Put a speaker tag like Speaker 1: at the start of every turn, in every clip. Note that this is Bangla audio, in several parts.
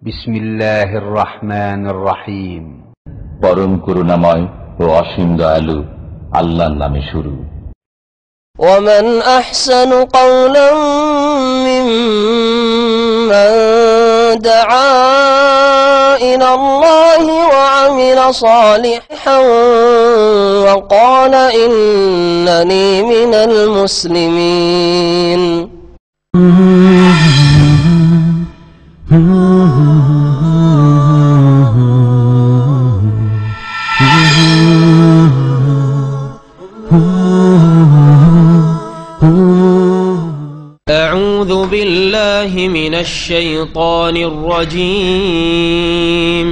Speaker 1: বিসমিল্লাহির রহমানির রহিম।
Speaker 2: পরম করুণাময় ও অসীম দয়ালু আল্লাহর নামে শুরু।
Speaker 3: ومن أحسن قولا ممن دعا إلى الله وعمل صالحا وقال إنني من المسلمين. أعوذ بالله من الشيطان الرجيم.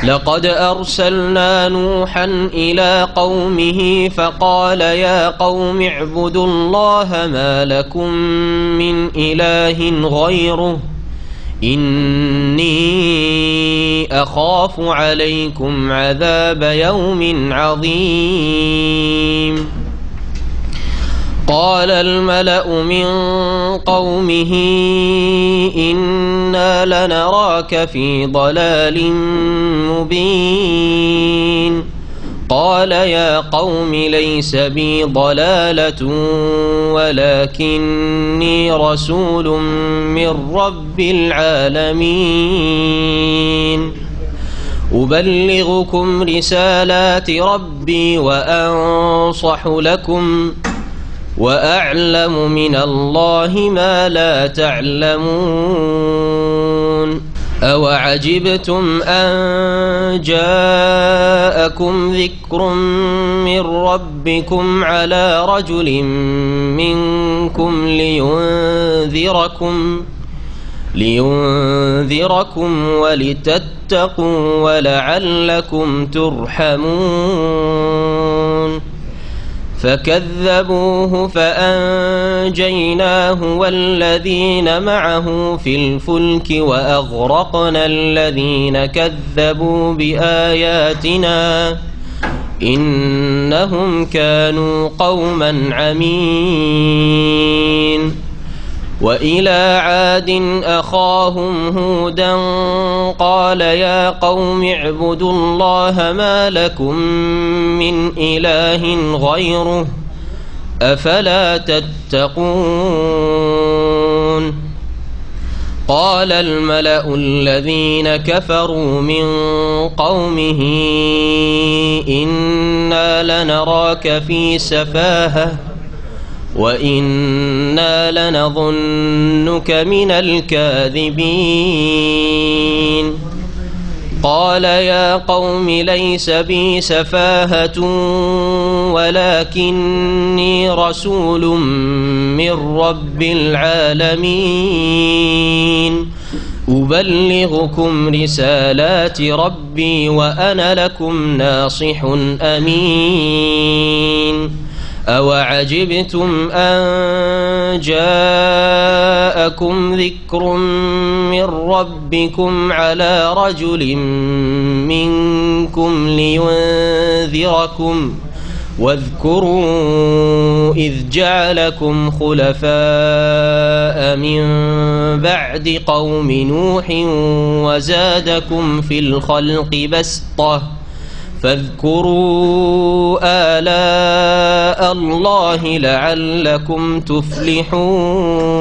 Speaker 3: لقد أرسلنا نوحا إلى قومه فقال يا قوم اعبدوا الله ما لكم من إله غيره إني أخاف عليكم عذاب يوم عظيم. قال الملأ من قومه إنا لنراك في ضلال مبين. قال يا قوم ليس بي ضلالة ولكني رسول من رب العالمين. أبلغكم رسالات ربي وأنصح لكم وأعلم من الله ما لا تعلمون. أوعجبتم أن جاءكم ذكر من ربكم على رجل منكم لينذركم ولتتقوا ولعلكم ترحمون. فكذبوه فأنجيناه والذين معه في الفلك وأغرقنا الذين كذبوا بآياتنا إنهم كانوا قوما عمين. وإلى عاد أخاهم هودا قال يا قوم اعبدوا الله ما لكم من إله غيره أفلا تتقون. قال الملأ الذين كفروا من قومه إنا لنراك في سفاهة وإنا لنظنك من الكاذبين. قال يا قوم ليس بي سفاهة ولكني رسول من رب العالمين. أبلغكم رسالات ربي وأنا لكم ناصح أمين. أوعجبتم أن جاءكم ذكر من ربكم على رجل منكم لينذركم واذكروا إذ جعلكم خلفاء من بعد قوم نوح وزادكم في الخلق بسطة فاذكروا آلاء الله لعلكم تفلحون.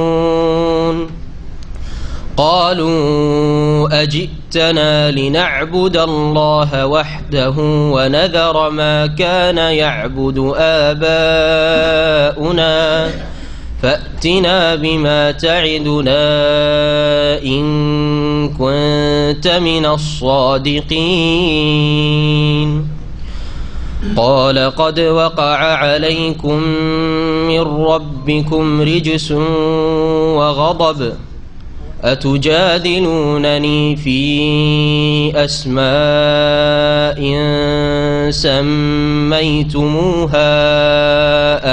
Speaker 3: قالوا أجئتنا لنعبد الله وحده ونذر ما كان يعبد آباؤنا فأتنا بما تعدنا إن كنت من الصادقين. قال قد وقع عليكم من ربكم رجس وغضب أتجادلونني في أسماء سميتموها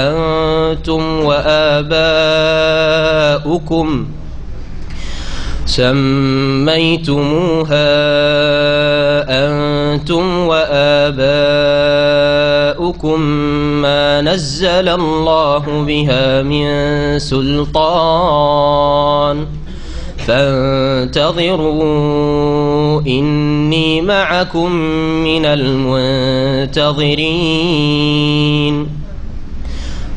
Speaker 3: أنتم وآباؤكم ما نزل الله بها من سلطان فانتظروا إني معكم من المنتظرين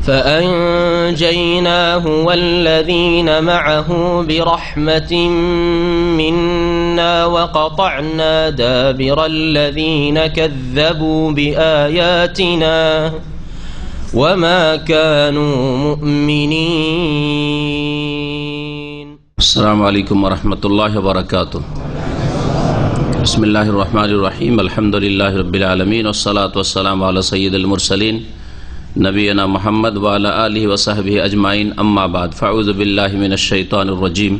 Speaker 3: فأنجيناه والذين معه برحمة منا وقطعنا دابر الذين كذبوا بآياتنا وما كانوا مؤمنين.
Speaker 4: السلام عليكم ورحمة الله وبركاته. بسم الله الرحمن الرحيم. الحمد لله رب العالمين والصلاة والسلام على سيد المرسلين نبينا محمد وعلى آله وصحبه أجمعين. أما بعد فأعوذ بالله من الشيطان الرجيم.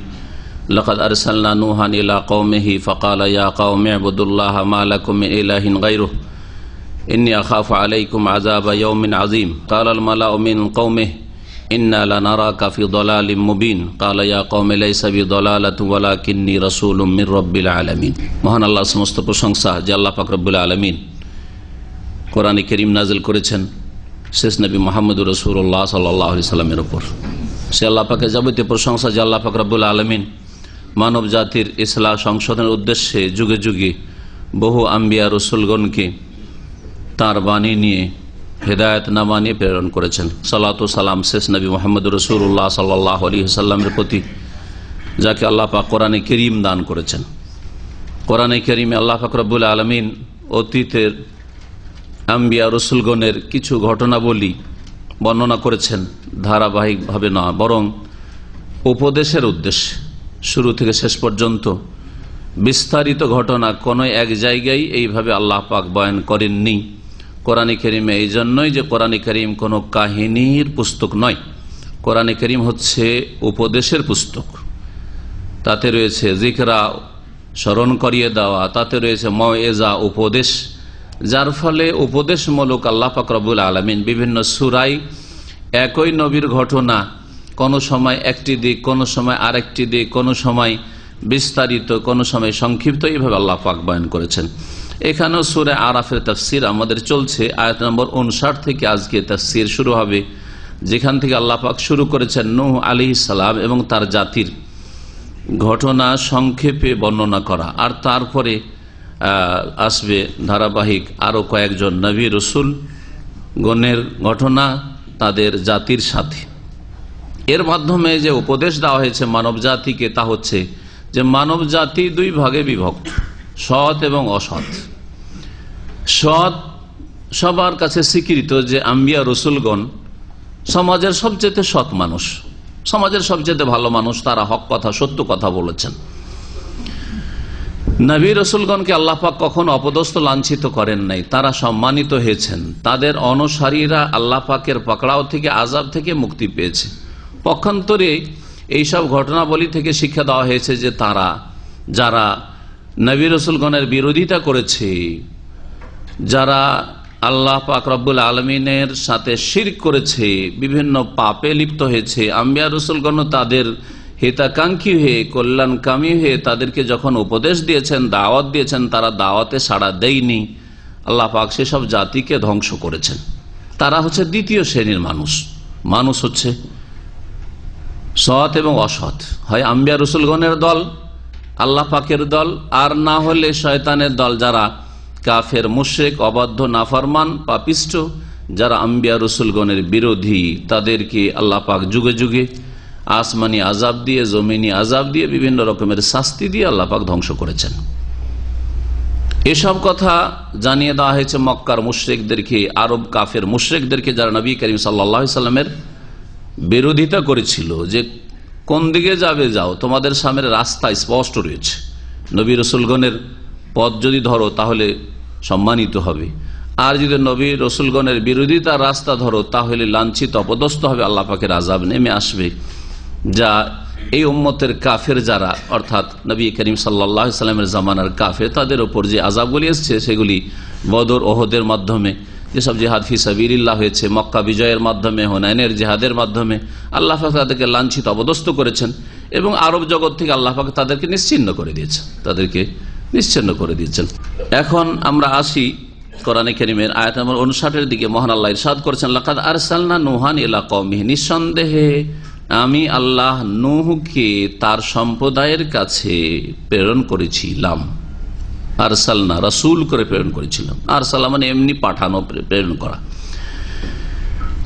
Speaker 4: لقد أرسلنا نوحا إلى قومه فقال يا قوم اعبدوا الله ما لكم من إله غيره إني أخاف عليكم عذاب يوم عظيم. قال الملأ من قومه إنا لنراك في ضلال مبين. قال يا قوم ليس بضلالة ولكني رسول من رب العالمين. মহান আল্লাহর সমস্ত প্রশংসা যে আল্লাহ পাক রব্বুল আলামিন কোরআনে কারীম নাযিল করেছেন শেষ নবী মুহাম্মদুর রাসূলুল্লাহ সাল্লাল্লাহু আলাইহি সাল্লামের উপর। সে আল্লাহ পাকের যাবতীয় প্রশংসা যে আল্লাহ পাক রব্বুল আলামিন মানব জাতির ইসলাহ সংশোধনের উদ্দেশ্যে যুগে যুগে বহু আম্বিয়া রসুলগণকে তাঁর বাণী নিয়ে হেদায়েত নামা নিয়ে প্রেরণ করেছেন। সালাত ও সালাম শেষ নবী মুহাম্মদুর রাসূলুল্লাহ সাল্লাল্লাহু আলাইহি সাল্লামের প্রতি, যাকে আল্লাহ পাক কোরআনে কারীম দান করেছেন। কোরআনে কারীমে আল্লাহ পাক রব্বুল আলামিন অতীতের আম্বিয়া রসুলগণের কিছু ঘটনাবলী বর্ণনা করেছেন, ধারাবাহিকভাবে না বরং উপদেশের উদ্দেশ্যে শুরু থেকে শেষ পর্যন্ত বিস্তারিত ঘটনা কোনো এক জায়গায় এইভাবে আল্লাহ পাক বয়ান করেননি কোরআনে কারীমে। এই জন্যই যে কোরআনে কারীম কোনো কাহিনীর পুস্তক নয়, কোরআনে কারীম হচ্ছে উপদেশের পুস্তক। তাতে রয়েছে জিকরা, স্মরণ করিয়ে দেওয়া, তাতে রয়েছে মওয়েজা, উপদেশ, যার ফলে উপদেশমূলক আল্লাহ পাক রব্বুল আলামিন বিভিন্ন সূরায় একই নবীর ঘটনা কোনো সময় একটি দিক, কোনো সময় আরেকটি দিক, কোনো সময় বিস্তারিত, কোনো সময় সংক্ষিপ্ত, এইভাবে আল্লাহ পাক বয়ান করেছেন। এখানেও সূরা আরাফের তাফসীর আমাদের চলছে। আয়াত নম্বর 59 থেকে আজকে তাফসীর শুরু হবে, যেখান থেকে আল্লাহ পাক শুরু করেছেন নূহ আলাইহিস সালাম এবং তার জাতির ঘটনা সংক্ষেপে বর্ণনা করা। আর তারপরে আসবে ধারাবাহিক আরো কয়েকজন নবী রসুল গণের ঘটনা তাদের জাতির সাথে। এর মাধ্যমে যে উপদেশ দেওয়া হয়েছে মানব জাতিকে তা হচ্ছে যে মানব জাতি দুই ভাগে বিভক্ত, সৎ এবং অসৎ। সৎ সবার কাছে স্বীকৃত যে আম্বিয়া রসুলগণ সমাজের সবচেয়ে সৎ মানুষ, সমাজের সবচেয়ে ভালো মানুষ, তারা হক কথা, সত্য কথা বলেছেন। নবী রসুলগণকে আল্লাহ পাক কখনো অপদস্থ লাঞ্ছিত করেন নাই, তারা সম্মানিত হয়েছেন। তাদের অনুসারীরা আল্লাহ পাকের পাকড়াও থেকে, আযাব থেকে মুক্তি পেয়েছে। পক্ষান্তরে এইসব ঘটনাবলী থেকে শিক্ষা দেওয়া হয়েছে যে তারা, যারা নবী রসুলগণের বিরোধিতা করেছে, যারা আল্লাহ পাক রব্বুল আলামিনের সাথে শিরক করেছে, বিভিন্ন পাপে লিপ্ত হয়েছে, আম্বিয়া রসুলগণ তাদের হিতাকাঙ্ক্ষী হয়ে, কল্যাণকামী হয়ে তাদেরকে যখন উপদেশ দিয়েছেন, দাওয়াত দিয়েছেন, তারা দাওয়াতে সাড়া দেয়নি। আল্লাহ পাক সেসব জাতিকে ধ্বংস করেছেন। তারা হচ্ছে দ্বিতীয় শ্রেণীর মানুষ। মানুষ হচ্ছে সৎ এবং অসৎ, হয় আম্বিয়া রসুলগণের দল, আল্লাহ পাকের দল, আর না হলে শয়তানের দল, যারা কাফের, মুশরিক, অবাধ্য, নাফরমান, পাপিষ্ঠ, যারা আম্বিয়া রসুলগণের বিরোধী। তাদেরকে আল্লাহ পাক যুগে যুগে আসমানি আযাব দিয়ে, জমিনি আযাব দিয়ে, বিভিন্ন রকমের শাস্তি দিয়ে আল্লাহ পাক ধ্বংস করেছেন। এসব কথা জানিয়ে দেওয়া হয়েছে মক্কার মুশরিকদেরকে, আরব কাফের মুশরিকদেরকে, যারা নবী করিম সাল্লাল্লাহু আলাইহি সাল্লামের বিরোধিতা করেছিল, যে কোন দিকে যাবে যাও, তোমাদের সামনে রাস্তা স্পষ্ট রয়েছে, নবী রসুলগণের পথ যদি ধরো তাহলে সম্মানিত হবে, আর যদি নবী রসুলগণের বিরোধিতার রাস্তা ধরো তাহলে লাঞ্ছিত, অপদস্থ হবে, আল্লাহ পাকের আযাব নেমে আসবে। যা এই উম্মতের কাফের যারা, অর্থাৎ নবী করিম সাল্লাল্লাহু আলাইহি সাল্লামের জামানার কাফের, তাদের ওপর যে আযাবগুলি এসছে সেগুলি বদর, ওহদের মাধ্যমে, যেসব জিহাদ ফি সাবিলিল্লাহ হয়েছে, মক্কা বিজয়ের মাধ্যমে, হুনাইনের জিহাদের মাধ্যমে আল্লাহ পাক তাদেরকে লাঞ্ছিত, অপদস্থ করেছেন। এবং আরব জগৎ থেকে আল্লাহ পাক তাদেরকে নিশ্চিহ্ন করে দিয়েছেন, তাদেরকে নিশ্চিহ্ন করে দিয়েছেন। এখন আমরা আসি কোরআনে কারীমের আয়াত নম্বর 59 দিকে। মহান আল্লাহ ইরশাদ করেছেন, লাকাদ আরসালনা নূহান ইলা কওমিহি, নিঃসন্দেহে আমি আল্লাহ নূহকে তার সম্প্রদায়ের কাছে প্রেরণ করেছিলাম। আরসালনা রাসূল করে প্রেরণ করেছিলাম। আরসালা মানে এমনি পাঠানো, প্রেরণ করা।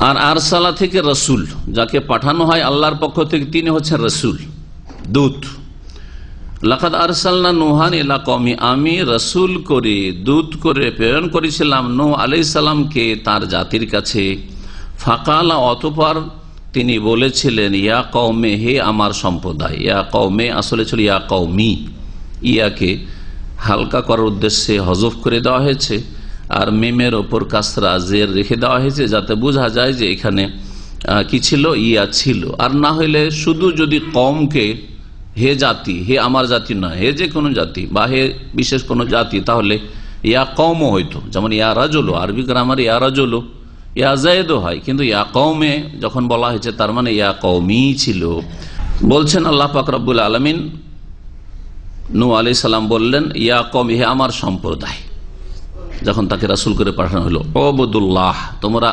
Speaker 4: আর আরসালা থেকে রাসূল, যাকে পাঠানো হয় আল্লাহর পক্ষ থেকে, তিনি হচ্ছেন রাসূল, দূত। লাকাদ আরসালনা নূহান ইলা কওমি, আমি রাসূল করে, দূত করে প্রেরণ করেছিলাম নূহ আলাইহিস সালামকে তার জাতির কাছে। ফাকালা, অতঃপর তিনি বলেছিলেন, ইয়া কওমে, হে আমার সম্প্রদায়। ইয়া কওমে আসলে ছিল ইয়া কওমি, ইয়াকে হালকা করার উদ্দেশ্যে হযফ করে দেওয়া হয়েছে, আর মিমের ওপর কাসরা জের রেখে দেওয়া হয়েছে, যাতে বোঝা যায় যে এখানে কি ছিল, ইয়া ছিল। আর না হইলে শুধু যদি কওমকে হে জাতি, হে আমার জাতি নয়, হে যে কোনো জাতি বা হে বিশেষ কোনো জাতি, তাহলে ইয়া কওমও হইতো। যেমন ইয়া রাজুলু, আরবি গ্রামারে ইয়া রাজুলু, ইয়া জায়েদও হয়, কিন্তু ইয়া কওমে যখন বলা হয়েছে তার মানে ইয়া কওমি ছিল। বলছেন আল্লাহ পাক রব্বুল আলামিন, নূহ আলাইহিস সালাম বললেন, ইয়া কওমি, হে আমার সম্প্রদায়, যখন তাকে রাসূল করে পাঠানো হলো, উবুদুল্লাহ, তোমরা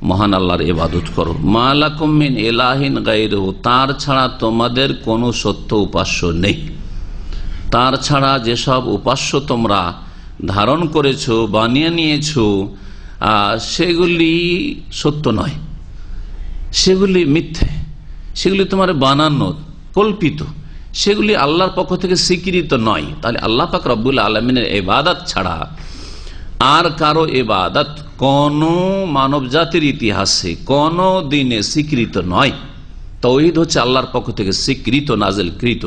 Speaker 4: মহান আল্লাহর ইবাদত করো, মা লাকুম মিন ইলাহিন গায়রুহু, তার ছাড়া তোমাদের কোনো সত্য উপাস্য নেই। তার ছাড়া যেসব উপাস্য তোমরা ধারণ করেছো, বানিয়ে নিয়েছো, সেগুলি সত্য নয়, সেগুলি মিথ্যে, সেগুলি তোমার বানানো, কল্পিত, সেগুলি আল্লাহর পক্ষ থেকে স্বীকৃত নয়। তাহলে আল্লাহ পাক রব্বুল আলামিনের ইবাদত ছাড়া আর কারো ইবাদত কোন মানব জাতির ইতিহাসে কোন দিনে স্বীকৃত নয়। তাওহীদ হচ্ছে আল্লাহর পক্ষ থেকে স্বীকৃত, নাজিলকৃত,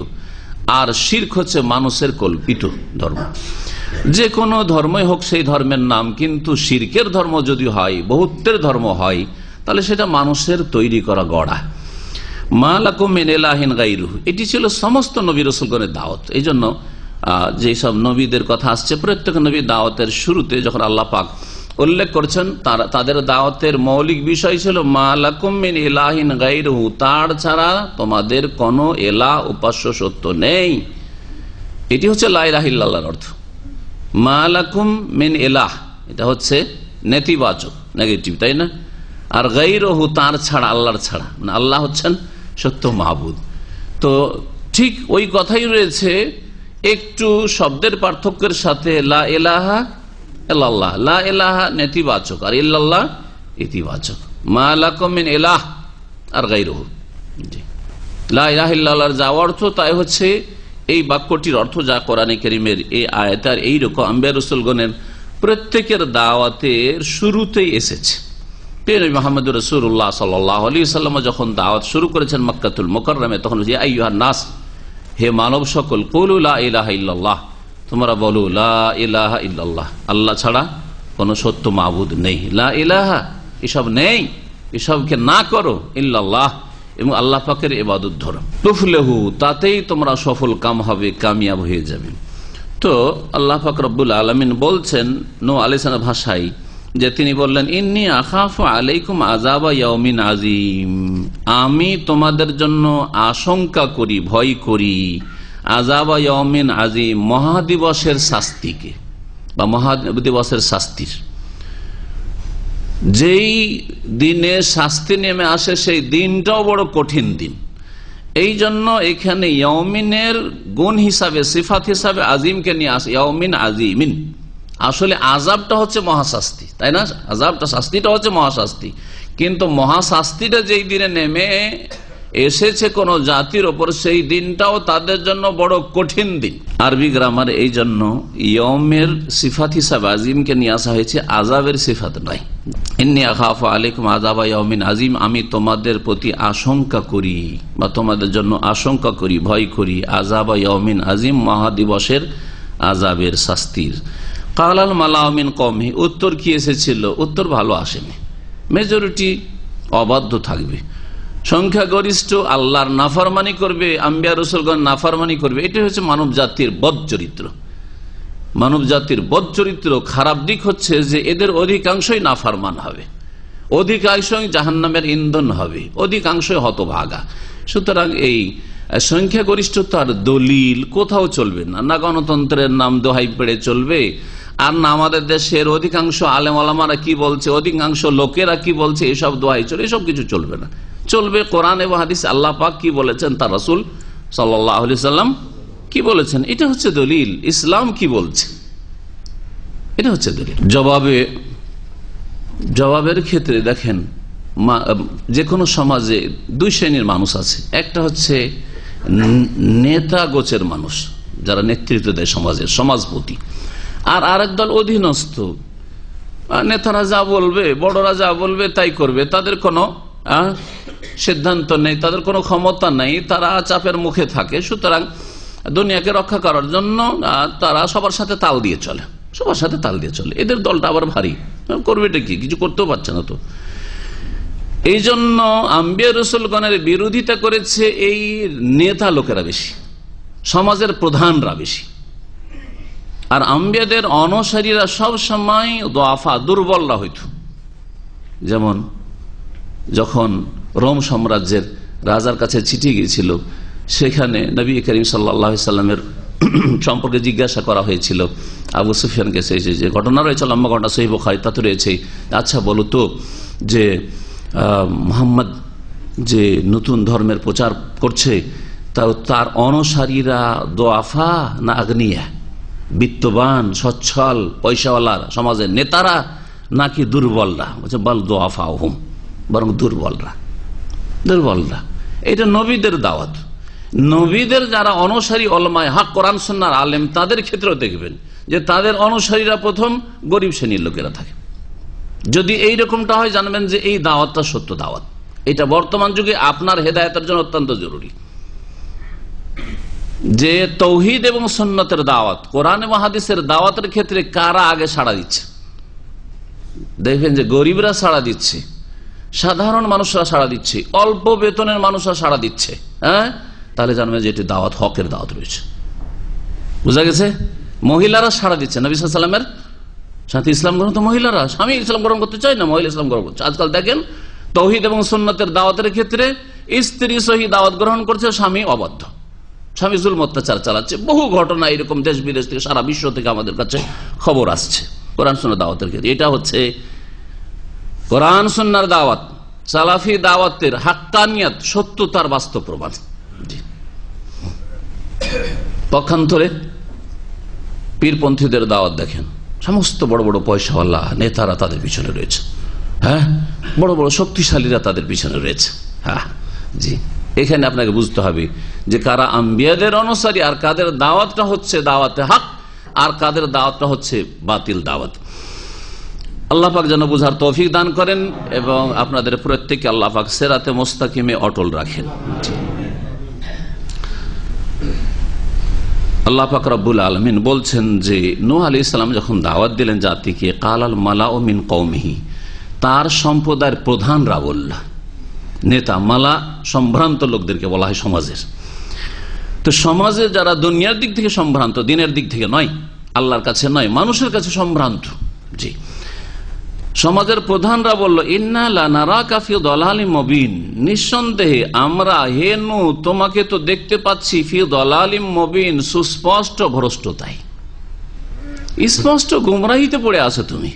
Speaker 4: আর শিরক হচ্ছে মানুষের কল্পিত ধর্ম। যে কোনো ধর্মই হোক সেই ধর্মের নাম, কিন্তু শিরকের ধর্ম যদি হয়, বহুত্বের ধর্ম হয়, তাহলে সেটা মানুষের তৈরি করা গড়া। মা লাকুম মিন ইলাহিন গায়রুহু, এটি ছিল সমস্ত নবী রাসূলগণের দাওয়াত। এই জন্য যেসব নবীদের কথা আসছে, প্রত্যেক নবী দাওয়াতের শুরুতে যখন আল্লাহ পাক উল্লেখ করছেন, তাদের দাওয়াতের মৌলিক বিষয় ছিল মা লাকুম মিন ইলাহিন গায়রুহু, তার ছাড়া তোমাদের কোনো ইলাহ, উপাস্য সত্য নেই। এটি হচ্ছে লা ইলাহা ইল্লাল্লাহর অর্থ। মা লাকুম মিন ইলাহ, এটা হচ্ছে নেতিবাচক, নেগেটিভ, তাই না? আর গায়রুহু, তার ছাড়া, আল্লাহর ছাড়া, মানে আল্লাহ হচ্ছেন সত্য মাহবুদ। তো ঠিক ওই কথাই রয়েছে, একটু শব্দের পার্থক্যের সাথে। লা ইলাহা ইল্লাল্লাহ, লা ইলাহা নেতিবাচক আর ইল্লাল্লাহ ইতিবাচক। মা লাকুম মিন ইলাহ আর গায়রুহু, লা ইলাহা ইল্লাল্লাহর যা অর্থ তাই হচ্ছে এই বাক্যটির অর্থ, যা কোরআনে কারীমের এই আয়াত আর এইরকম আম্বিয়া রাসূলগণের প্রত্যেকের দাওয়াতের শুরুতেই এসেছে। নবী মুহাম্মদ রাসূলুল্লাহ সাল্লাল্লাহু আলাইহি ওয়াসাল্লাম যখন দাওয়াত শুরু করেছেন মক্কাতুল মুকাররমে, তখন ইয়া আইয়ুহান নাস, হে মানব সকল, কুলু লা ইলাহা ইল্লাল্লাহ, তোমরা বলো লা ইলাহা ইল্লাল্লাহ, আল্লাহ ছাড়া কোনো সত্য মাবুদ নেই। লা ইলাহা, এসব নেই, এসবকে না করো, ইল্লাল্লাহ, এবং আল্লাহ পাকের ইবাদত ধরো, তুফলিহু, তাতেই তোমরা সফল কাম হবে, কামিয়াব হয়ে যাবে। তো আল্লাহ পাক রব্বুল আলামিন বলছেন নূহ আলাইহিস সালামের ভাষায়, যে তিনি বললেন, ইন্নী আখাফু আলাইকুম আযাবা ইয়াউমিন আযীম, আমি তোমাদের জন্য আশঙ্কা করি, ভয় করি, আযাবা ইয়াউমিন আযীম, মহাদিবসের শাস্তিকে, বা মহাদিবসের শাস্তির। যেই দিনে শাস্তি নেমে আসে সেই দিনটাও বড় কঠিন দিন। এই জন্য এখানে ইয়াউমিনের গুণ হিসাবে, সিফাত হিসাবে আজিমকে নিয়ে আসে, ইয়াউমিন আজিমিন। আসলে আযাবটা হচ্ছে মহাশাস্তি, তাই না? আযাবটা, শাস্তিটা হচ্ছে মহাশাস্তি, কিন্তু মহাশাস্তিটা যেই দিনে নেমে এসেছে কোন জাতির ওপর, সেই দিনটাও তাদের জন্য বড় কঠিন দিন। আরবি গ্রামার এই জন্য ইয়মের সিফাত হিসাবে আজিমকে নিয়ে আসা হয়েছে, আযাবের সিফাত নয়। ইন্নী আখাফু আলাইকুম আযাবা ইয়াউমিন আযীম, আমি তোমাদের প্রতি আশঙ্কা করি, বা তোমাদের জন্য আশঙ্কা করি, ভয় করি, আযাবা ইয়াউমিন আযীম, মহাদিবসের আযাবের শাস্তির। কালাল মালাউ মিন কওমি, উত্তর কি এসেছিল? উত্তর ভালো আসেনি। মেজরিটি অবাধ্য থাকবে, সংখ্যাগরিষ্ঠ আল্লাহর নাফরমানি করবে, আম্বিয়া রাসূলগণ নাফরমানি করবে। এটাই হচ্ছে মানব জাতির বদ চরিত্র। মানব জাতির বদ চরিত্র, খারাপ দিক হচ্ছে যে এদের অধিকাংশই নাফরমান হবে, অধিকাংশই জাহান্নামের ইন্ধন হবে, অধিকাংশই হতভাগা। সুতরাং এই সংখ্যাগরিষ্ঠতার দলিল কোথাও চলবে না, না গণতন্ত্রের নাম দোহাই পেড়ে চলবে, আর না আমাদের দেশের অধিকাংশ আলেম ওলামারা কি বলছে, অধিকাংশ লোকেরা কি বলছে, এসব দোহাই চলে, এসব কিছু চলবে না। চলবে কোরআন এবং হাদিস, আল্লাহ পাক কি বলেছেন, তার রাসূল সাল্লাল্লাহু আলাইহি সাল্লাম কি বলেছেন, এটা হচ্ছে দলিল। ইসলাম কি বলছে, এটা হচ্ছে দলিল। জবাবের ক্ষেত্রে দেখেন, যে কোনো সমাজে দুই শ্রেণীর মানুষ আছে। একটা হচ্ছে নেতা গোছের মানুষ, যারা নেতৃত্ব দেয় সমাজের, সমাজপতি। আর আরেক দল অধীনস্থ, নেতারা যা বলবে, বড়রা যা বলবে তাই করবে, তাদের কোনো সিদ্ধান্ত নেই, তাদের কোনো ক্ষমতা নেই, তারা চাপের মুখে থাকে। সুতরাং দুনিয়াকে রক্ষা করার জন্য তারা সবার সাথে তাল দিয়ে চলে, সবার সাথে তাল দিয়ে চলে। এদের দলটা আবার ভারী, করবেটা কি, কিছু করতেও পারছে না। তো এই জন্য আম্বিয়া রাসূলগণের বিরোধিতা করেছে এই নেতা লোকেরা বেশি, সমাজের প্রধানরা বেশি। আর আম্বিয়াদের অনুসারীরা সব সময় দোয়াফা, দুর্বলরা হইত। যেমন যখন রোম সাম্রাজ্যের রাজার কাছে চিঠি গিয়েছিল, সেখানে নবী করিম সাল্লাল্লাহু আলাইহি সাল্লামের সম্পর্কে জিজ্ঞাসা করা হয়েছিল আবু সুফিয়ানকে, যে ঘটনা রয়েছে, লম্বা ঘটনা, সহিহ বুখারী তাতে রয়েছে। আচ্ছা বলো তো, যে মুহাম্মদ যে নতুন ধর্মের প্রচার করছে, তার অনুসারীরা দোয়াফা না আগনিয়া, বিত্তবান সচ্ছল পয়সাওয়ালার সমাজের নেতারা নাকি দুর্বলরা? বলছে বল দোয়াফা হুম, বরং দুর্বলরা। এটা নবীদের দাওয়াত। নবীদের যারা অনুসারী ওলামায়ে হক, কোরআন সুন্নাহর আলেম, তাদের ক্ষেত্রেও দেখবেন যে তাদের অনুসারীরা প্রথম গরিব শ্রেণীর লোকেরা থাকে। যদি এইরকমটা হয়, জানবেন যে এই দাওয়াতটা সত্য দাওয়াত। এটা বর্তমান যুগে আপনার হেদায়েতের জন্য অত্যন্ত জরুরি, যে তৌহিদ এবং সুন্নতের দাওয়াত, কোরআন এবং হাদিসের দাওয়াতের ক্ষেত্রে কারা আগে সাড়া দিচ্ছে। দেখবেন যে গরিবরা সাড়া দিচ্ছে, সাধারণ মানুষরা সাড়া দিচ্ছে, অল্প বেতনের মানুষরা সাড়া দিচ্ছে। হ্যাঁ, তাহলে জানবেন যে এটি দাওয়াত, হকের দাওয়াত রয়েছে। বুঝা গেছে? মহিলারা সাড়া দিচ্ছে নবী সাল্লাল্লাহু আলাইহি ওয়াসাল্লামের সাথে। ইসলাম গ্রহণ তো মহিলারা, স্বামী ইসলাম গ্রহণ করতে চায় না, মহিলা ইসলাম গ্রহণ করছে। আজকাল দেখেন তৌহিদ এবং সুন্নতের দাওয়াতের ক্ষেত্রে স্ত্রী সহি দাওয়াত গ্রহণ করছে, স্বামী অবাধ্য, স্বামী জুলম অত্যাচার চালাচ্ছে। বহু ঘটনা এরকম দেশ বিদেশ থেকে, সারা বিশ্ব থেকে আমাদের কাছে খবর আসছে কোরআন সুন্নাহ দাওয়াতের ক্ষেত্রে। এটা হচ্ছে কোরআন সুন্নাহর দাওয়াত, সালাফি দাওয়াতের হাক্কানিয়ত, সত্যতার বাস্তব প্রমাণ। পক্ষান্তরে পীরপন্থীদের দাওয়াত দেখেন, সমস্ত বড় বড় পয়সাওয়ালা নেতারা তাদের পিছনে রয়েছে। হ্যাঁ, বড় বড় শক্তিশালীরা তাদের পিছনে রয়েছে। হ্যাঁ জি, এখানে আপনাকে বুঝতে হবে যে কারা আম্বিয়াদের অনুসারী, আর কাদের দাওয়াতটা হচ্ছে দাওয়াতে হক, আর কাদের দাওয়াতটা হচ্ছে বাতিল দাওয়াত। আল্লাহ পাক যেন বুঝার তৌফিক দান করেন এবং আপনাদের প্রত্যেককে আল্লাহ পাক সিরাতে মুস্তাকিমে অটল রাখেন। আল্লাহ পাক রব্বুল আলামিন বলছেন যে নূহ আলাইহিস সালাম যখন দাওয়াত দিলেন জাতিকে, কালাল মালাউ মিন কওমিহি, তার সম্প্রদায়ের প্রধানরা বলল, নেতা, মালা সম্ভ্রান্ত লোকদেরকে বলা হয় সমাজের। তো সমাজে যারা দুনিয়ার দিক থেকে সম্ভ্রান্ত, দিনের দিক থেকে নয়, আল্লাহর কাছে নয়, মানুষের কাছে সম্ভ্রান্ত, জি, সমাজের প্রধানরা বলল, ইন্না লানারাকা ফি দালালিম মুবিন, নিঃসন্দেহে আমরা, হে নূহ, তোমাকে তো দেখতে পাচ্ছি ফি দালালিম মুবিন, সুস্পষ্ট ভ্রষ্টতায়, স্পষ্ট গুমরাহিতে পড়ে আছো তুমি,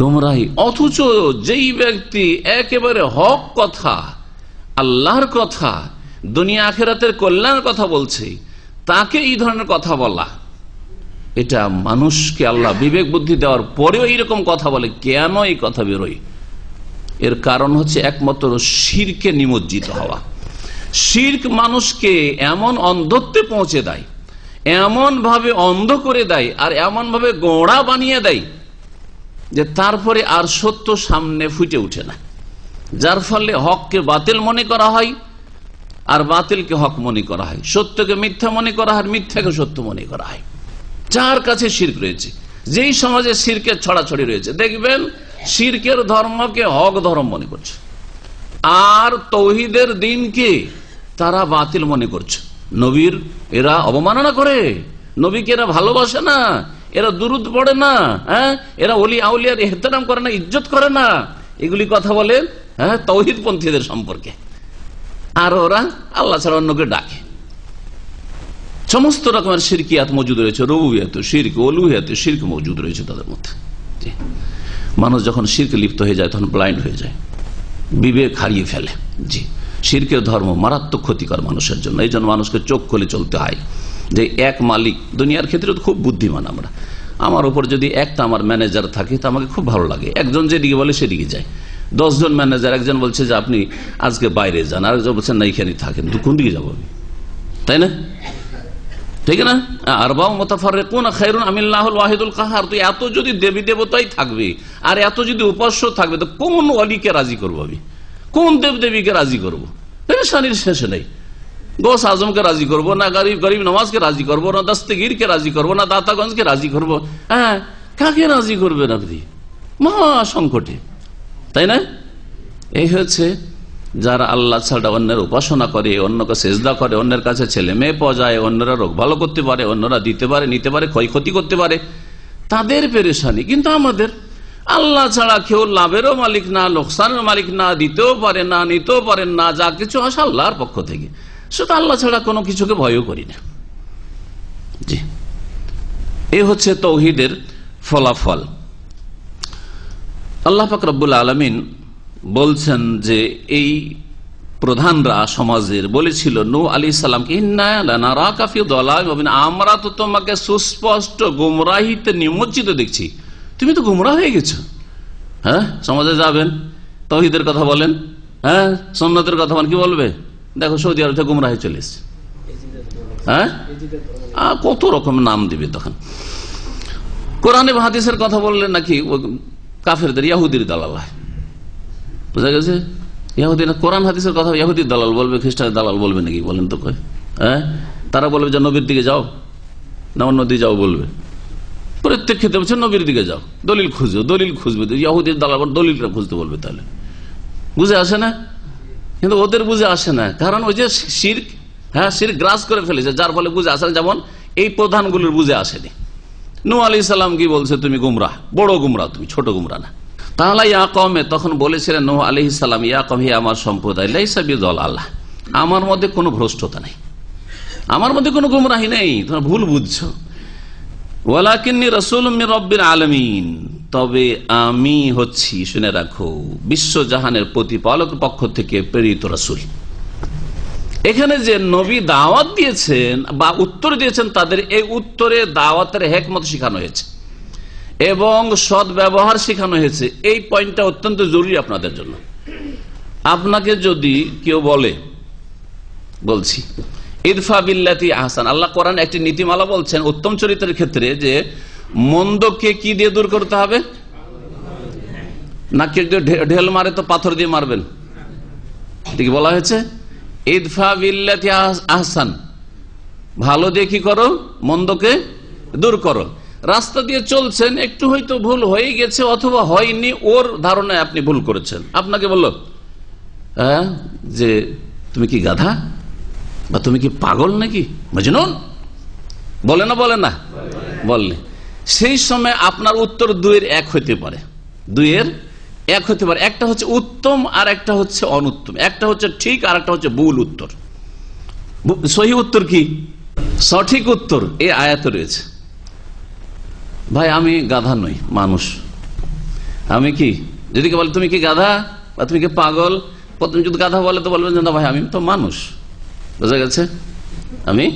Speaker 4: গুমরাহি। অথচ যেই ব্যক্তি একেবারে হক কথা, আল্লাহর কথা, দুনিয়া আখিরাতের কল্যাণের কথা বলছে, তাকে এই ধরনের কথা বলা, এটা মানুষকে আল্লাহ বিবেক বুদ্ধি দেওয়ার পরেও এইরকম কথা বলে, কেন এই কথা বেরোয়? এর কারণ হচ্ছে একমাত্র শিরকে নিমজ্জিত হওয়া। শিরক মানুষকে এমন অন্ধত্বে পৌঁছে দেয়, এমন ভাবে অন্ধ করে দেয়, আর এমন ভাবে গোড়া বানিয়ে দেয় যে তারপরে আর সত্য সামনে ফুটে উঠে না, যার ফলে হককে বাতিল মনে করা হয় আর বাতিলকে হক মনে করা হয়, সত্যকে মিথ্যা মনে করা হয়, মিথ্যাকে সত্য মনে করা হয়। যার কাছে শিরক রয়েছে, যেই সমাজে শিরকের ছড়াছড়ি রয়েছে, দেখবেন শিরকের ধর্মকে হক ধর্ম মনে করছে, আর তৌহিদের দিনকে তারা বাতিল মনে করছে। নবীর এরা অবমাননা করে, নবীকে এরা ভালোবাসে না, এরা দুরুদ পড়ে না, হ্যাঁ, এরা ওলি আউলিয়ার ইহতিরাম করে না, ইজ্জত করে না, এগুলি কথা বলে হ্যাঁ তৌহিদ পন্থীদের সম্পর্কে। আর ওরা আল্লাহ ছাড়া অন্যকে ডাকে। সমস্ত রকমের শিরকিয়াত মজুদ রয়েছে, রুবুবিয়াত শিরক, উলুহিয়াত শিরক মজুদ রয়েছে তাদের মধ্যে। মানুষ যখন শিরকে লিপ্ত হয়ে যায় তখন ব্লাইন্ড হয়ে যায়, বিবেক হারিয়ে ফেলে। জি, শিরকের ধর্ম মারাত্মক ক্ষতিকর মানুষের জন্য। এই জন্য মানুষকে চোখ খুলে চলতে হয় যে এক মালিক। দুনিয়ার ক্ষেত্রে তো খুব বুদ্ধিমান আমরা। আমার উপর যদি একটা আমার ম্যানেজার থাকে তো আমাকে খুব ভালো লাগে, একজন যেদিকে বলে সেদিকে যায়। 10 জন ম্যানেজার, একজন বলছে যে আপনি আজকে বাইরে যান, আরেকজন বলছেন না এখানে থাকেন, তো কোন দিকে যাবো আমি? তাই না? ঠিক না? আরবাউ মুতাফাররিকুনা খায়রুন আমিল্লাহুল ওয়াহিদুল কাহার। তো এত যদি দেবী দেবতাই থাকবে আর এত যদি উপাস্য থাকবে, তো কোন ওয়ালিকে রাজি করবো আমি? কোন দেবদেবীকে রাজি করবো? পেরেশানির শেষে নেই। গোস আজমকে রাজি করবো না, গরিব নওয়াজকে রাজি করবো না, দস্তগীরকে রাজি করবো না, দাতাগঞ্জকে রাজি করবো? হ্যাঁ, কাকে রাজি করবেন আপনি? মহা সংকটে, তাই না? এই হচ্ছে যারা আল্লাহ ছাড়া অন্যের উপাসনা করে, অন্যকে সেজদা করে, অন্যের কাছে ছেলে মেয়ে পাওয়া যায়, অন্যরা রোগ ভালো করতে পারে, অন্যরা দিতে পারে, নিতে পারে, ক্ষয়ক্ষতি করতে পারে, তাদের পেরেশানি। কিন্তু আমাদের আল্লাহ ছাড়া কেউ লাভেরও মালিক না, লোকসানের মালিক না, দিতেও পারে না, নিতেও পারেন না, যা কিছু আসে আল্লাহর পক্ষ থেকে। সেটা আল্লাহ ছাড়া কোনো কিছুকে ভয়ও করি না। জি, এই হচ্ছে তাওহীদের ফলাফল। আল্লাহ পাক রব্বুল আলামিন বলছেন যে এই প্রধানরা সমাজের বলেছিল নূহ আলাইহিস সালামকে, ইন্না লানারাকা ফি দালালিন মুবিন, আমরা তো তোমাকে সুস্পষ্ট গুমরাহিতে নিমজ্জিত দেখছি, তুমি তো গুমরাহ হয়ে গেছো। হ্যাঁ, সমাজে যাবেন, তাওহীদের কথা বলেন, হ্যাঁ সুন্নতের কথা বলেন, কি বলবে? দেখো সৌদি আরব থেকে গুমরাহ হয়ে চলে এসেছে। হ্যাঁ, কত রকম নাম দিবে তখন। কোরআনে হাদিসের কথা বললেন নাকি কাফেরদের, ইহুদির দালাল হয়, বুঝা গেছে? ইহুদি না, কোরআন হাদিসের কথা ইহুদির দালাল বলবে, খ্রিস্টানের দালাল বলবে নাকি? বলেন তো কয়। হ্যাঁ, তারা বলবে যে নবীর দিকে যাও না অন্য দিকে যাও বলবে। প্রত্যেক ক্ষেত্রে বলছে নবীর দিকে যাও, দলিল খুঁজবে, দলিল খুঁজবে। ইহুদির দালাল দলিলটা খুঁজতে বলবে, তাহলে বুঝে আসে না? কিন্তু ওদের বুঝে আসে না, কারণ ওই যে শিরক, হ্যাঁ শিরক গ্রাস করে ফেলেছে, যার ফলে বুঝে আসে না। যেমন এই প্রধানগুলোর বুঝে আসেনি। নূহ আলাইহিস সালাম কি বলছে? তুমি গুমরাহ, বড় গুমরাহ, তুমি ছোট গুমরাহ না। তাহলে ইয়া কওমে, তখন বলেছিলেন নূহ আলাইহিস সালাম, ইয়া কওম, হে আমার সম্প্রদায়, লাইসা বিদালালাহ, আমার মধ্যে কোনো ভ্রষ্টতা নেই, আমার মধ্যে কোনো গুমরাহি নেই, তোমরা ভুল বুঝছো। ওয়ালাকিন্নী রাসূলুম মির রাব্বিল আলামিন, তবে আমি হচ্ছি, শুনে রাখো, বিশ্বজাহানের প্রতিপালকের পক্ষ থেকে প্রেরিত রাসূল। এখানে যে নবী দাওয়াত দিয়েছেন বা উত্তর দিয়েছেন, তাদের এই উত্তরে দাওয়াতের হিকমত শেখানো হয়েছে এবং সৎ ব্যবহার শেখানো হয়েছে। এই পয়েন্টটা অত্যন্ত জরুরি আপনাদের জন্য। আপনাকে যদি কেউ বলে, বলছি ইদফা বিল্লাতি আহসান, আল্লাহ কোরআন একটি নীতিমালা বলছেন উত্তম চরিত্রের ক্ষেত্রে, যে মন্দকে কি দিয়ে দূর করতে হবে? না কেউ ঢেল মারে তো পাথর দিয়ে মারবেন, ঠিক বলা হয়েছে। ইদফা বিল্লাতি আহসান, ভালো দিয়ে কি করো? মন্দকে দূর করো। রাস্তা দিয়ে চলছেন, একটু হয়তো ভুল হয়ে গেছে অথবা হয়নি, ওর ধারণায় আপনি ভুল করেছেন। আপনাকে বলল যে তুমি কি গাধা, বা তুমি কি পাগল নাকি, মজনুন, বলে না? বলে না? বললে সেই সময় আপনার উত্তর দুইয়ের এক হইতে পারে, দুইয়ের এক হতে পারে। একটা হচ্ছে উত্তম আর একটা হচ্ছে অনুত্তম, একটা হচ্ছে ঠিক আর একটা হচ্ছে ভুল উত্তর। সহি উত্তর কি? সঠিক উত্তর এই আয়াতে রয়েছে। ভাই আমি গাধা নই, মানুষ। আমি কি, যদি কে বলে তুমি কি গাধা বা তুমি কি পাগল, প্রথম যদি গাধা বলে তো বলবেন যে না ভাই আমি তো মানুষ, বুঝা গেছে, আমি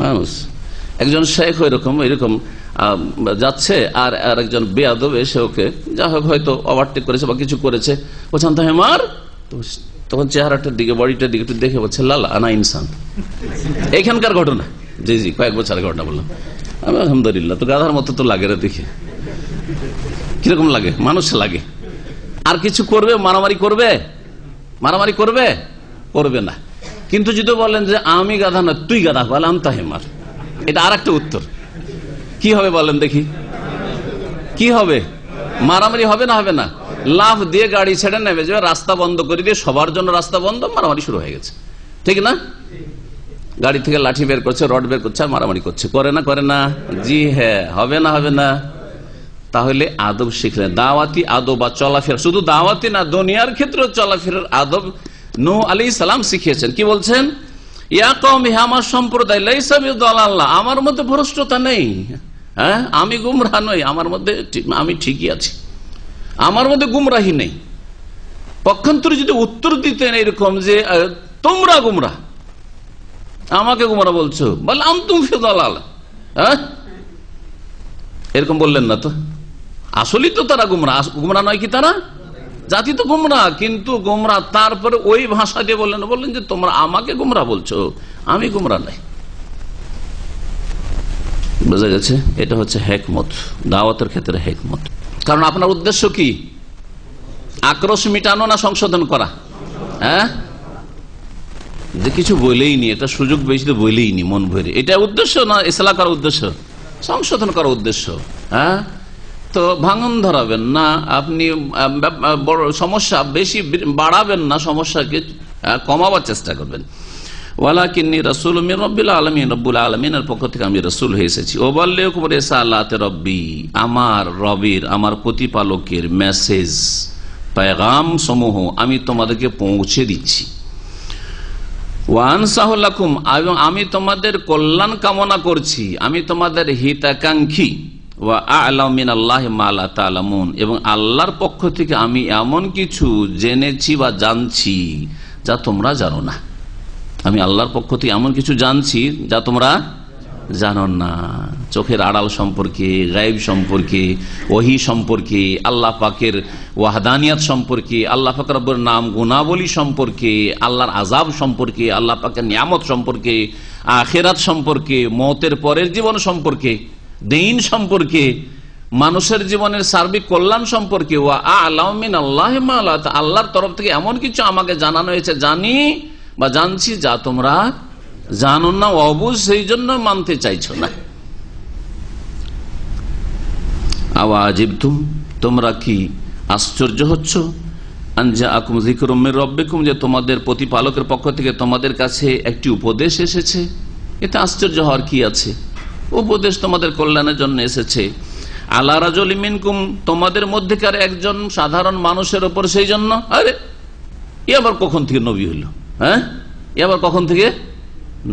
Speaker 4: মানুষ। একজন শেখ এরকম যাচ্ছে আর একজন বেয়াদব এসে ওকে যা হোক হয়তো ওভারটেক করেছে বা কিছু করেছে, বলছেন তো হেমার, তখন চেহারাটার দিকে, বডিটার দিকে একটু দেখে বলছে লালা আনা ইনসান। এইখানকার ঘটনা, জি জি কয়েক বছরের ঘটনা বললাম। আমি আলহামদুলিল্লাহ, তো গাধার মতো তো লাগে রে, দেখে কিরকম লাগে, মানুষ লাগে। আর কিছু করবে, মারামারি করবে, মারামারি করবে, করবে না। কিন্তু যদি বলেন যে আমি গাধা না তুই গাধা, বলে আনতা হেমার, এটা আর একটা উত্তর। কি হবে বলেন দেখি, কি হবে? মারামারি হবে না? হবে না? লাফ দিয়ে গাড়ি ছেড়ে নেবে যে রাস্তা বন্ধ করে দিয়ে, সবার জন্য রাস্তা বন্ধ, মারামারি শুরু হয়ে গেছে, ঠিক না? গাড়ি থেকে লাঠি বের করছে, রড বের করছে, মারামারি করছে, করে না? করে না? জি হ্যাঁ, হবে না? হবে না? তাহলে আদব শিখলেন, দাওয়াতি আদব বা চলাফেরা, শুধু দাওয়াতি না, দুনিয়ার ক্ষেত্রে চলাফেরার আদব নূহ আলাইহিস সালাম শিখিয়েছেন। কি বলছেন? ইয়া কওমি, হে আমার সম্প্রদায়, লাইসা বিদালাল্লাহ, আমার মধ্যে ভ্রষ্টতা নেই, হ্যাঁ আমি গুমরাহ নই, আমার মধ্যে আমি ঠিকই আছি, আমার মধ্যে গুমরাহি নেই। পক্ষান্তরে যদি উত্তর দিতেন এরকম যে তোমরা গুমরা, আমাকে গুমরা বলছো, বল আনতুম ফি দালাল, এরকম বললেন না তো। আসলেই তো তারা গুমরা, গুমরা নয় কি তারা? জাতি তো গুমরা, কিন্তু গুমরা তারপরে ওই ভাষা দিয়ে বললেন যে তোমরা আমাকে গুমরা বলছো, আমি গুমরা নাই। বোঝা গেছে? এটা হচ্ছে হেকমত, দাওয়াতের ক্ষেত্রে হেকমত। কারণ আপনার উদ্দেশ্য কি? আক্রোশ মিটানো না সংশোধন করা? হ্যাঁ, যে কিছু বলেই নি, এটা সুযোগ বেশি তো বলেই নি মন ভরে, এটা উদ্দেশ্য না ইসলাহ করার উদ্দেশ্য? সংশোধন করার উদ্দেশ্য। হ্যাঁ, তো ভাঙন ধরাবেন না আপনি, বড় সমস্যা বেশি বাড়াবেন না, সমস্যাকে কমাবার চেষ্টা করবেন। ওয়ালাকিন্নী রাসূলুম মির রাব্বিল আলামিন, রব্বুল আলামিনের পক্ষ থেকে আমি রাসূল হয়ে এসেছি। ওয়াবাল্লিগুকুম রিসালাতি রব্বি, আমার রবের, আমার প্রতিপালকের মেসেজ, পেগাম সমূহ আমি তোমাদেরকে পৌঁছে দিচ্ছি। ওয়া আনসাহু লাকুম, এবং আমি তোমাদের কল্যাণ কামনা করছি, আমি তোমাদের হিতাকাঙ্ক্ষী। ওয়া আ'লামু মিনাল্লাহি মা লা তা'লামুন, এবং আল্লাহর পক্ষ থেকে আমি এমন কিছু জেনেছি বা জানছি যা তোমরা জানো না। আমি আল্লাহর পক্ষ থেকে এমন কিছু জানছি যা তোমরা জানো না। চোখের আড়াল সম্পর্কে, গায়েব সম্পর্কে, ওহী সম্পর্কে, আল্লাহ পাকের ওয়াহদানিয়াত সম্পর্কে, আল্লাহ পাকের রব্বের নাম গুণাবলী সম্পর্কে, আল্লাহর আযাব সম্পর্কে, আল্লাহ পাকের নিয়ামত সম্পর্কে, আখিরাত সম্পর্কে, মওতের পরের জীবন সম্পর্কে, দিন সম্পর্কে, মানুষের জীবনের সার্বিক কল্যাণ সম্পর্কে। ওয়া আ'লামু মিনাল্লাহি মা লা তা'লামুন, আল্লাহর তরফ থেকে এমন কিছু আমাকে জানানো হয়েছে, জানি বা জানছি যা তোমরা জানো না, অবুঝ, সেই জন্য মানতে চাইছো না। আওয়াজিবতুম, তোমরা কি আশ্চর্য হচ্ছ, আনজাআকুম যিকরুম মির রাব্বিকুম, যে তোমাদের প্রতিপালকের পক্ষ থেকে তোমাদের কাছে একটি উপদেশ এসেছে। এতে আশ্চর্য হওয়ার কি আছে? উপদেশ তোমাদের কল্যাণের জন্য এসেছে। আলা রাজুলিম মিনকুম, তোমাদের মধ্যেকার একজন সাধারণ মানুষের উপর, সেই জন্য। আরে এ আবার কখন থেকে নবী হইল? হ্যাঁ, এ আবার কখন থেকে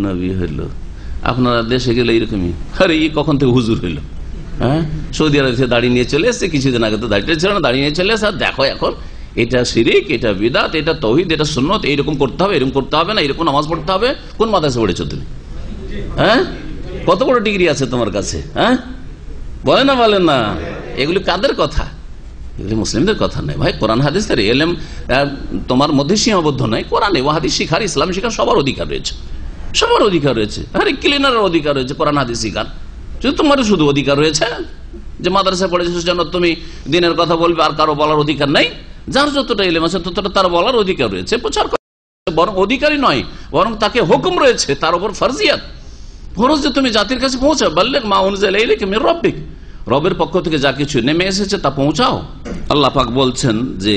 Speaker 4: নবী হইল? আপনারা দেশে গেলে এরকমই, আরে ই কখন থেকে হুজুর হইল? হ্যাঁ, সৌদি আরবে দাঁড়িয়ে নিয়ে চলে এসছে, কিছুদিন আগে তো দাঁড়িয়ে ছিল না, দাঁড়িয়ে নিয়ে চলে এসে দেখো এখন এটা শিরিক, এটা বিদআত, এটা তাওহীদ, এটা সুন্নাত, এইরকম করতে হবে, এরকম করতে হবে না, এরকম নামাজ পড়তে হবে। কোন মাদ্রাসা পড়েছো তুমি? হ্যাঁ, কত বড় ডিগ্রি আছে তোমার কাছে? হ্যাঁ, বলে না, বলেন না। এগুলি কাদের কথা? এগুলি মুসলিমদের কথা নয় ভাই। কোরআন হাদিসের এলেম তোমার মধ্যে সীমাবদ্ধ নয়। কোরআনে ও হাদিস শিখার, ইসলাম শিখার সবার অধিকার রয়েছে, সবার অধিকার রয়েছে। আরে ক্লিনারের অধিকার রয়েছে কোরআন হাদিস শিখার। যদি তোমার শুধু অধিকার রয়েছে যে মাদ্রাসায় পড়েছিস যেন তুমি দিনের কথা বলবে, আর কারো বলার অধিকার নাই? যার যতটা এলেম আছে ততটা তার বলার অধিকার রয়েছে, প্রচার করার, বরং অধিকারই নয়, বরং তাকে হুকুম রয়েছে, তার উপর ফরজিয়াত, ফরজ যে তুমি জাতির কাছে পৌঁছাও। বাল্লিগ মা উনজিলা ইলাইকা মির রাব্বিক, রবের পক্ষ থেকে যা কিছু নেমে এসেছে তা পৌঁছাও। আল্লাহ পাক বলছেন যে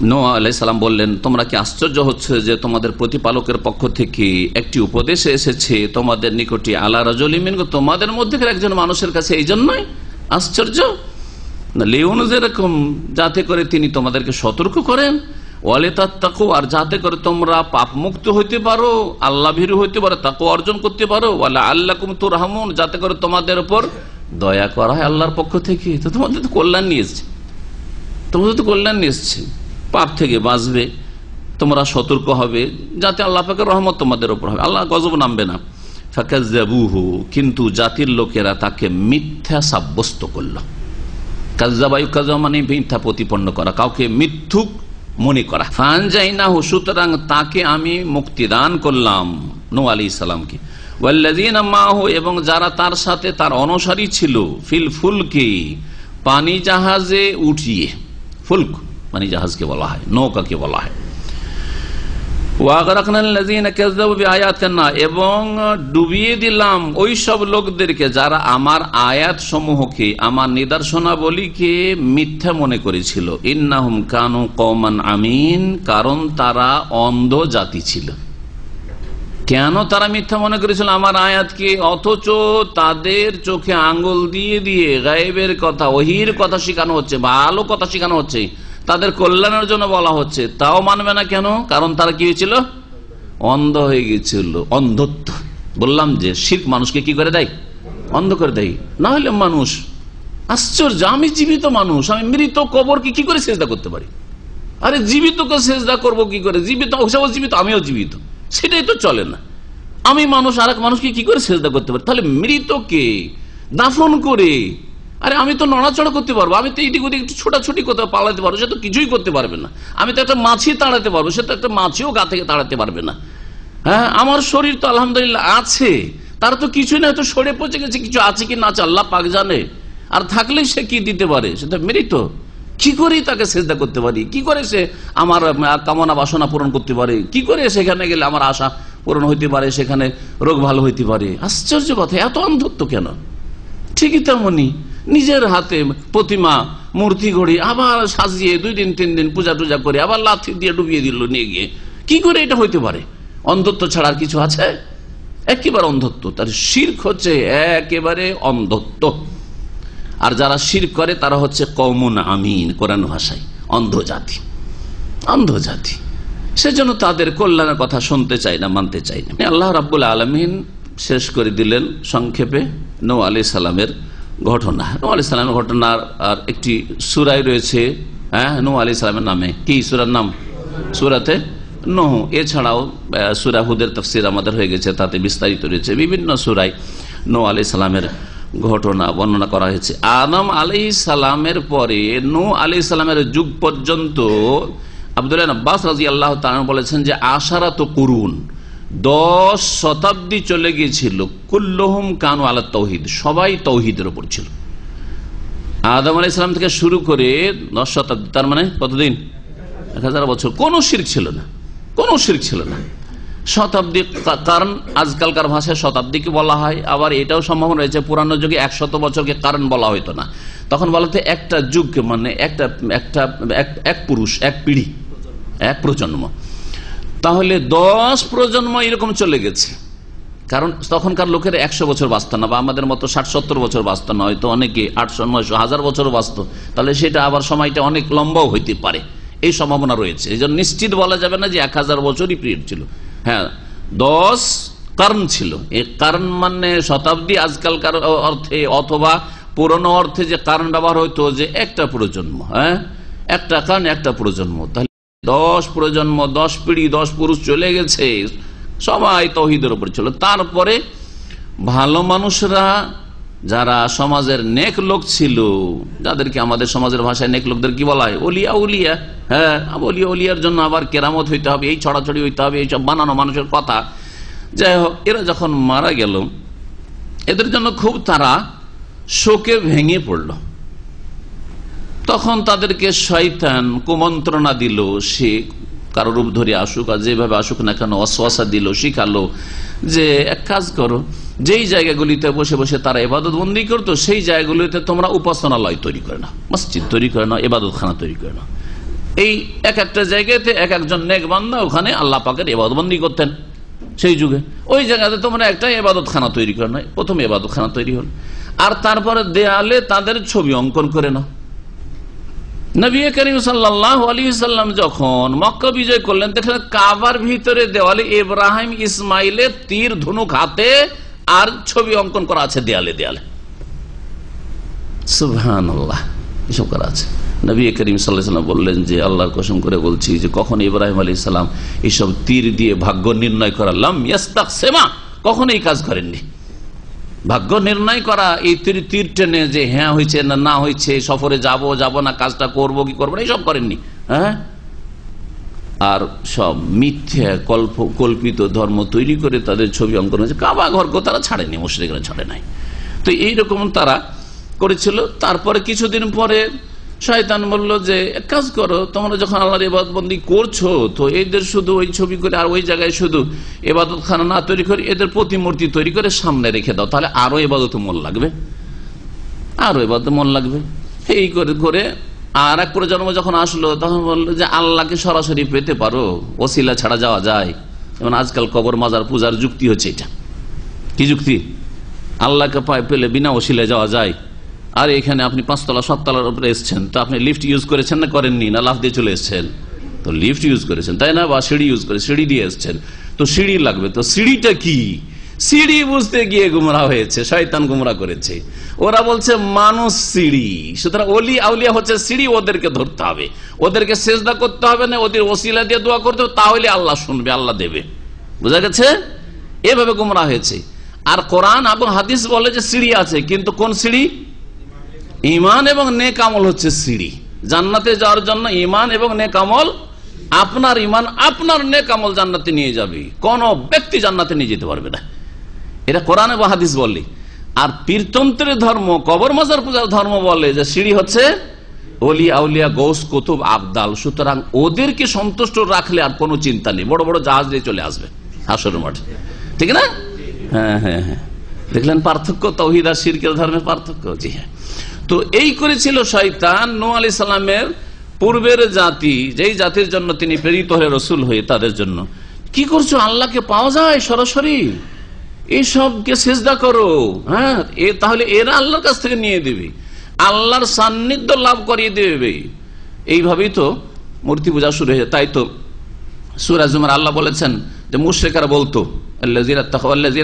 Speaker 4: নূহ আলাইহিস সালাম বললেন, তোমরা কি আশ্চর্য হচ্ছে যে তোমাদের প্রতিপালকের পক্ষ থেকে একটি উপদেশ এসেছে তোমাদের নিকটে, আলা রাজুলিম মিনকুম, তোমাদের মধ্যে একজন মানুষের কাছে, এই জন্যই আশ্চর্য? লিউনজিরাকুম, যাতে করে তিনি তোমাদেরকে সতর্ক করেন, ওয়ালিতাত্তাকু, আর যাতে করে তোমরা পাপ মুক্ত হইতে পারো, আল্লাহ ভীরু হইতে পারো, তাকওয়া অর্জন করতে পারো, ওয়ালাআল্লাকুম তুরহামুন, যাতে করে তোমাদের উপর দয়া করা হয় আল্লাহর পক্ষ থেকে। তো তোমাদের তো কল্যাণ নিয়ে এসছে, তোমাদের তো কল্যাণ নিয়ে এসছে, পাপ থেকে বাঁচবে, তোমরা সতর্ক হবে, যাতে আল্লাহ পাকের রহমত তোমাদের উপর হবে, আল্লাহ গজব নামবে না। ফাকাজ্জাবুহু, কিন্তু জাতির লোকেরা তাকে মিথ্যা সাব্যস্ত করলো। কাজ্জাবা ইউকাজ্জাবু মানে মিথ্যা প্রতিপন্ন করা, কাউকে মিথ্যুক মনে করা। ফানজাইনাহু, সুতরাং তাকে আমি মুক্তি দান করলাম, নূহ আলাইহিস সালামকে। ওয়াল্লাযীনা মাআহু, এবং যারা তার সাথে তার অনুসারী ছিল, ফিল ফুলকি, পানি জাহাজে উঠিয়ে, ফুলক পানি জাহাজকে বলা হয়, নৌকাকে বলা হয়। ওয়াগরাকনাল্লাযীনা কাযযাবু বিআয়াতিনা, এবং ডুবিয়ে দিলাম ওই সব লোকদেরকে যারা আমার আয়াত সমূহকে, আমার নিদর্শনাবলীকে মিথ্যা মনে করেছিল। ইন্নাহুম কানু কওমান আমিন, কারণ তারা অন্ধ জাতি ছিল। কেন তারা মিথ্যা মনে করেছিল আমার আয়াতকে? অথচ তাদের চোখে আঙ্গুল দিয়ে দিয়ে গায়েবের কথা, ওহীর কথা শেখানো হচ্ছে, ভালো কথা শেখানো হচ্ছে, তাদের কল্যাণের জন্য বলা হচ্ছে, তাও মানবে না। কেন? কারণ তারা কি হয়েছিল? অন্ধ হয়ে গেছিল। অন্ধত্ব, বললাম যে শিরক মানুষকে কি করে দেয়? অন্ধ করে দেয়। না হলে মানুষ আশ্চর্য, আমি জীবিত মানুষ, আমি মৃত কবরকে কি করে সিজদা করতে পারি? আরে জীবিতকে সেজদা করব কি করে? জীবিত জীবিত, আমিও জীবিত, সেটাই তো চলে না। আমি মানুষ, আর এক মানুষকে কি করে সেজদা করতে পারি? তাহলে মৃতকে দাফন করে, আরে আমি তো নড়াচড়া করতে পারবো, আমি তো এইদিক ওদিক একটু ছোটাছুটি করতে পালাতে পারবো, সে তো কিছুই করতে পারবে না। আমি তো একটা মাছি তাড়াতে পারবো, সে তো একটা মাছিও গা থেকে তাড়াতে পারবে না। হ্যাঁ, আমার শরীর তো আলহামদুলিল্লাহ আছে, তার তো কিছুই না, হয়তো সরে পচে গেছে, কিছু আছে কি না আছে আল্লাহ পাক জানে। আর থাকলে সে কি দিতে পারে? সে তো মৃত। কি করে তাকে সেজদা করতে পারি? কি করে সে আমার কামনা বাসনা পূরণ করতে পারে? কি করে সেখানে গেলে আমার আশা পূরণ হইতে পারে, সেখানে রোগ ভালো হইতে পারে? আশ্চর্য কথা, এত অন্ধত্ব কেন? ঠিকই তেমনি নিজের হাতে প্রতিমা মূর্তি গড়ি, আবার সাজিয়ে 2 দিন 3 দিন পূজা টুজা করে আবার লাথি দিয়ে ডুবিয়ে দিল নিয়ে গিয়ে। কি করে এটা হইতে পারে? অন্ধত্ব ছাড়া আর কিছু আছে? একেবারে অন্ধত্ব। তার শিরক হচ্ছে একেবারে অন্ধত্ব। আর যারা শিরক করে তারা হচ্ছে কওমুন আমিন, কোরআন ভাষায় অন্ধ জাতি, অন্ধ জাতি। সেজন্য তাদের কল্যাণের কথা শুনতে চাই না, মানতে চাই না। আল্লাহ রাব্বুল আলামিন শেষ করে দিলেন সংক্ষেপে নূহ আলাইহিস সালামের ঘটনা। নূহ আলাইহিস সালামের ঘটনার আর একটি সূরায় রয়েছে, নূহ আলাইহিস সালামের নামে। কি সূরার নাম? সূরাতে নূহ। এছাড়াও সূরা হুদের তাফসীর আমাদের হয়ে গেছে, তাতে বিস্তারিত রয়েছে। বিভিন্ন সূরায় নূহ আলাইহিস সালামের ঘটনা বর্ণনা করা হয়েছে। আদম আলাইহিস সালামের পরে নূহ আলাইহিস সালামের যুগ পর্যন্ত আব্দুল্লাহ আব্বাস রাদিয়াল্লাহু তাআলা বলেছেন যে আশারাত কুরুন, 10 শতাব্দী চলে গিয়েছিল। কুল্লুহুম কানু আলা তাওহীদ, সবাই তাওহীদের উপর ছিল। আদম আলাইহিস সালাম থেকে শুরু করে 10 শতাব্দী, তার মানে কতদিন? 1000 বছর। কোনো শিরক ছিল না, কোনো শিরক ছিল না। শতাব্দী, কারণ আজকালকার ভাষায় শতাব্দীকে বলা হয়। আবার এটাও সম্ভাবনা রয়েছে পুরানো যুগে 100 বছরকে কারণ বলা হইতো না, তখন বলা হতো একটা যুগ, মানে এক পুরুষ, এক পিঢ়ি, এক প্রজন্ম। তাহলে 10 প্রজন্ম এরকম চলে গেছে। কারণ তখনকার লোকের 100 বছর বাঁচত না, বা আমাদের মতো 60-70 বছর বাঁচত না, হয়তো অনেকে 800-900 1000 বছরও বাঁচত। তাহলে সেটা আবার সময়টা অনেক লম্বাও হইতে পারে, এই সম্ভাবনা রয়েছে। এই জন্য নিশ্চিত বলা যাবে না যে 1000 বছরই পিরিয়ড ছিল। হ্যাঁ, 10 কারণ ছিল। এই কারণ মানে শতাব্দী আজকালকার অর্থে, অথবা পুরনো অর্থে যে কারণ ব্যবহার হইতো যে একটা প্রজন্ম, একটা কারণ একটা প্রজন্ম। তাহলে 10 প্রজন্ম, 10 পিঢ়ি, 10 পুরুষ চলে গেছে, সবাই তাওহীদের উপর ছিল। তারপরে ভালো মানুষরা, যারা সমাজের নেক লোক ছিল, যাদেরকে আমাদের সমাজের ভাষায় নেক লোকদের কি বলা হয়? ওলিয়া। উলিয়া। হ্যাঁ, ওলিয়া, উলিয়ার জন্য আবার কেরামত হইতে হবে, এই ছড়াছড়ি হইতে হবে, এইসব বানানো মানুষের কথা। যাই হোক, এরা যখন মারা গেল, এদের জন্য খুব তারা শোকে ভেঙে পড়ল। তখন তাদেরকে শয়তান কুমন্ত্রণা দিল, সে কারো রূপ ধরে আসুক, আর যেভাবে আসুক না কেন, ওয়াসওয়াসা দিল, শিখালো যে এক কাজ করো, যেই জায়গাগুলিতে বসে বসে তারা ইবাদত বন্দি করতো, সেই জায়গাগুলিতে তোমরা উপাসনালয় তৈরি করে নাও, মসজিদ তৈরি করে নাও, ইবাদতখানা তৈরি করে নাও। এই এক একটা জায়গাতে এক একজন নেক বান্দা ওখানে আল্লাহ পাকের ইবাদত বন্দি করতেন সেই যুগে। ওই জায়গাতে তোমরা একটা ইবাদতখানা তৈরি করে নাও। প্রথম ইবাদতখানা তৈরি হল, আর তারপরে দেয়ালে তাদের ছবি অঙ্কন করে নাও। নবী করিম সাল্লাল্লাহু আলাইহি ওয়াসাল্লাম যখন মক্কা বিজয় করলেন, দেখলেন কাবার ভিতরে দেওয়ালে ইব্রাহিম ইসমাইলের তীর ধনুক হাতে আর ছবি অঙ্কন করা আছে দেয়ালে দেয়ালে। সুবহানাল্লাহ, এসব করা আছে। নবী করিম সাল্লাল্লাহু আলাইহি ওয়াসাল্লাম বললেন যে আল্লাহর কসম করে বলছি যে কখন ইব্রাহিম আলাইহিস সালাম এইসব তীর দিয়ে ভাগ্য নির্ণয় করা, লাম ইয়াস্তাকসিমা, কখনো এই কাজ করেননি। ভাগ্য নির্ণয় করা, এই তীর টেনে যে হ্যাঁ হয়েছে না হয়েছে, সফরে যাব না, কাজটা করবো কি করবো না, এইসব করেননি। হ্যাঁ, আর সব মিথ্যা কল্পিত ধর্ম তৈরি করে তাদের ছবি অঙ্কন হয়েছে। কাবা ঘরকে তারা ছাড়েনি, মুশরিকরা ছাড়ে নাই। তো এইরকম তারা করেছিল। তারপরে কিছুদিন পরে শয়তান বলল যে এক কাজ করো, তোমরা যখন আল্লাহর ইবাদত বন্দি করছো, তো এদের শুধু ওই ছবি করে আর ওই জায়গায় শুধু ইবাদত খানা না তৈরি করে এদের প্রতিমূর্তি তৈরি করে সামনে রেখে দাও, তাহলে আরো ইবাদত মন লাগবে, আরো ইবাদত মন লাগবে। এই করে করে আর এক প্রজন্ম যখন আসলো, তখন বললো যে আল্লাহকে সরাসরি পেতে পারো, ওসিলা ছাড়া যাওয়া যায়। যেমন আজকাল কবর মাজার পূজার যুক্তি হচ্ছে, এটা কি যুক্তি? আল্লাহকে পেলে বিনা ওসিলায় যাওয়া যায়। আর এখানে আপনি 5 তলা 7 তলার উপরে এসছেন, তো আপনি লিফট ইউজ করেছেন না করেননি? না লাফ দিয়ে চলে এসছেন? তো লিফট ইউজ করেছেন, তাই না? বা সিঁড়ি ইউজ করে, সিঁড়ি দিয়ে এসছেন, তো সিঁড়ি লাগবে। তো সিঁড়িটা কি? সিঁড়ি বুঝতে গিয়ে গুমরা হয়েছে, শয়তান গুমরা করেছে। ওরা বলছে মানুষ সিঁড়ি, সুতরাং ওলি আউলিয়া হচ্ছে সিঁড়ি, ওদেরকে ধরতে হবে, ওদেরকে সেজদা করতে হবে না, ওদের ওসিলা দিয়ে দোয়া করতে হবে, তাহলে আল্লাহ শুনবে, আল্লাহ দেবে। বুঝা গেছে? এভাবে গুমরা হয়েছে। আর কোরআন এবং হাদিস বলে যে সিঁড়ি আছে, কিন্তু কোন সিঁড়ি? ঈমান এবং নেক আমল হচ্ছে সিঁড়ি। জান্নাতে যাওয়ার জন্য ঈমান এবং নেক আমল, আপনার ঈমান আপনার নেক আমল জান্নাতে নিয়ে যাবে, কোন ব্যক্তি জান্নাতে নিয়ে যেতে পারবে না। এটা কোরআন এবং হাদিস বলে। আর পীরতন্ত্রের ধর্ম, কবর মাজার পূজার ধর্ম বলে যে সিঁড়ি হচ্ছে ওলি আউলিয়া, গৌস, কুতুব, আবদাল। সুতরাং ওদেরকে সন্তুষ্ট রাখলে আর কোনো চিন্তা নেই, বড় বড় জাহাজ দিয়ে চলে আসবে হাসরের মাঠে, ঠিক না? হ্যাঁ হ্যাঁ হ্যাঁ, দেখলেন পার্থক্য, তাওহীদ আর শিরকের ধর্মের পার্থক্য। জি হ্যাঁ, তো এই করেছিল শয়তান নূহ আলাইহিস সালামের পূর্বের জাতি, যেই জাতির জন্য তিনি প্রেরিত হয়ে রসুল হয়ে, তাদের জন্য কি করছো? আল্লাহকে পাওয়া যায় সরাসরি, এইসবকে সেজদা করো, হ্যাঁ, তাহলে এরা আল্লাহর কাছ থেকে নিয়ে দেবে, আল্লাহর সান্নিধ্য লাভ করিয়ে দেবে। এইভাবেই তো মূর্তি পূজা শুরু হয়েছে। তাই তো সূরা জুমার আল্লাহ বলেছেন যে মুশরিকরা বলতো, আল্লাযীনা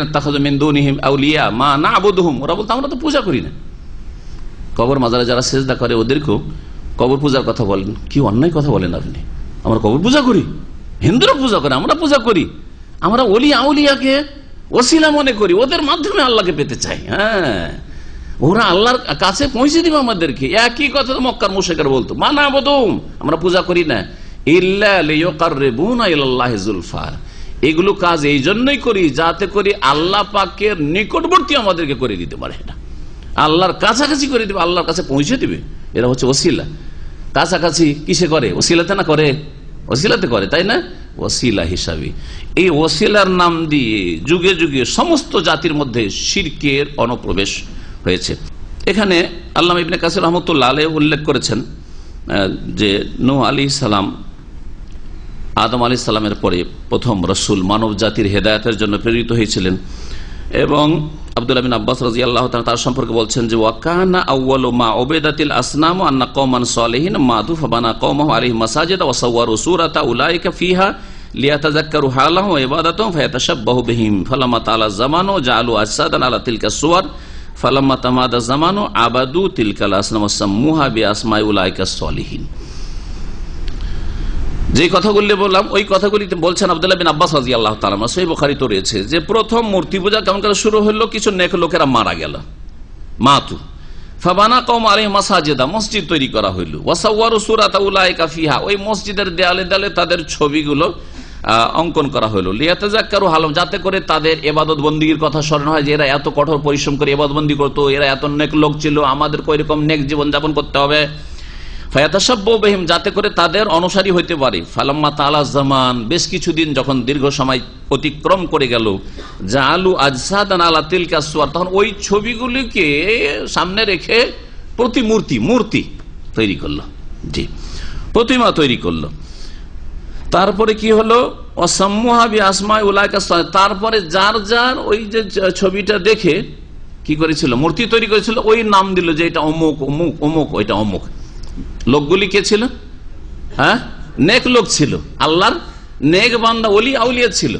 Speaker 4: ইত্তাখাযু মিন দুনিহিম আউলিয়া মা না'বুদুহুম, ওরা বলতো আমরা তো পূজা করি না। কবর মাজারে যারা সেজদা করে ওদেরকেও কবর পূজার কথা বলেন, কি অন্যায় কথা বলেন আপনি। আমরা কবর পূজা করি, হিন্দুরা পূজা করে, আমরা পূজা করি, আমরা ওলি আউলিয়াকে ওসিলা মনে করি, ওদের মাধ্যমে আল্লাহকে পেতে চাই। হ্যাঁ, ওরা আল্লাহর কাছে পৌঁছে দিবে আমাদেরকে। একই কথা তো মক্কার মুশরিকরা বলতো, মা না'বুদুহুম, আমরা পূজা করি না, ইল্লা লিয়ুকাররিবুনা ইলাল্লাহি যুলফা, এগুলো কাজ এই জন্যই করি যাতে করে আল্লাহ পাকের নিকটবর্তী আমাদেরকে করে দিতে পারে, এটা আল্লাহর কাছাকাছি করে দিবে, আল্লাহর কাছে পৌঁছে দিবে। এরা হচ্ছে ওসিলা। কাছাকাছি কিসে করে? ওসিলাতে না করে, ওসিলাতে করে, তাই না? ওসিলা হিসাবে এই ওসিলার নাম দিয়ে যুগে যুগে সমস্ত জাতির মধ্যে শিরকের অনুপ্রবেশ হয়েছে। এখানে আল্লামা ইবনে কাসির রাহমাতুল্লাহ আলাইহি উল্লেখ করেছেন যে নূহ আলাইহিস সালাম আদম আলাইহিস সালামের পরে প্রথম রাসূল, মানব জাতির হেদায়েতের জন্য প্রেরিত হয়েছিলেন। এবং আব্দুল্লাহ বিন আব্বাস রাদিয়াল্লাহু তাআলা তার সম্পর্কে বলছেন যে ওয়াকানা আউয়ালু মা উবিদাতিল আসনাম আন্না কওমান সালিহিন মাদু ফাবানা কওমাহু আলাইহি মাসাজিদা ওয়া সাওয়ারু সূরাতা উলাইকা ফিহা লিয়াতাযাক্কারু হালাহু ওয়া ইবাদাতুহু ফায়াতাশাব্বাহু বিহিম ফালাম্মা তাআলা যামানু জাআলু আজসাদান আলা তিলকা সুওয়ার ফালাম্মা তামাদা যামানু আবাদু তিলকাল আসনাম ওয়া সাম্মুহা বিআসমাই উলাইকা সালিহিন। যে কথাগুলি বললাম ওই কথাগুলিতে বলছেন আব্দুল্লাহ বিন আব্বাস রাদিয়াল্লাহু তাআলা, সহিহ বুখারীতে রয়েছে যে প্রথম মূর্তি পূজা কেমন করে শুরু হলো, কিছু নেক লোকেরা মারা গেল, মাতু ফাবানা কওম আলাইহি মাসাজিদা, মসজিদ তৈরি করা হইল, ওয়াসাওয়ারু সূরাতা উলাইকা ফিহা, ওই মসজিদের দেয়ালে দেয়ালে তাদের ছবিগুলো অঙ্কন করা হইল, লিয়াতাযাক্কারু হালাম, যাতে করে তাদের ইবাদত বন্দেগীর কথা স্মরণ হয় যে এরা এত কঠোর পরিশ্রম করে ইবাদত বন্দেগী করতো, এরা এত নেক লোক ছিল, আমাদেরকে এরকম নেক জীবন যাপন করতে হবে। ফায়াতাশাব্বাহু বিহিম, যাতে করে তাদের অনুসারী হইতে পারে। ফালাম্মা তাআলা জামান, বেশ কিছুদিন যখন দীর্ঘ সময় অতিক্রম করে গেল, জাআলু আজসাদান আলা তিলকা সুওয়ার, তখন ওই ছবিগুলিকে সামনে রেখে মূর্তি তৈরি করলো, জি প্রতিমা তৈরি করলো। তারপরে কি হলো, ওয়াসাম্মুহা বিআসমাই উলাইকা, তারপরে যার যার ওই যে ছবিটা দেখে কি করেছিল, মূর্তি তৈরি করেছিল, ওই নাম দিল যে এটা অমুক অমুক অমুক, ওইটা অমুক। লোকগুলি কে ছিল? হ্যাঁ, নেক লোক ছিল, আল্লাহর নেক বান্দা, ওলি আউলিয়া ছিল।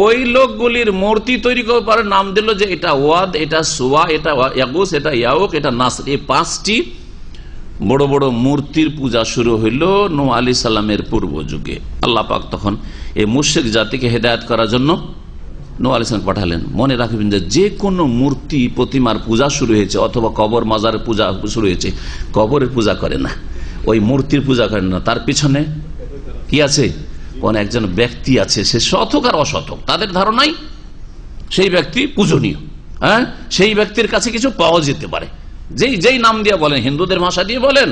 Speaker 4: ওই লোকগুলির মূর্তি তৈরি করার পরে নাম দিল যে এটা ওয়াদ, এটা সুয়া, এটা ইয়াগুস, এটা ইয়াউক, এটা নাসর। এই 5টি বড় বড় মূর্তির পূজা শুরু হইল নূহ আলাইহিস সালামের পূর্ব যুগে। আল্লাহ পাক তখন এই মুশরিক জাতিকে হেদায়েত করার জন্য নূহ আলাইহিস সালাম পাঠালেন। মনে রাখবেন যে কোনো মূর্তি প্রতিমার পূজা শুরু হয়েছে অথবা কবর মাজারের পূজা শুরু হয়েছে, কবরের পূজা করে না, ওই মূর্তির পূজা করেন না, তার পিছনে কি আছে? কোন একজন ব্যক্তি আছে, সে সৎক আর অসৎক, তাদের ধারণাই সেই ব্যক্তি পূজনীয়। হ্যাঁ, সেই ব্যক্তির কাছে কিছু পাওয়া যেতে পারে, যেই নাম দিয়ে বলেন, হিন্দুদের ভাষা দিয়ে বলেন,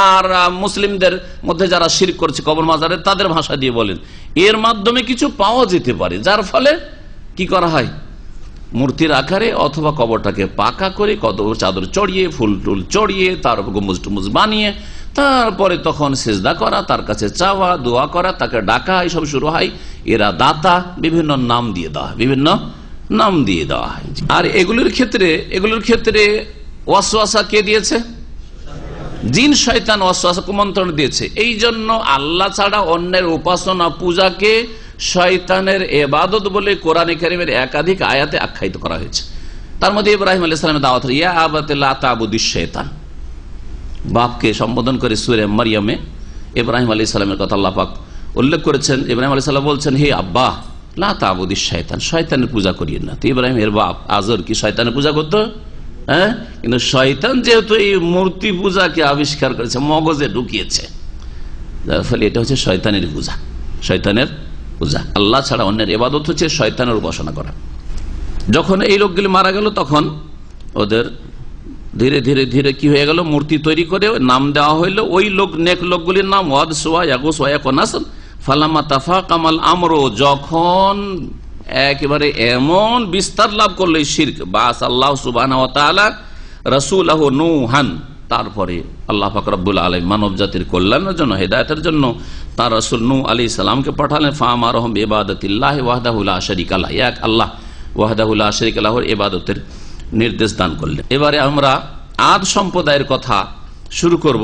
Speaker 4: আর মুসলিমদের মধ্যে যারা শিরক করছে কবর মাজারে তাদের ভাষা দিয়ে বলেন, এর মাধ্যমে কিছু পাওয়া যেতে পারে, যার ফলে কি করা হয়, মূর্তির আকারে অথবা কবরটাকে পাকা করে কত চাদর চড়িয়ে, ফুল টুল চড়িয়ে, তার গম্বুজ টুম্বুজ বানিয়ে, তারপরে তখন সেজদা করা, তার কাছে চাওয়া, দোয়া করা, তাকে ডাকা, এইসব শুরু হয়। এরা দাতা, বিভিন্ন নাম দিয়ে দেওয়া হয়। আর এগুলোর ক্ষেত্রে ওয়াসওয়াসা কে দিয়েছে? জিন শয়তান ওয়াসওয়াসা কুমন্ত্রণ দিয়েছে। এই জন্য আল্লাহ ছাড়া অন্যের উপাসনা পূজাকে শয়তানের ইবাদত বলে কোরআনে কারীমের একাধিক আয়াতে আখ্যায়িত করা হয়েছে। তার মধ্যে ইব্রাহিম আলাইহিস সালামের দাওয়াত, ইয়া আবাতি লা তা'বুদিশ শাইতান, বাপকে সম্বোধন করে সূরা মারইয়ামে ইব্রাহিম আলাইহিস সালামের কথা আল্লাহ পাক উল্লেখ করেছেন। ইব্রাহিম আলাইহিস সালাম বলছেন, হে আব্বা, লা তা'বুদিশ শাইতান, শয়তানের পূজা করিয়েন না। তো ইব্রাহিমের বাপ আজর কি শয়তানের পূজা করতো? হ্যাঁ, কিন্তু শয়তান যেহেতু এই মূর্তি পূজাকে আবিষ্কার করেছে, মগজে ঢুকিয়েছে, যার ফলে এটা হচ্ছে শয়তানের পূজা। শয়তানের পূজা, আল্লাহ ছাড়া অন্যের ইবাদত হচ্ছে শয়তানের উপাসনা করা। যখন এই লোকগুলি মারা গেল তখন ওদের ধীরে ধীরে ধীরে কি হয়ে গেল, মূর্তি তৈরি করে নাম দেওয়া হইলো ওই লোক, নেক লোকগুলির নাম ওয়াদ, সুয়া, ইয়াগুস, ওয়ায়াক, নাসর। ফালামা তাফাকামাল আমরু, যখন একেবারে এমন বিস্তার লাভ করলো শিরক, বাস আল্লাহ সুবহানাহু ওয়া তাআলা রাসূলাহু নূহান, তারপরে আল্লাহ পাক রব্বুল আলামিন মানব জাতির কল্যাণের জন্য, হেদায়েতের জন্য তার রাসূল নূহ আলাইহিস সালামকে পাঠালেন। ফামারহুম বিইবাদাতিল্লাহি ওয়াহদাহু লা শারীকা লাহু, এক আল্লাহ ওয়াহদাহু লা শারীকা লাহুর ইবাদতের নির্দেশ দান করলেন। এবারে আমরা আদ সম্প্রদায়ের কথা শুরু করব।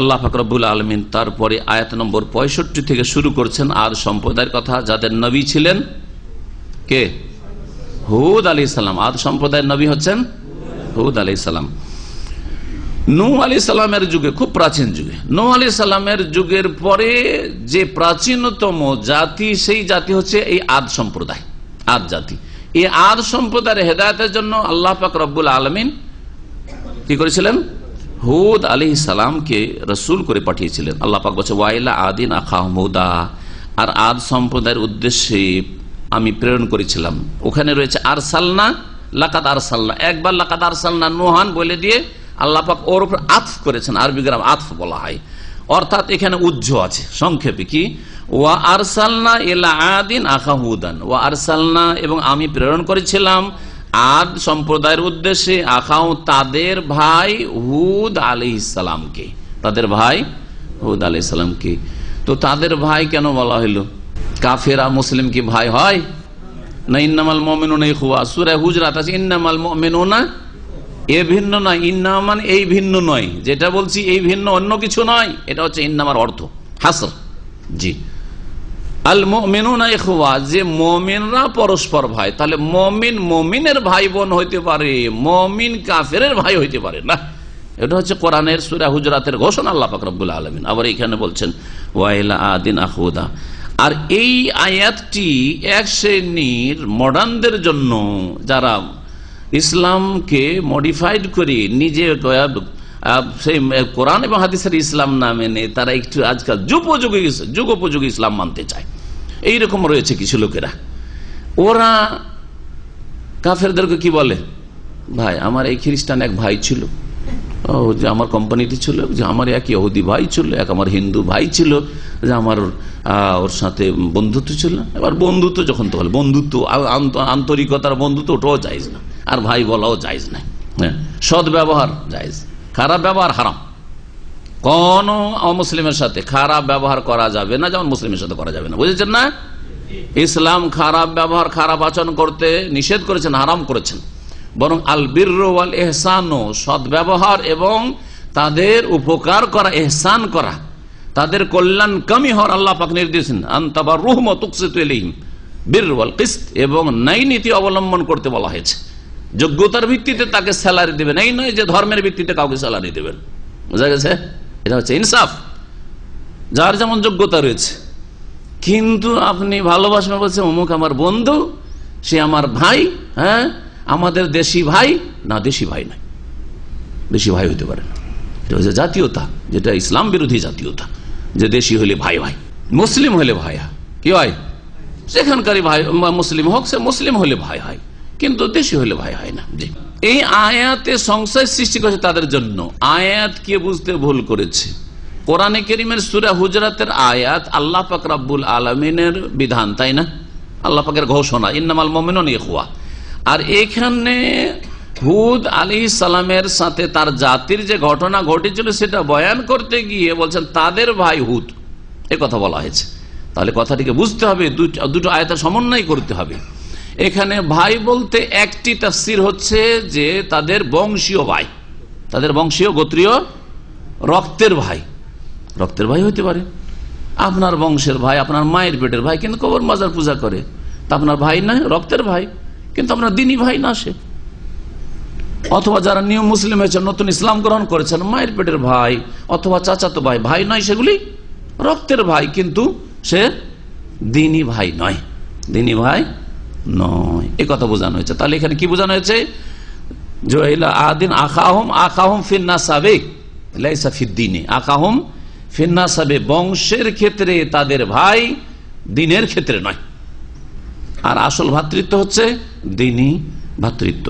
Speaker 4: আল্লাহ পাক রব্বুল আলামিন তারপরে আয়াত নম্বর 65 থেকে শুরু করছেন আদ সম্প্রদায়ের কথা, যাদের নবী ছিলেন কে? হুদ আলাইহিস সালাম। আদ সম্প্রদায়ের নবী হচ্ছেন হুদ আলাইহিস সালাম। নূহ আলাইহিস সালামের যুগে, খুব প্রাচীন যুগে, নূহ আলাইহিস সালামের যুগের পরে যে প্রাচীনতম জাতি, সেই জাতি হচ্ছে এই আদ সম্প্রদায়, আদ জাতি। এই আদ সম্প্রদায়ের হেদায়েতের জন্য আল্লাহ পাক রব্বুল আলামিন কি করেছিলেন? হুদ আলাইহিস সালামকে রাসূল করে পাঠিয়েছিলেন। আল্লাহ পাক বলছে, ওয়াইলা আদিন আখাহুম হুদা, আর আদ সম্প্রদায়ের উদ্দেশ্যে আমি প্রেরণ করেছিলাম। ওখানে রয়েছে আরসালনা, লাকাদ আরসালনা, একবার লাকাদ আরসালনা নূহান বলে দিয়ে আল্লাহ পাক ওর উপর আতফ করেছেন, আরবি গ্রাম আতফ বলা হয়, অর্থাৎ এখানে উজ্জ আছে। সংক্ষেপে কি, ওয়া আরসালনা ইলা আদিন আখাহুম হুদান, ওয়া আরসালনা, এবং আমি প্রেরণ করেছিলাম আদ সম্প্রদায়ের উদ্দেশ্যে, আখাও, তাদের ভাই হুদ আলাইহিস সালামকে, তাদের ভাই হুদ আলাইহিস সালামকে। তো তাদের ভাই কেন বলা হলো? কাফেরা মুসলিম কি ভাই হয় না? ইন্নামাল মুমিনুনা ইখওয়া, সূরা হুজরাত আছে ইন্নামাল মুমিনুনা, এ ভিন্ন নয়, ইন্নামান এই ভিন্ন নয়, যেটা বলছি এই ভিন্ন অন্য কিছু নয়, এটা হচ্ছে ইন্নামার অর্থ হাসর। জি, আল মুমিনুনা ইখওয়া, যে মুমিনরা পরস্পর ভাই। তাহলে মুমিন মুমিনের ভাই বোন হইতে পারে, মুমিন কাফেরের ভাই হইতে পারে না। এটা হচ্ছে কোরআনের সূরা হুজরাতের ঘোষণা আল্লাহ পাক রব্বুল আলামিন। আবার এখানে বলছেন ওয়াইলা আদিন আখুদা। আর এই আয়াতটি এক শ্রেণীর মডার্নদের জন্য, যারা ইসলামকে মডিফাইড করে নিজে সেই কোরআন এবং হাদিসের ইসলাম না মেনে তারা একটু আজকাল যুগোপযোগী ইসলাম মানতে চায়, এইরকম রয়েছে কিছু লোকেরা। ওরা কাফেরদেরকে কি বলে, ভাই আমার এই খ্রিস্টান এক ভাই ছিল, ও যে আমার কোম্পানিতে ছিল, যে আমার এক ইহুদি ভাই ছিল, এক আমার হিন্দু ভাই ছিল, যে আমার ওর সাথে বন্ধুত্ব ছিল। এবার বন্ধুত্ব যখন তো হলো, বন্ধুত্ব আন্তরিকতার বন্ধুত্ব ওটাও জায়েজ না, আর ভাই বলাও জায়েজ নাই। হ্যাঁ, সৎ ব্যবহার জায়েজ, খারাপ ব্যবহার হারাম। কোন অমুসলিমের সাথে খারাপ ব্যবহার করা যাবে না, যেমন মুসলিমের সাথে করা যাবে না। বুঝেছেন না? ইসলাম খারাপ ব্যবহার, খারাপ আচরণ করতে নিষেধ করেছেন, হারাম করেছেন। বরং আল বিররু ওয়াল ইহসানু, সৎ ব্যবহার এবং তাদের উপকার করা, ইহসান করা, তাদের কল্যাণ কামী হওয়ার আল্লাহ পাক নির্দেশ দেন। আনতাবাররুহুম ওয়া তুকসিতু ইলাইহিম বির ওয়াল কিসত, এবং ন্যায় নীতি অবলম্বন করতে বলা হয়েছে। যোগ্যতার ভিত্তিতে তাকে স্যালারি দেবেন, এই নয় যে ধর্মের ভিত্তিতে কাউকে স্যালারি দেবেন। বুঝা গেছে? এটা হচ্ছে ইনসাফ, যার যেমন যোগ্যতা রয়েছে। কিন্তু আপনি ভালোবাসা বলছেন অমুক আমার বন্ধু, সে আমার ভাই, হ্যাঁ আমাদের দেশি ভাই না, দেশি ভাই নয়, দেশি ভাই হইতে পারে না। এটা হচ্ছে জাতীয়তা, যেটা ইসলাম বিরোধী জাতীয়তা, যে দেশি হলে ভাই ভাই, মুসলিম হলে ভাই কি হয়, সেখানকারই ভাই মুসলিম হোক, সে মুসলিম হলে ভাই হয়, কিন্তু দেশি হলে ভাই হয় না। জি, এই আয়াতে সংশয় সৃষ্টি করেছে তাদের জন্য। আয়াত কে বুঝতে ভুল করেছে, কোরআনে কারীমের সূরা হুজরাতের আয়াত আল্লাহ পাক রব্বুল আলামিনের বিধান, তাই না? আল্লাহ পাকের ঘোষণা ইন্নামাল মুমিনুনা ইখওয়া। আর এখানে হুদ আলাইহিস সালামের সাথে তার জাতির যে ঘটনা ঘটেছিল সেটা বয়ান করতে গিয়ে বলছেন তাদের ভাই হুদ, এ কথা বলা হয়েছে। তাহলে কথাটিকে বুঝতে হবে, দুটো আয়াতের সমন্বয় করতে হবে। এখানে ভাই বলতে একটি তাফসীর হচ্ছে যে তাদের বংশীয় ভাই, তাদের বংশীয় গোত্রীয় রক্তের ভাই, রক্তের ভাই হইতে পারে। আপনার বংশের ভাই, আপনার মায়ের পেটের ভাই, কিন্তু কবর মাজার পূজা করে, তা আপনার ভাই না, রক্তের ভাই, কিন্তু আপনার দিনী ভাই না সে। অথবা যারা নিউ মুসলিম হয়েছেন, নতুন ইসলাম গ্রহণ করেছেন, মায়ের পেটের ভাই অথবা চাচাতো ভাই, ভাই নয় সেগুলি, রক্তের ভাই, কিন্তু সে দিনী ভাই নয়, দিনী ভাই নয়, এ কথা বোঝানো হয়েছে। তাহলে এখানে কি বোঝানো হয়েছে? বংশের ক্ষেত্রে তাদের ভাই, দিনের ক্ষেত্রে নয়। আর আসল ভ্রাতৃত্ব হচ্ছে দিনী ভ্রাতৃত্ব।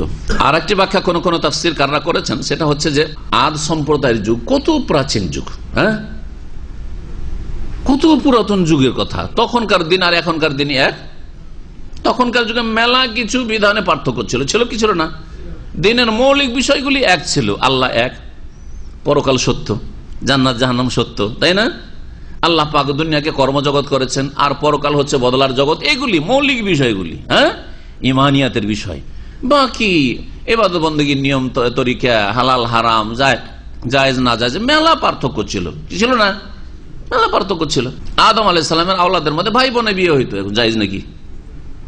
Speaker 4: আর একটি ব্যাখ্যা কোন কোন তাফসীরকাররা করেছেন, সেটা হচ্ছে যে আদ সম্প্রদায়ের যুগ কত প্রাচীন যুগ, হ্যাঁ, কত পুরাতন যুগের কথা। তখনকার দিন আর এখনকার দিনই এক। তখনকার যুগে মেলা কিছু বিধানে পার্থক্য ছিল, ছিল কি ছিল না? দিনের মৌলিক বিষয়গুলি এক ছিল। আল্লাহ এক, পরকাল সত্য, জান্নাত জাহান্নাম সত্য, তাই না? আল্লাহ পাক দুনিয়াকে কর্মজগৎ করেছেন, আর পরকাল হচ্ছে বদলার জগৎ। এগুলি মৌলিক বিষয়গুলি, হ্যাঁ, ইমানিয়াতের বিষয়। বাকি ইবাদত বন্দেগীর নিয়ম তরিকা, হালাল হারাম, জায়েজ না জায়েজ, মেলা পার্থক্য ছিল, কি ছিল না? মেলা পার্থক্য ছিল। আদম আলাইহিস সালামের আওলাদের মধ্যে ভাই বোনে বিয়ে হইতো, এখন জায়েজ নাকি?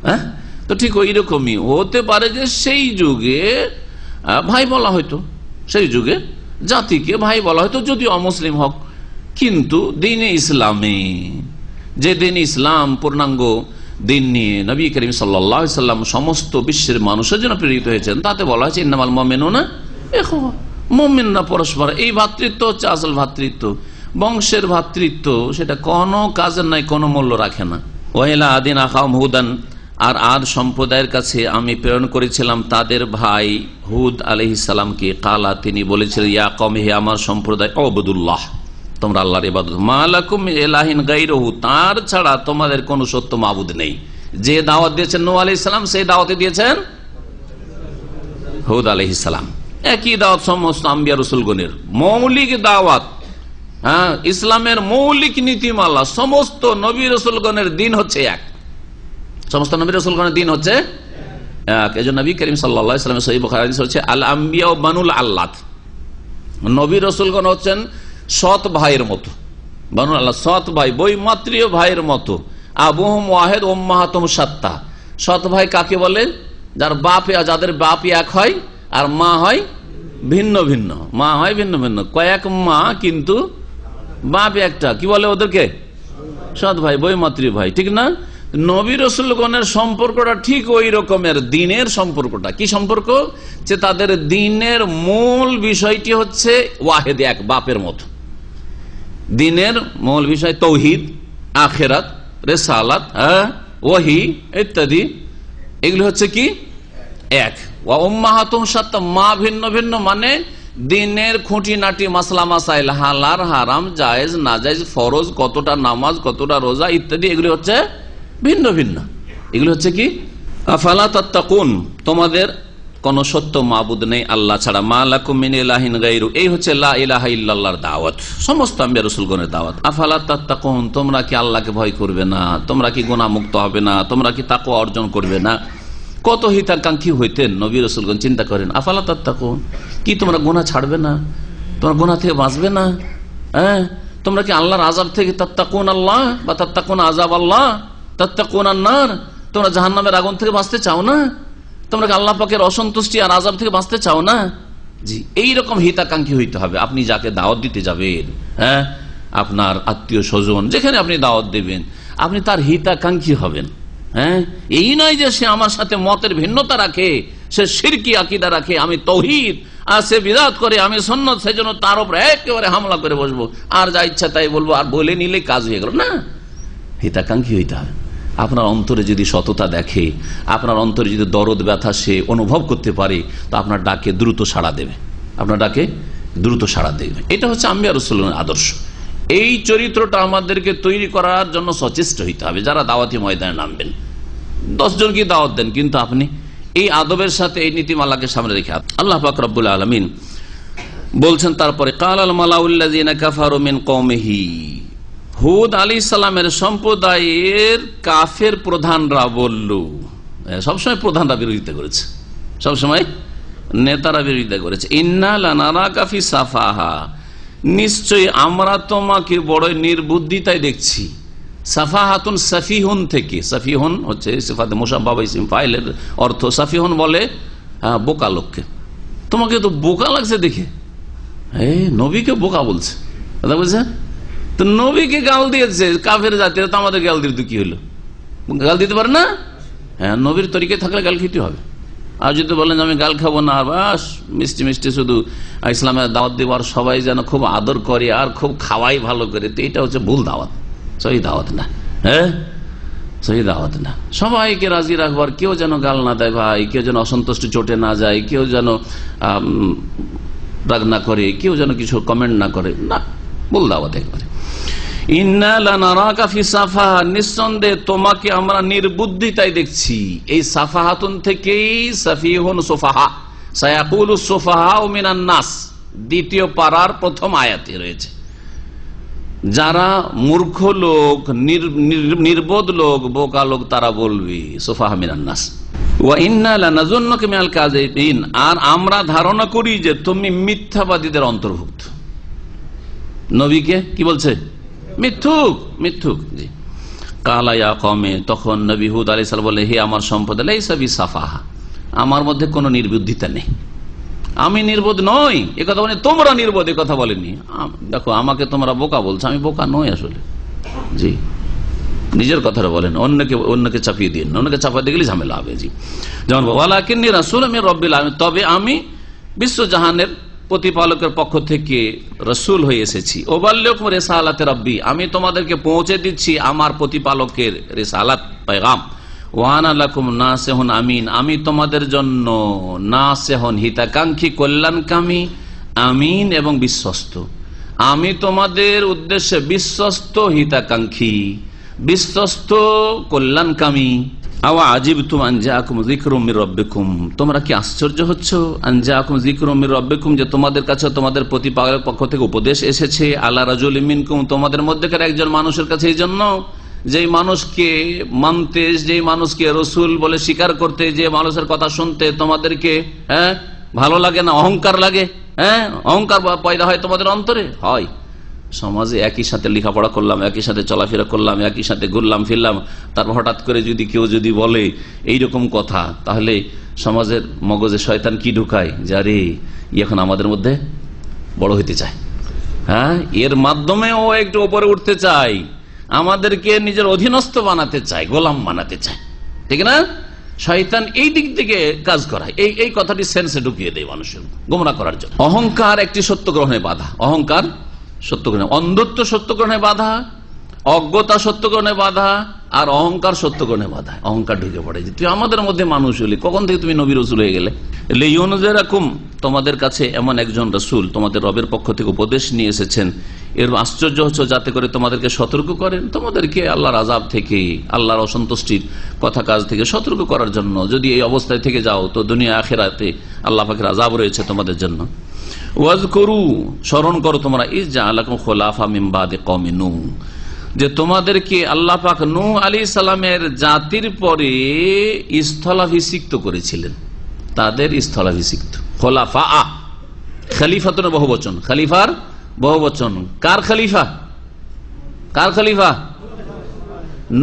Speaker 4: হ্যাঁ, তো ঠিক ওই রকমই হতে পারে যে সেই যুগে ভাই বলা হয়তো, সেই যুগে জাতিকে ভাই বলা হয়তো, যদি অমুসলিম হোক। কিন্তু দ্বীনে ইসলামে, যে দিন ইসলাম পূর্ণাঙ্গ দিন নিয়ে নবী করিম সাল্লাল্লাহু আলাইহি সাল্লাম সমস্ত বিশ্বের মানুষের জন্য প্রেরিত হয়েছেন, তাতে বলা হয়েছে ইন্নামাল মুমিনুনা ইখওয়া, মুমিনরা পরস্পর। এই ভ্রাতৃত্ব হচ্ছে আসল ভ্রাতৃত্ব। বংশের ভ্রাতৃত্ব সেটা কোনো কাজের নাই, কোনো মূল্য রাখে না। ওয়াইলা আদিন আখাউম হুদান, আর আদ সম্প্রদায়ের কাছে আমি প্রেরণ করেছিলাম তাদের ভাই হুদ আলাইহিস সালামকে। কালা, তিনি বলেছিলেন, ইয়া কওমি, হে আমার সম্প্রদায়, উবুদুল্লাহ, তোমরা আল্লাহর ইবাদত, মা লাকুম মিন ইলাহিন গায়রুহু, তার ছাড়া তোমাদের কোনো সত্য মাবুদ নেই। যে দাওয়াত দিয়েছেন নূহ আলাইহিস সালাম, সেই দাওয়াতে দিয়েছেন হুদ আলাইহিস সালাম। একই দাওয়াত সমস্ত আম্বিয়া রাসূলগণের, মৌলিক দাওয়াত। হ্যাঁ, ইসলামের মৌলিক নীতিমালা, সমস্ত নবী রাসূলগণের দিন হচ্ছে এক, সমস্ত নবী রাসূলগণের দিন হচ্ছে এক। এজন্য নবী করিম সাল্লাল্লাহু আলাইহি ওয়াসাল্লাম সহিহ বুখারী হাদিস হচ্ছে, আল আম্বিয়া ও বানুল আল্লাত, নবী রাসূলগণ হচ্ছেন সৎ ভাইয়ের মতো, বানুল আল্লাহ সৎ ভাই, বৈমাত্রীয় ভাইয়ের মতো। আবুহুম ওয়াহিদ উম্মাহাতুহুম শাত্তা, সৎ ভাই কাকে বলে? যার বাপ, যাদের বাপ এক হয় আর মা হয় ভিন্ন ভিন্ন, মা হয় ভিন্ন ভিন্ন, কয়েক মা কিন্তু বাপ একটা, কি বলে ওদেরকে? সৎ ভাই, বৈমাত্রী ভাই, ঠিক না? নবী রাসূলগণের সম্পর্কটা ঠিক ওই রকমের, দিনের সম্পর্কটা। কি সম্পর্ক? যে তাদের দিনের মূল বিষয়টি হচ্ছে ওয়াহিদ, এক, বাপের মতো। দিনের মূল বিষয় তাওহীদ, আখিরাত, রিসালাত, ওহী ইত্যাদি, এগুলো হচ্ছে কি এক। ওয়া উম্মাহাতুহুম শাত্তা, মা ভিন্ন ভিন্ন, মানে দিনের খুঁটিনাটি মাসলা মাসাইল, হালাল হারাম, জায়েজ না জায়েজ, ফরজ কতটা, নামাজ কতটা, রোজা ইত্যাদি, এগুলি হচ্ছে ভিন্ন ভিন্ন। এগুলো হচ্ছে কি? আফালা তাত্তাকুন, তোমাদের কোন সত্য মাবুদ নেই আল্লাহ ছাড়া। মা লাকুম মিন ইলাহিন গায়রু, এই হচ্ছে লা ইলাহা ইল্লাল্লাহর দাওয়াত, সমস্ত আম্বিয়া রাসূলগণের দাওয়াত। আফালা তাত্তাকুন, তোমরা কি আল্লাহকে ভয় করবে না? তোমরা কি গুনাহ মুক্ত হবে না? তোমরা কি তাকওয়া অর্জন করবে না? কত হিতাকাঙ্ক্ষী হইতেন নবী রাসূলগণ, চিন্তা করেন। আফালা তাত্তাকুন, কি তোমরা গুনাহ ছাড়বে না? তোমরা গুনাহ থেকে বাঁচবে না? হ্যাঁ, তোমরা কি আল্লাহর আযাব থেকে তাত্তাকুন আল্লাহ, বা তাত্তাকুন আযাব আল্লাহ, তাত্তাকুন আন-নার, তোমরা জাহান্নামের আগুন থেকে বাঁচতে চাও না? তোমরা কি আল্লাহ পাকের অসন্তুষ্টি আর আযাব থেকে বাঁচতে চাও না? জি, এইরকম হিতাকাঙ্ক্ষী হইতে হবে। আপনি যাকে দাওয়াত দিতে যাবেন, হ্যাঁ, আপনার আত্মীয় স্বজন যেখানে আপনি দাওয়াত দেবেন, আপনি তার হিতাকাঙ্ক্ষী হবেন। হ্যাঁ, এই নয় যে সে আমার সাথে মতের ভিন্নতা রাখে, সে শিরকি আকীদা রাখে, আমি তাওহীদ আর সে বিদআত করে, আমি সুন্নাত, সেজন্য তার উপর একেবারে হামলা করে বসবো, আর যা ইচ্ছা তাই বলবো, আর বলে নিলে কাজ হয়ে গেল না। হিতাকাঙ্ক্ষী হইতে হবে। আপনার অন্তরে যদি সততা দেখে, আপনার অন্তরে যদি দরদ ব্যথা সে অনুভব করতে পারে, তো আপনার ডাকে দ্রুত সাড়া দেবে, আপনার ডাকে দ্রুত সাড়া দেবে। এটা হচ্ছে আম্বিয়া রাসূলগণের আদর্শ। এই চরিত্রটা আমাদেরকে তৈরি করার জন্য সচেষ্ট হইতে হবে। যারা দাওয়াতি ময়দানে নামবেন, 10 জনকে দাওয়াত দেন, কিন্তু আপনি এই আদবের সাথে এই নীতিমালাকে সামনে রেখে। আল্লাহ পাক রব্বুল আলামিন বলছেন তারপরে, কালাল মালাউল্লাযিনা কাফারু মিন কওমিহি, হুদ আলাইহিস সালামের সম্প্রদায়ের কাফের প্রধানরা বলল, সবসময় প্রধানরা বিরোধিতা করেছে, সবসময় নেতারা বিরোধিতা করেছে, ইন্না লানারাকা ফি সাফাহা, নিশ্চয়ই আমরা তোমাকে বড় নির্বুদ্ধিতায় দেখছি। সাফাহাতুন সাফিহুন থেকে, সাফিহুন হচ্ছে সিফাতে মুসাব্বাহ ইসম ফাইলের অর্থ, সাফিহুন বলে বোকা লোককে। তোমাকে তো বোকা লাগছে দেখে, নবীকে বোকা বলছে, কথা বলছে। তো নবীকে গাল দিয়েছে কাফের জাতিরা, তো আমাদের গাল দিতে কি হলো? গাল দিতে পারে না? হ্যাঁ, নবীর তরিকায় থাকলে গাল খেতে হবে। আর যদি বলেন আমি গাল খাবো না, আর বাস মিষ্টি মিষ্টি শুধু ইসলামের দাওয়াত দেবার, সবাই যেন খুব আদর করে আর খুব খাওয়াই ভালো করে, তো এটা হচ্ছে ভুল দাওয়াত, সহি দাওয়াত না। হ্যাঁ, সহি দাওয়াত না। সবাইকে রাজি রাখবার, কেউ যেন গাল না দেয় ভাই, কেউ যেন অসন্তুষ্টি চটে না যায়, কেউ যেন রাগ না করে, কেউ যেন কিছু কমেন্ট না করে, না, ভুল দাওয়াত একবারে। নিঃসন্দেহে তোমাকে আমরা নির্বুদ্ধিতায় দেখছি। এই সাফাহাতুন থেকেই সাফিহুন সুফাহা, সায়াকুলুস সুফাহা মিনান নাস, দ্বিতীয় পারার প্রথম আয়াতে রয়েছে। যারা মূর্খ লোক, নির্বোধ লোক, বোকা লোক, তারা বলবে সুফাহা মিনান নাস। ওয়া ইন্না লানাযুন্নুকা মিনাল কাযিবিন, আর আমরা ধারণা করি যে তুমি মিথ্যাবাদীদের অন্তর্ভুক্ত। নবীকে কি বলছে? মিথ্যুক, মিথ্যুক। জি। কালা ইয়া কওমে, তখন নবী হুদ আলাইহিস সালাম বলে, হে আমার সম্প্রদায়, লাইসা বিসাফাহা, আমার মধ্যে কোনো নির্বুদ্ধিতা নেই, আমি নির্বোধ নই। একথা বলে তোমরা নির্বোধ, কথা বলেনি। দেখো, আমাকে তোমরা বোকা বলছো, আমি বোকা নই আসলে। জি, নিজের কথাটা বলেন, অন্যকে চাপিয়ে দিন, অন্যকে চাপিয়ে দিয়ে গেলে ঝামেলা হবে। জি, যেমন ওয়ালাকিন্নী রাসূলুম মির রাব্বিল আলামিন, তবে আমি বিশ্বজাহানের প্রতিপালকের পক্ষ থেকে রসুল হয়ে এসেছি। ওবাল্লিগু রিসালাতি রাব্বি, আমি তোমাদেরকে পৌঁছে দিচ্ছি আমার প্রতিপালকের রিসালাত, পেগাম। ওয়ানা লাকুম নাসিহুন আমিন, আমি তোমাদের জন্য নাসিহুন, হিতাকাঙ্ক্ষী, কল্যাণকামী, আমিন এবং বিশ্বস্ত। আমি তোমাদের উদ্দেশ্যে বিশ্বস্ত, হিতাকাঙ্ক্ষী, বিশ্বস্ত, কল্যাণকামী। আওয়া আজিবতুম আন জাআকুম যিকরুম মির রাব্বিকুম, তোমরা কি আশ্চর্য হচ্ছ? আন জাআকুম যিকরুম মির রাব্বিকুম, যে তোমাদের কাছে তোমাদের প্রতিপালকের পক্ষ থেকে উপদেশ এসেছে। আলা রাজুলিম মিনকুম, তোমাদের মধ্যেকার একজন মানুষের কাছে, এই জন্য যেই মানুষকে মানতে, যেই মানুষকে রসুল বলে স্বীকার করতে, যে মানুষের কথা শুনতে তোমাদেরকে ভালো লাগে না, অহংকার লাগে। অহংকার পয়দা হয় তোমাদের অন্তরে, হয়। সমাজে একই সাথে লেখাপড়া করলাম, একই সাথে চলাফেরা করলাম, একই সাথে ঘুরলাম ফিরলাম, তারপর হঠাৎ করে যদি কেউ যদি বলে এইরকম কথা, তাহলে সমাজের মগজে শয়তান কি ঢুকায়, যে আরে এখন আমাদের মধ্যে বড় হইতে চায়, হ্যাঁ, এর মাধ্যমে ও একটু উপরে উঠতে চায়, আমাদেরকে নিজের অধীনস্থ বানাতে চায়, গোলাম বানাতে চায়, ঠিক না? শয়তান এই দিক থেকে কাজ করায়, এই কথাটি সেন্সে ঢুকিয়ে দেয় মানুষের, গোমরাহ করার জন্য। অহংকার একটি সত্য গ্রহণে বাধা, অহংকার সত্য গ্রহণে, অন্ধত্ব সত্য গ্রহণে বাধা, অজ্ঞতা সত্য গ্রহণে বাধা, আর অহংকার সত্য গ্রহণে বাধা। অহংকার ঢুকে পড়ে যে তুই আমাদের মধ্যে মানুষ হলি, কখন থেকে তুমি নবী রসুল হয়ে গেলে। লিইউনজিরাকুম, তোমাদের কাছে এমন একজন রসুল তোমাদের রবের পক্ষ থেকে উপদেশ নিয়ে এসেছেন, এর আশ্চর্য হচ্ছে যাতে করে তোমাদেরকে সতর্ক করেন, তোমাদেরকে আল্লাহর আযাব থেকে, আল্লাহর অসন্তুষ্টির কথা কাজ থেকে সতর্ক করার জন্য। যদি এই অবস্থায় থেকে যাও তো দুনিয়া আখিরাতে আল্লাহ পাকের আযাব রয়েছে তোমাদের জন্য। ওয়াজকুরু, স্মরণ করো তোমরা, ইজ জাআলাকুম খুলাফা মিন বাদি কওমি নূহ, যে তোমাদেরকে আল্লাহ পাক নূহ আলাইহিস সালামের জাতির পরে স্থলাভিষিক্ত করেছিলেন, তাদের স্থলাভিষিক্ত। খোলাফা, খলিফাতুন বহুবচন, খলিফার বহুবচন। কার খলিফা? কার খলিফা?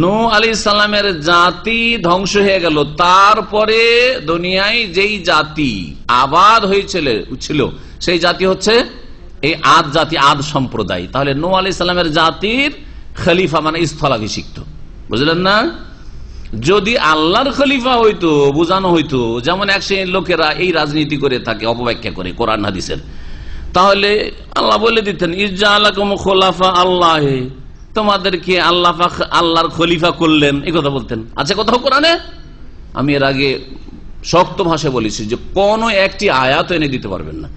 Speaker 4: নূহ আলাইহিস সালামের জাতি ধ্বংস হয়ে গেল, তারপরে দুনিয়ায় যেই জাতি আবাদ হয়েছিল সেই জাতি হচ্ছে এই আদ জাতি, আদ সম্প্রদায়। তাহলে নূহ আলাইহিস সালামের জাতির খলিফা মানে স্থলাভিষিক্ত, বুঝলেন না? যদি আল্লাহর খলিফা হইতো, বুঝানো হইতো, যেমন এক শ্রেণীর লোকেরা এই রাজনীতি করে থাকে, অপব্যাখ্যা করে কোরআন হাদিসের, তাহলে আল্লাহ বলে দিতেন ইজআলাকুম খুলাফা আল্লাহ, তোমাদেরকে আল্লাহ পাক আল্লাহর খলিফা করলেন, এই কথা বলতেন। আচ্ছা, কোথাও কোরআনে আমি এর আগে শক্ত ভাষায় বলেছি যে কোন একটি আয়াত এনে দিতে পারবেন না,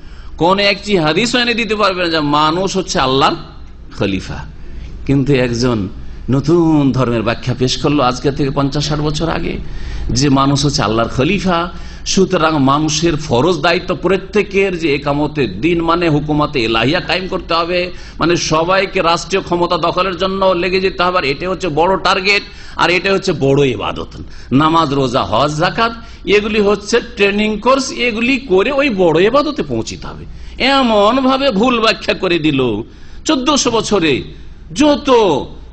Speaker 4: কোন একটি হাদিস এনে দিতে পারবেন না যে মানুষ হচ্ছে আল্লাহর খলিফা। কিন্তু একজন নতুন ধর্মের ব্যাখ্যা পেশ করলো আজকে থেকে 50-60 বছর আগে, যে মানুষ হচ্ছে আল্লাহর খলিফা, সুতরাং মানুষের ফরজ দায়িত্ব প্রত্যেকের যে একামতের দিন মানে হুকুমতে এলাহিয়া কায়েম করতে হবে, মানে সবাইকে রাষ্ট্রীয় ক্ষমতা দখলের জন্য লেগে যেতে হবে। আর এটা হচ্ছে বড় টার্গেট, আর এটা হচ্ছে বড় ইবাদত। নামাজ, রোজা, হজ, যাকাত এগুলি হচ্ছে ট্রেনিং কোর্স, এগুলি করে ওই বড় ইবাদতে পৌঁছিতে হবে। এমন ভাবে ভুল ব্যাখ্যা করে দিল 1400 বছরে যত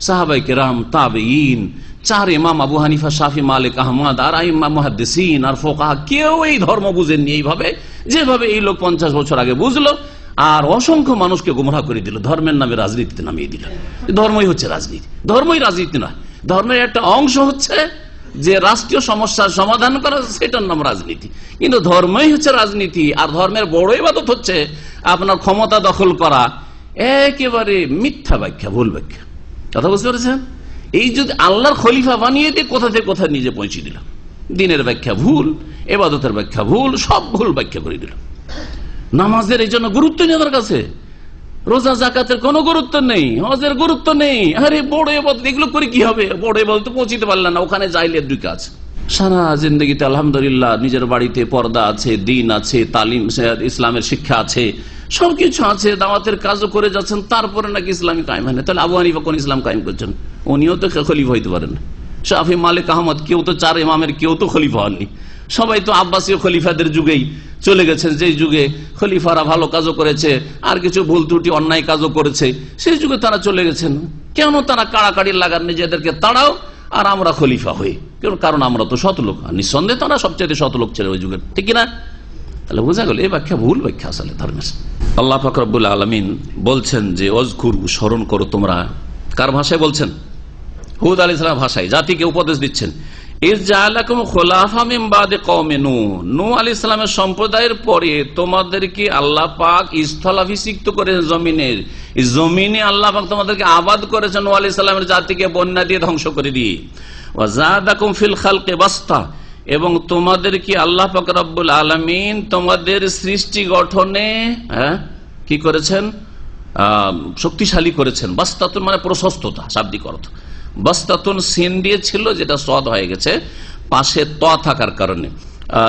Speaker 4: সাহাবাই কেরাম, তাবেঈন, 4 ইমাম আবু হানিফা, শাফি, মালিক, আহমদ আর আইম্মা মুহাদ্দিসিন আর ফুকাহা, কেউ এই ধর্ম বুঝেননি এইভাবে যেভাবে এই লোক 50 বছর আগে বুঝলো। আর অসংখ্য মানুষকে গোমরাহ করে দিল, ধর্মের নামে রাজনীতিতে নামিয়ে দিল। ধর্মই হচ্ছে রাজনীতি, ধর্মই রাজনীতি নয়। ধর্মের একটা অংশ হচ্ছে যে রাষ্ট্রীয় সমস্যার সমাধান করা, সেটার নাম রাজনীতি, কিন্তু ধর্মই হচ্ছে রাজনীতি। আর ধর্মের বড় ইবাদত হচ্ছে আপনার ক্ষমতা দখল করা। একেবারে মিথ্যা ব্যাখ্যা, ভুল ব্যাখ্যা। কথা বুঝতে পেরেছেন? এই যদি আল্লাহর খলিফা বানিয়ে দিয়ে কোথা থেকে কোথায় নিজে পৌঁছে দিলাম। দিনের ব্যাখ্যা ভুল, ইবাদতের ব্যাখ্যা ভুল, সব ভুল ব্যাখ্যা করে দিলাম। নামাজের এই জন্য গুরুত্ব নেই আমার কাছে, রোজা জাকাতের কোনো গুরুত্ব নেই, হজের গুরুত্ব নেই। আরে বড় ইবাদত, এগুলো করে কি হবে? বড় ইবাদত পৌঁছিতে পারলেন না, ওখানে যাইলে 2 কাজ। সারা জিন্দগিতে আলহামদুলিল্লাহ নিজের বাড়িতে পর্দা আছে, দিন আছে, তালিম, ইসলামের শিক্ষা আছে, সবকিছু আছে, দাওয়াতের কাজও করে যাচ্ছেন, তারপরে নাকি ইসলামী কায়েম হয় না। তাহলে আবু হানিফা কোন ইসলাম কায়েম করছেন? উনিও তো খলিফা হইতে পারেন না। শাফি, মালিক, আহমদ কেউ তো 4 ইমামের কেউ তো খলিফা হননি। সবাই তো আব্বাসীয় খলিফাদের যুগেই চলে গেছেন, যেই যুগে খলিফারা ভালো কাজও করেছে আর কিছু ভুল ত্রুটি অন্যায় কাজও করেছে, সেই যুগে তারা চলে গেছেন। কেন তারা কাড়াকাড়ি লাগান নিজেদেরকে তাড়াও আর আমরা খলিফা হই? কারণ আমরা তো শত লোক, নিঃসন্দেহে তারা সবচেয়ে শত লোক ছিল ওই যুগের, ঠিক কিনা? তাহলে বোঝা গেল এই ব্যাখ্যা ভুল ব্যাখ্যা আসলে ধর্মের। আল্লাহ পাক রব্বুল আলামিন বলছেন যে অজকুর, স্মরণ করো তোমরা। কার ভাষায় বলছেন? হুদ আলাইহিস সালাম ভাষায় জাতিকে উপদেশ দিচ্ছেন। নূহ আলাইহিস সালামের সম্প্রদায়ের পরে তোমাদেরকে আল্লাহ পাক স্থলাভিষিক্ত করে জমিনে আল্লাহ পাক তোমাদেরকে আবাদ করেছেন নূহ আলাইহিস সালামের জাতিকে বন্যা দিয়ে ধ্বংস করে দিয়ে। ওয়াজাদাকুম ফিল খালকি বাসতা, এবং তোমাদেরকে আল্লাহ পাক রব্বুল আলামিন তোমাদের সৃষ্টি গঠনে কি করেছেন? শক্তিশালী করেছেন। বাস্তাতুন মানে প্রশস্ততা, শাব্দিক অর্থ। বাস্তাতুন সিন দিয়েছিল, যেটা সদ হয়ে গেছে পাশে ত থাকার কারণে,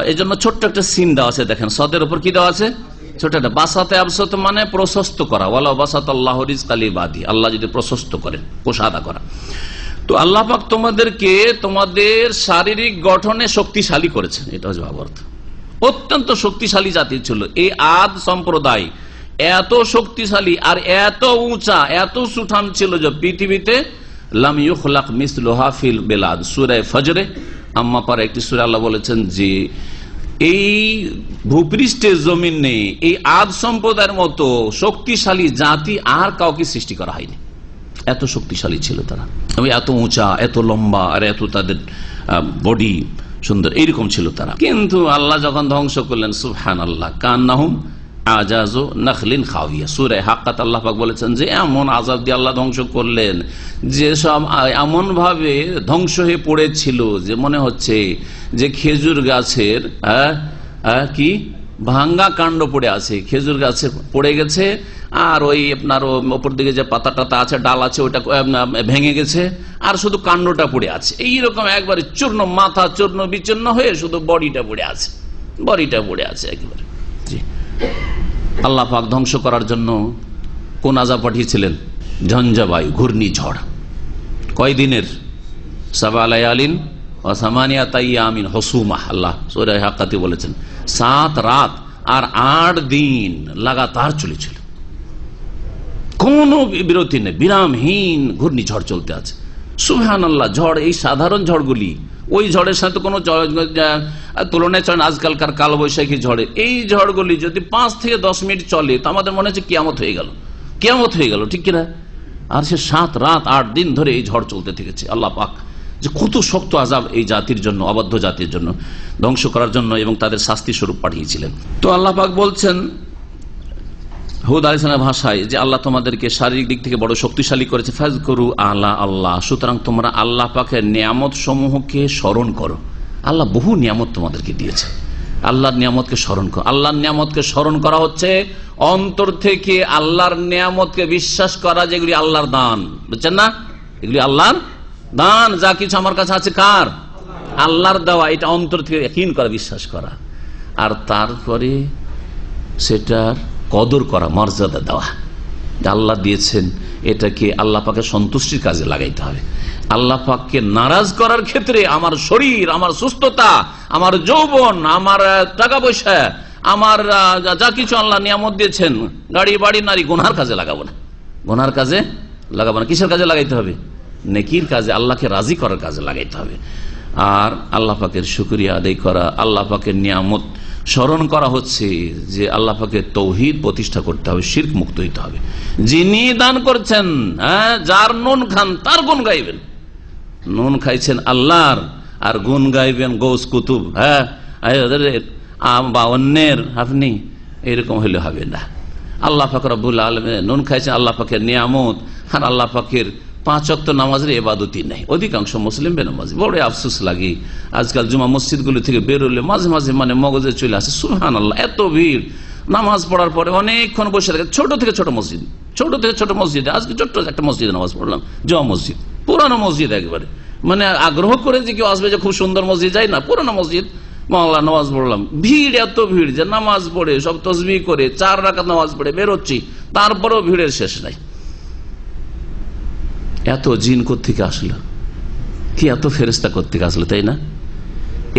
Speaker 4: এই জন্য ছোট্ট একটা সিন দেওয়া আছে। দেখেন সদের উপর কি দেওয়া আছে? ছোট একটা। বাসাতে আবসত মানে প্রশস্ত করা। ওয়ালা বাসাত আল্লাহ রিজকা লিবাদি, আল্লাহ যদি প্রশস্ত করেন, কোষাদা করা। তো আল্লাহ পাক তোমাদেরকে তোমাদের শারীরিক গঠনে শক্তিশালী করেছেন, এটা হচ্ছে ভাবার্থ। অত্যন্ত শক্তিশালী জাতি ছিল এই আদ সম্প্রদায়, এত শক্তিশালী আর এত উঁচা, এত সুঠাম ছিল যে পৃথিবীতে লাম ইউখলাক মিসলুহা ফিল বিলাদ। সূরা ফজরে আম্মা পারা একটি সূরা আল্লাহ বলেছেন যে এই ভূপৃষ্ঠের জমিনে এই আদ সম্প্রদায়ের মতো শক্তিশালী জাতি আর কাউকে সৃষ্টি করা হয়নি। এত শক্তিশালী ছিল তারা, এত উঁচা, এত লম্বা, আর এত তাদের বডি সুন্দর, এইরকম ছিল তারা। কিন্তু আল্লাহ যখন ধ্বংস করলেন, সুবহানাল্লাহ, কান্নাহুম আজাজু নাখলিন খাওয়িয়া। সূরা হাক্কাত আল্লাহ পাক বলেছেন যে এমন আযাব দিয়ে আল্লাহ ধ্বংস করলেন যে সব এমন ভাবে ধ্বংস হয়ে পড়েছিল যে মনে হচ্ছে যে খেজুর গাছের কি ভাঙ্গা কাণ্ড পড়ে আছে, খেজুর গাছে পড়ে গেছে, আর ওই আপনার ওপর দিকে যে পাতা টাতা আছে, ডাল আছে, ওইটা ভেঙে গেছে, আর শুধু কাণ্ডটা পড়ে আছে। এইরকম একবারে চূর্ণ, মাথা চূর্ণ বিচূর্ণ হয়ে শুধু বডিটা পড়ে আছে, বডিটা পড়ে আছে একেবারে। জি, আল্লাহ পাক ধ্বংস করার জন্য কোন আযাব পাঠিয়েছিলেন? ঝঞ্ঝাবায়ু, ঘূর্ণিঝড়। কয়দিনের? 7 লায়ালিন ওয়া 8 আইয়ামিন হুসুমা। আল্লাহ সূরা হাক্কাতে বলেছেন 7 রাত আর 8 দিন লাগাতার চলেছিল, কোনো বিরতি নেই, বিরামহীন ঘূর্ণিঝড় চলতে আছে। সুবহানাল্লাহ। ঝড়, এই সাধারণ ঝড়গুলি ওই ঝড়ের সাথে কোনো তুলনায় চলে না। আজকালকার কালবৈশাখী ঝড়ে এই ঝড়গুলি যদি 5 থেকে 10 মিনিট চলে তো আমাদের মনে হচ্ছে কিয়ামত হয়ে গেল, কিয়ামত হয়ে গেল, ঠিক কিনা? আর সে 7 রাত 8 দিন ধরে এই ঝড় চলতে থেকেছে। আল্লাহ পাক যে কত শক্ত আযাব এই জাতির জন্য, অবাধ্য জাতির জন্য ধ্বংস করার জন্য, এবং তাদের শাস্তি স্বরূপ পাঠিয়েছিলেন। তো আল্লাহ পাক বলছেন হুদ আলাইহিস সালামের ভাষায় যে আল্লাহ তোমাদেরকে শারীরিক দিক থেকে বড় শক্তিশালী করেছে। ফাজকুরু আলা আল্লাহ, সুতরাং তোমরা আল্লাহ পাকের নিয়ামত সমূহকে স্মরণ করো। আল্লাহ বহু নিয়ামত তোমাদেরকে দিয়েছে, আল্লাহর নিয়ামতকে স্মরণ করো। আল্লাহর নিয়ামতকে স্মরণ করা হচ্ছে অন্তর থেকে আল্লাহর নিয়ামতকে বিশ্বাস করা, যেগুলি আল্লাহর দান, বুঝছেন না? এগুলি আল্লাহর দান। যা কিছু আমার কাছে আছে কার? আল্লাহর দেওয়া। এটা অন্তর থেকে ইয়াকিন করা, বিশ্বাস করা, আর তারপরে সেটার কদর করা, মর্যাদা দেওয়া। আল্লাহ দিয়েছেন, এটাকে আল্লাহ পাকের সন্তুষ্টির কাজে লাগাইতে হবে। আল্লাহ পাককে নারাজ করার ক্ষেত্রে আমার শরীর, আমার সুস্থতা, আমার যৌবন, আমার টাকা পয়সা, আমার যা কিছু আল্লাহ নিয়ামত দিয়েছেন, গাড়ি বাড়ি নারী, গুনার কাজে লাগাবো না। গুনার কাজে লাগাবো না। কিসের কাজে লাগাইতে হবে? নেকির কাজে, আল্লাহকে রাজি করার কাজে লাগাইতে হবে। আর আল্লাহ পাকের শুকরিয়া আদায় করা, আল্লাহ পাকের নিয়ামত স্মরণ করা হচ্ছে যে আল্লাহ পাকের তৌহিদ প্রতিষ্ঠা করতে হবে, শিরক মুক্ত হইতে হবে। যিনি দান করছেন, যার নুন খান তার গুণ গাইবেন। নুন খাইছেন আল্লাহর আর গুণ গাইবেন গৌস কুতুব, বা অন্যের, আপনি এরকম হইলে হবে না। আল্লাহ পাক রব্বুল আলামিন নুন খাইছেন আল্লাহ পাকের নিয়ামত, আর আল্লাহ পাকের 5 ওয়াক্ত নামাজের ইবাদতই নেই। অধিকাংশ মুসলিম বেনামাজি। বড় আফসোস লাগে, আজকাল জুমা মসজিদগুলো থেকে বেরোলে মাঝে মাঝে মগজে চলে আসে, সুবহানাল্লাহ, এত ভিড়। নামাজ পড়ার পরে অনেকক্ষণ বসে থাকে। ছোট থেকে ছোট মসজিদে আজকে ছোট্ট একটা মসজিদে নামাজ পড়লাম, জুমা মসজিদ, পুরানো মসজিদ একবারে, আগ্রহ করে যে কেউ আসবে যে খুব সুন্দর মসজিদ, যায় না, পুরানো মসজিদ, মহল্লা নামাজ পড়লাম। ভিড়, এত ভিড় যে নামাজ পড়ে সব তসবিহ করে 4 রাকাত নামাজ পড়ে বেরোচ্ছি, তারপরেও ভিড়ের শেষ নাই। এত জিন কোত্থেকে আসলো, কি এত ফেরেস্তা কোত্থেকে আসলো, তাই না?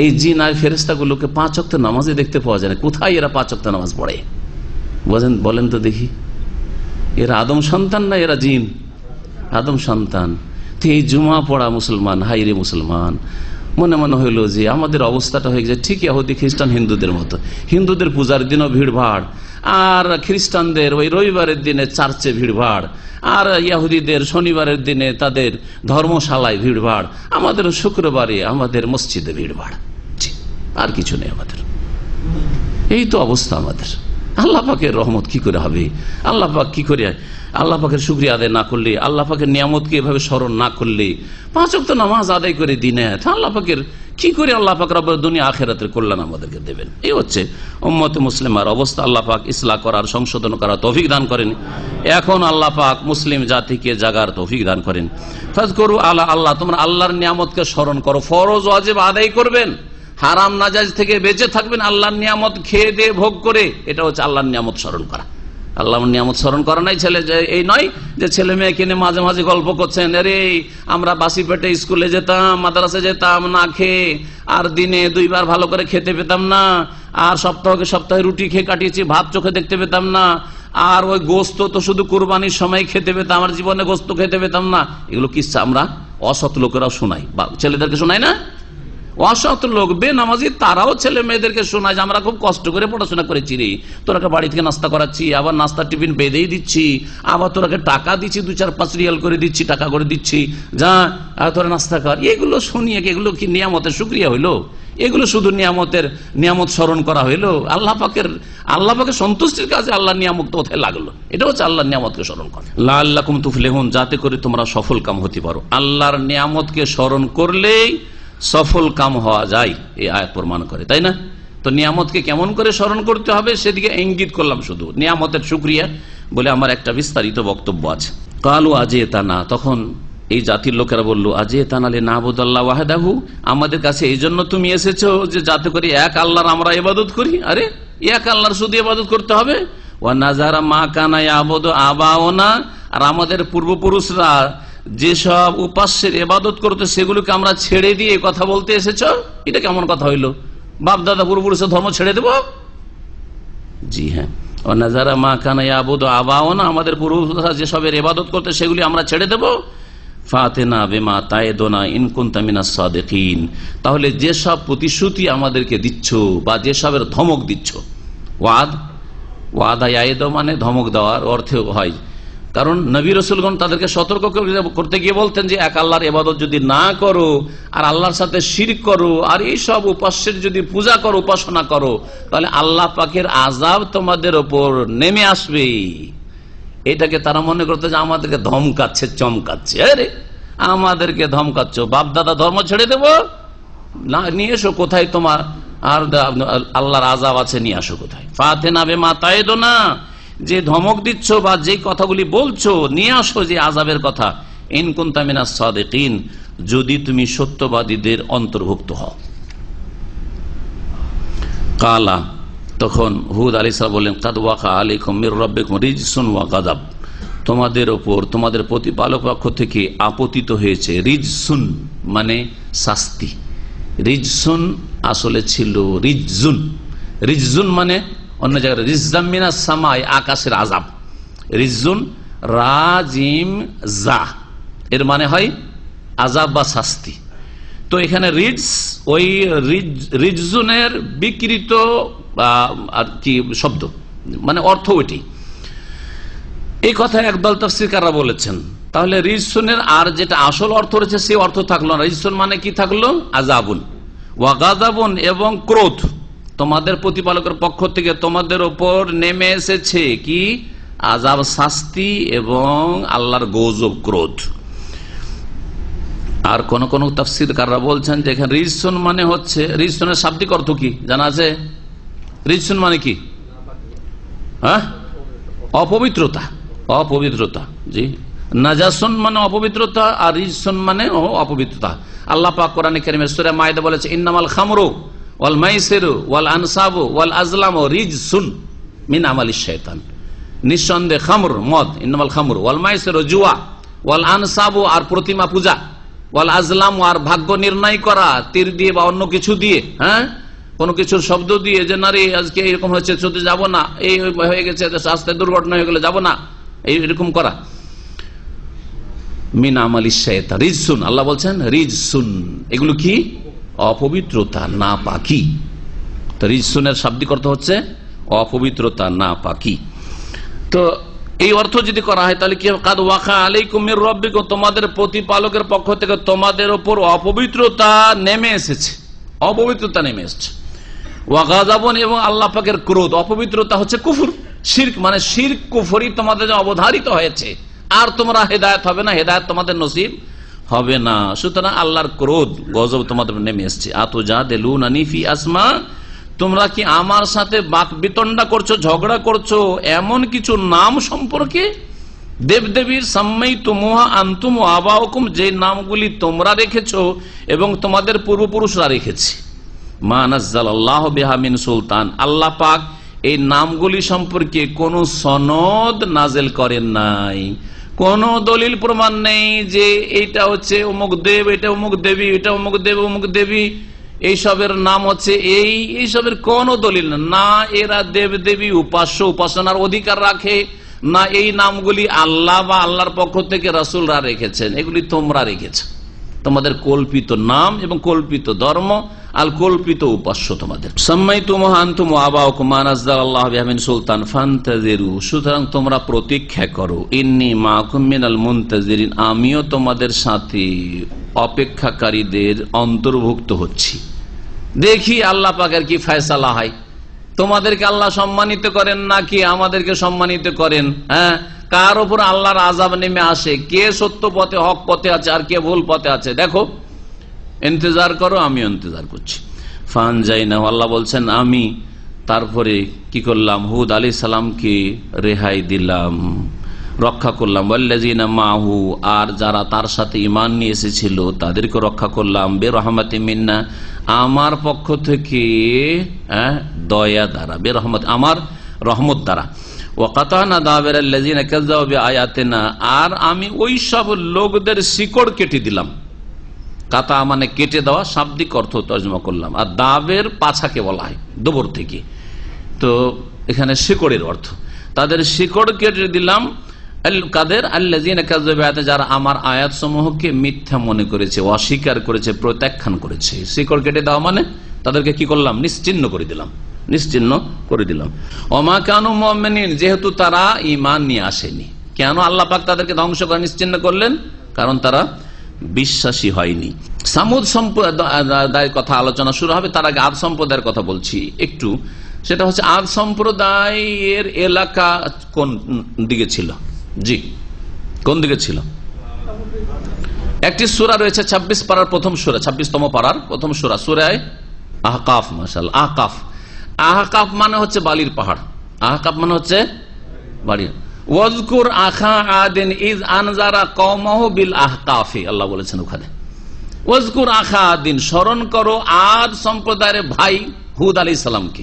Speaker 4: এই জিন আর ফেরেস্তাগুলোকে 5 ওয়াক্ত নামাজে দেখতে পাওয়া যায় না। কোথায় এরা 5 ওয়াক্ত নামাজ পড়ে? বলেন তো দেখি। এরা আদম সন্তান না এরা জিন? আদম সন্তান। তো এই জুমা পড়া মুসলমান, হাইরে মুসলমান, মনে মনে হইলো যে আমাদের অবস্থাটা হয়ে যায় ঠিক ইহুদি খ্রিস্টান হিন্দুদের মতো। হিন্দুদের পূজার দিনও ভিড় ভাড়, আর খ্রিস্টানদের ওই রবিবারের দিনে চার্চে ভিড় ভাড়, আর ইহুদিদের শনিবারের দিনে তাদের ধর্মশালায় ভিড় ভাড়, আমাদের শুক্রবারে আমাদের মসজিদে ভিড় ভাড়, আর কিছু নেই আমাদের। এই তো অবস্থা আমাদের। আল্লাহ পাকের রহমত কি করে হবে? আল্লাহ পাক কি করে, আল্লাহ পাকের শুকরিয়া আদায় না করলে, আল্লাহ পাকের নিয়ামতকে এভাবে স্মরণ না করলে, 5 ওয়াক্ত নামাজ আদায় করে দিনে আল্লাহ পাকের কি করে আল্লাহ পাক রব্বুল দুনিয়া আখিরাতের কল্যাণ আমাদেরকে দেবেন? এই হচ্ছে উম্মতে মুসলিমার অবস্থা। আল্লাহ পাক ইসলাহ করার, সংশোধন করার তৌফিক দান করেন। এখন আল্লাহ পাক মুসলিম জাতিকে জাগার তৌফিক দান করেন। ফাজকুরু আল্লাহ, তোমরা আল্লাহর নিয়ামতকে স্মরণ করো। ফরজ ওয়াজিব আদায় করবেন, হারাম নাজায়েজ থেকে বেঁচে থাকবেন, আল্লাহর নিয়ামত খেয়ে দিয়ে ভোগ করে। এটা হচ্ছে আল্লাহর নিয়ামত স্মরণ করা। আল্লাহর নিয়ামত স্মরণ করা নাই এই নয় যে ছেলে মেয়ে কিনে মাঝে মাঝে গল্প করছেন, আরে আমরা বাসি পেটে স্কুলে যেতাম, মাদ্রাসা যেতাম না খেয়ে, আর দিনে 2 বার ভালো করে খেতে পেতাম না, আর সপ্তাহে রুটি খেয়ে কাটিয়েছি, ভাত চোখে দেখতে পেতাম না, আর ওই গোস্ত তো শুধু কুরবানির সময় খেতে পেতাম, আমার জীবনে গোস্ত খেতে পেতাম না। এগুলো কিচ্ছা আমরা অসৎ লোকেরাও শোনাই, ছেলেদেরকে শোনাই না? অসৎ লোক বেনামাজি তারাও ছেলে মেয়েদেরকে শোনায় যে আমরা খুব কষ্ট করে পড়াশোনা করেছি রে, তোরাকে বাড়ি থেকে নাস্তা করাচ্ছি, আবার নাস্তার টিফিন বেঁধেই দিচ্ছি, আবার তোরাকে টাকা দিচ্ছি, 2-4-5 রিয়াল করে দিচ্ছি, টাকা করে দিচ্ছি, যা তোরা নাস্তা কর। এগুলো শুনিয়ে এগুলো কি নিয়ামতের শুকরিয়া হইলো? এগুলো শুধু নিয়ামত স্মরণ করা হইলো? আল্লাহ পাকের সন্তুষ্টির কাজে আল্লাহ নিয়ামত কোথায় লাগলো? এটা হচ্ছে আল্লাহর নিয়ামতকে স্মরণ করা। লাআল্লাকুম তুফলিহুন, যাতে করে তোমরা সফল কাম হতে পারো। আল্লাহর নিয়ামতকে স্মরণ করলেই সফল কাম হওয়া যায়, এই আয়াত প্রমাণ করে, তাই না? তো নিয়ামতকে কেমন করে স্মরণ করতে হবে সেদিকে ইঙ্গিত করলাম শুধু। নিয়ামতের শুকরিয়া বলে আমার একটা বিস্তারিত বক্তব্য আছে। কালু আজেতানা, তখন এই জাতির লোকেরা বললো, আজেতানা লিনাবুদাল্লাহ ওয়াহদাহু, আমাদের কাছে এই জন্য তুমি এসেছো যে যাতে করে এক আল্লাহর আমরা ইবাদত করি। আরে এক আল্লাহর শুধু ইবাদত করতে হবে? ওয়া নাযারা মা কানা ইয়াবুদু আবাউনা, আর আমাদের পূর্বপুরুষরা যেসব উপাস্যের ইবাদত করতে সেগুলোকে আমরা ছেড়ে দিয়ে কথা বলতে এসেছো? এটা কেমন কথা হইলো? বাপ দাদা পূর্বপুরুষের ধর্ম ছেড়ে দেব? জি হ্যাঁ, নাজারা মা কানা ইয়াবুদু আবাউনা, আমাদের পূর্বপুরুষরা যেসবের ইবাদত করতে সেগুলি আমরা ছেড়ে দেব। ফাতিনা বিমা তাইদুনা ইন কুনতা মিনাস সাদিকিন, তাহলে যেসব প্রতিশ্রুতি আমাদেরকে দিচ্ছ বা যেসবের ধমক দিচ্ছ, ওয়াদা ইয়াইদ মানে ধমক দেওয়ার অর্থে হয়, কারণ নবী রাসূলগণ তাদেরকে সতর্ক করতে গিয়ে বলতেন যে এক আল্লাহর ইবাদত যদি না করো, আর আল্লাহর সাথে শিরক করো, আর এই সব উপাস্যের যদি পূজা করো, উপাসনা করো, তাহলে আল্লাহ পাকের আযাব তোমাদের উপর নেমে আসবে। এটাকে তারা মনে করতে যে আমাদেরকে ধমকাচ্ছে, চমকাচ্ছে। আরে আমাদেরকে ধমকাচ্ছ, বাপ দাদা ধর্ম ছেড়ে দেবো না, নিয়ে এসো কোথায় তোমার আর আল্লাহর আযাব আছে, নিয়ে আসো কোথায়। ফাতিনা বিমা তাইদুনা, যে ধমক দিচ্ছ বা যে কথাগুলি বলছো নিয়ে আসো যে আযাবের কথা, ইন কুনতা মিনাস সাদিকিন, যদি তুমি সত্যবাদীদের অন্তর্ভুক্ত হও। কালা, তখন হুদ আলাইহিস সালাম বললেন, কাদ ওয়াকা আলাইকুম মির রাব্বিকুম রিজসুন ওয়া গাযাব, তোমাদের ওপর তোমাদের প্রতিপালক পক্ষ থেকে আপতিত হয়েছে। রিজসুন মানে শাস্তি, রিজসুন আসলে ছিল রিজজুন। রিজজুন মানে অন্য জায়গায় রিজজাম মিনাস সামাই, আকাশের আযাব। রিজজুন রাজিম জা, এর মানে হয় আযাব বা শাস্তি। তো এখানে রিজ, ওই রিজজুনের বিকৃত আর কি শব্দ, মানে অর্থ ওইটি। এই কথা একদল তাফসীরকাররা বলেছেন। তাহলে রিজসুনের আর যেটা আসল অর্থ রয়েছে সেই অর্থ থাকলো না। রিজসুন মানে কি থাকলো? আযাবুন ওয়া গাযাবুন, এবং ক্রোধ তোমাদের প্রতিপালকের পক্ষ থেকে তোমাদের উপর নেমে এসেছে কি আযাব, শাস্তি, এবং আল্লাহর গজব, ক্রোধ। আর কোন কোন তাফসীরকাররা বলছেন যে এখানে রিজসুন মানে হচ্ছে, রিজসুনের শাব্দিক অর্থ কি জানা আছে? রিজসুন মানে কি? হ্যাঁ, অপবিত্রতা, অপবিত্রতা। জি, নাজাসুন মানে অপবিত্রতা, আর রিজসুন মানে অপবিত্রতা। আল্লাহ পাক কোরআনে কারীমে সূরা মায়েদা বলেছে, ইন্নামাল খামরু ওয়াল মাইসিরু ওয়াল আনসাবু ওয়াল আজলামু রিজসুন মিন আমালিশ শাইতান। নিঃসন্দেহে খামর, মদ, ইন্নামাল খামরু ওয়াল মাইসিরু জুয়া, ওয়াল আনসাবু আর প্রতিমা পূজা, ওয়াল আজলামু আর ভাগ্য নির্ণয় করা তীর দিয়ে বা অন্য কিছু দিয়ে, হ্যাঁ, কোন কিছুর শব্দ দিয়ে, যে নারী আজকে এরকম হয়েছে চলতে যাব না, এই হয়ে গেছে রাস্তায় দুর্ঘটনা হয়ে গেলে যাব না, এইরকম করা, মিন আমালিশ শাইতান রিজসুন। আল্লাহ বলছেন রিজসুন, এগুলো কি? অপবিত্রতা, নাপাকি। তো রিজসুনের শাব্দিক অর্থ হচ্ছে অপবিত্রতা, নাপাকি। তো এই অর্থ যদি করা হয় তাহলে কি? কাদ ওয়াকা আলাইকুম মির রাব্বিকুম, তোমাদের প্রতিপালকের পক্ষ থেকে তোমাদের উপর অপবিত্রতা নেমে এসেছে, অপবিত্রতা নেমে এসেছে। ওয়া গাযাবুন, এবং আল্লাহ পাকের ক্রোধ। অপবিত্রতা হচ্ছে কুফর, শিরক, মানে শিরক কুফরি তোমাদের অবধারিত হয়েছে, আর তোমরা হেদায়েত হবে না, হেদায়েত তোমাদের নসিব হবে না। সুতরাং আল্লাহর ক্রোধ, গজব তোমাদের নেমে এসেছে। আতুজাদিলুনানি ফি আসমা, তোমরা কি আমার সাথে বাক বিতণ্ডা করছো, ঝগড়া করছো এমন কিছু নাম সম্পর্কে, দেবদেবীর সাম্মাইতুমুহা আনতুম ওয়া আবাউকুম, যে নামগুলি তোমরা রেখেছো এবং তোমাদের পূর্বপুরুষরা রেখেছে। মা নাযালাল্লাহু বিহা মিন সুলতান, আল্লাহ পাক এই নামগুলি সম্পর্কে কোন সনদ নাজেল করেন নাই, কোন দলিল প্রমাণ নেই যে এইটা হচ্ছে অমুক দেব, এটা অমুক দেবী, এটা অমুক দেব, অমুক দেবী, এইসবের নাম হচ্ছে এইসবের কোন দলিল না। এরা দেব দেবী উপাস্য উপাসনার অধিকার রাখে না, এই নামগুলি আল্লাহ বা আল্লাহর পক্ষ থেকে রাসূলরা রেখেছেন, এগুলি তোমরা রেখেছ। তোমাদের কল্পিত নাম এবং কল্পিত ধর্ম আর কল্পিত উপাস্য তোমাদের। সাম্মাইতুমুহা আনতুম ওয়া আবাউকুম মা নাযালাল্লাহু বিহা মিন সুলতান ফান্তাযিরু, সুতরাং তোমরা প্রতীক্ষা করো। ইন্নী মাআকুম মিনাল মুনতাযিরিন, আমিও তোমাদের সাথে অপেক্ষাকারীদের অন্তর্ভুক্ত হচ্ছি। দেখি আল্লাহ পাকের কি ফয়সালা হয়। তোমাদেরকে আল্লাহ সম্মানিত করেন নাকি আমাদেরকে সম্মানিত করেন? হ্যাঁ, কার উপর আল্লাহর আযাব নেমে আসে, কে সত্য পথে হক পথে আছে আর কে ভুল পথে আছে, দেখো, ইন্তজার করো, আমি ইন্তজার করছি। ফানজাইনা, আল্লাহ বলছেন আমি তারপরে কি করলাম? হুদ আলাইহিস সালামকে রেহাই দিলাম, রক্ষা করলাম। ওয়াল্লাযিনা মাহু, আর যারা তার সাথে ঈমান নিয়ে এসেছিল তাদেরকে রক্ষা করলাম। বিরহমাতি মিন্না, আমার পক্ষ থেকে, দয়া দ্বারা, বিরহমত আমার রহমত দ্বারা। ওয়াকাতানা দাবিরাল্লাযিনা কাযযাবু বিআয়াতিনা, আর আমি ওই সব লোকদের শিকড় কেটে দিলাম। কাতা মানে কেটে দেওয়া, শাব্দিক অর্থ তর্জমা করলাম। আর দাবের পাছাকে বলা হয় দবর থেকে, তো এখানে শিকড়ের অর্থ। তাদের শিকড় কেটে দিলাম। কাদের? আল্লাযিনা কাযযাবু বিআয়াতিনা, যারা আমার আয়াত সমূহকে মিথ্যা মনে করেছে, অস্বীকার করেছে, প্রত্যাখ্যান করেছে। শিকড় কেটে দেওয়া মানে তাদেরকে কি করলাম? নিশ্চিহ্ন করে দিলাম, নিশ্চিহ্ন করে দিলাম। ওমা কানু মুমিনিন, যেহেতু তারা ঈমান নিয়ে আসেনি। কেন আল্লাহ পাক তাদেরকে ধ্বংস করে নিশ্চিহ্ন করলেন? কারণ তারা বিশ্বাসী হয়নি। সামুদ সম্প্রদায়ের কথা আলোচনা শুরু হবে, তার আগে আদ সম্প্রদায়ের কথা বলছি একটু। সেটা হচ্ছে আদ সম্প্রদায়ের এলাকা কোন দিকে ছিল? জি, কোন দিকে ছিল? একটি সূরা রয়েছে 26 পারার প্রথম সূরা, 26তম পারার প্রথম সূরা, সূরা আহকাফ। মাশাআল্লাহ, আহকাফ। আহকাফ মানে হচ্ছে বালির পাহাড়। আহকাফ মানে হচ্ছে বালির। ওয়াজকুর আখা আদিন ইজ আনজারা কওমাহু বিল আহকাফি, আল্লাহ বলেছেন ওখানে ওয়াজকুর আখা আদিন, স্মরণ করো আদ সম্প্রদায়ের ভাই হুদ আলাইহিস সালামকে,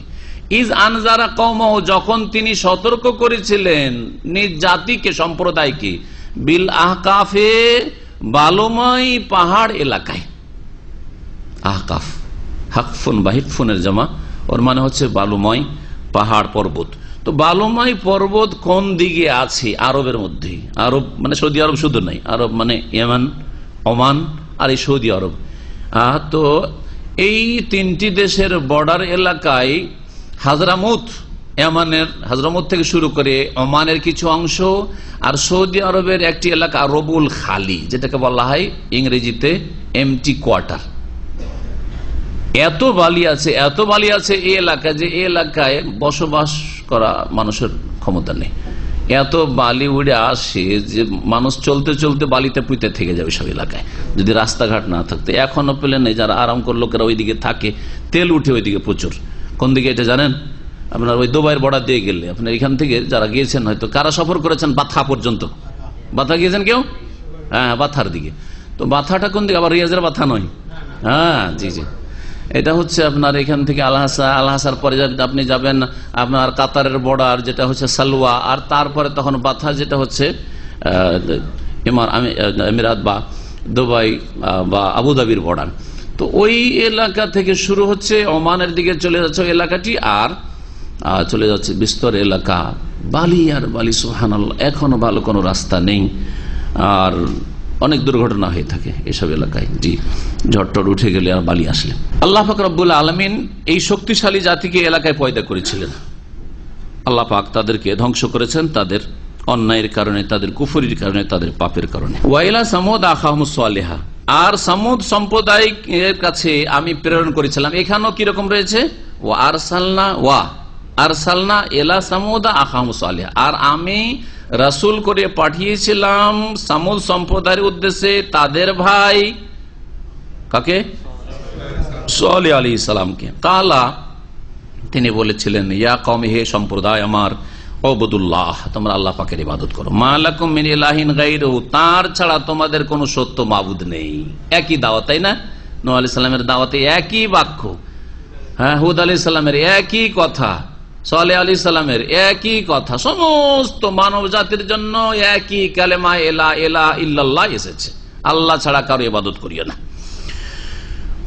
Speaker 4: ইজ আনজারা কওমাহু, যখন তিনি সতর্ক করেছিলেন নিজ জাতিকে, সম্প্রদায়কে, বিল আহকাফে, বালুময় পাহাড় এলাকায়। আহকাফ হাকফুন বা হিকফুনের জামা, ওর মানে হচ্ছে বালুময় পাহাড় পর্বত। তো বালুময় পর্বত কোন দিকে আছে? আরবের মধ্যে। আরব মানে সৌদি আরব শুধু নাই, আরব মানে ইয়েমেন, ওমান আর এই সৌদি আরব। তো এই তিনটি দেশের বর্ডার এলাকায় হাজরামুত, ইয়ামানের হাজরামুত থেকে শুরু করে ওমানের কিছু অংশ আর সৌদি আরবের একটি এলাকা রবুল খালি, যেটাকে বলা হয় ইংরেজিতে এমটি কোয়ার্টার। এত বালি আছে, এত বালি আছে এই এলাকায় যে এই এলাকায় বসবাস করা মানুষের ক্ষমতা নেই। এত বালি উড়ে আসে যে মানুষ চলতে চলতে বালিতে পুঁতে থেকে যাবে সব এলাকায়, যদি রাস্তাঘাট না থাকতো। এখনো প্লেন নেই, যারা আরাম করে লোকেরা ওইদিকে থাকে, তেল উঠে ওইদিকে প্রচুর। কোন দিকে এটা জানেন? আপনার ওই দুবাইয়ের বর্ডার দিয়ে গেলে, আপনার এখান থেকে যারা গিয়েছেন, হয়তো কারা সফর করেছেন বাথা পর্যন্ত, বাথা গিয়েছেন কেউ? হ্যাঁ, বাথার দিকে। তো বাথাটা কোন দিকে? আবার রিয়াজের বাথা নয়। হ্যাঁ, জি জি, এটা হচ্ছে আপনার এখান থেকে আলহাসার পরে আপনি যাবেন আপনার কাতারের বর্ডার, যেটা হচ্ছে সালওয়া, আর তারপরে তখন বাথা, যেটা হচ্ছে এমিরাত বা দুবাই বা আবুধাবির বর্ডার। তো ওই এলাকা থেকে শুরু হচ্ছে ওমানের দিকে চলে যাচ্ছে এলাকাটি, আর চলে যাচ্ছে বিস্তর এলাকা, বালি আর বালি। সুবহানাল্লাহ, এখনো ভালো কোনো রাস্তা নেই, আর অনেক দুর্ঘটনা হয়ে থাকে এসব এলাকায়। জি, ঝড়টড় উঠে গেলে আর বালি আসলে। আল্লাহ পাক রব্বুল আলামিন এই শক্তিশালী জাতিকে এলাকায় পয়দা করেছিলেন। আল্লাহ পাক তাদেরকে ধ্বংস করেছেন তাদের অন্যায়ের কারণে, তাদের কুফরির কারণে, তাদের পাপের কারণে। ওয়াইলা সামুদ আখাহুমুস সালিহা, আর সামুদ সম্প্রদায়ের কাছে আমি প্রেরণ করেছিলাম। এখানেও কিরকম রয়েছে? ওয়া আরসালনা এলা সামুদা আখাহুমুস সালিহা, আর আমি রাসূল করে পাঠিয়েছিলাম সামুদ সম্প্রদায়ের উদ্দেশ্যে তাদের ভাই, কাকে? সালেহ আলাইহিস সালামকে। কালা, তিনি বলেছিলেন, ইয়া কওমি, হে সম্প্রদায় আমার, উবুদুল্লাহ, তোমরা আল্লাহ পাকের ইবাদত করো, মা লাকুম মিন ইলাহিন গায়রুহু, তার ছাড়া তোমাদের কোনো সত্য মাবুদ নেই। একই দাওয়াত, তাই না? নূহ আলাইহিস সালামের দাওয়াতে একই বাক্য, হ্যাঁ, হুদ আলাইহিস সালামের একই কথা, সালেহ আলাইহিস সালামের একই কথা, সমস্ত মানব জাতির জন্য একই কালেমা লা ইলাহা ইল্লাল্লাহ এসেছে, আল্লাহ ছাড়া কারো ইবাদত করিও না।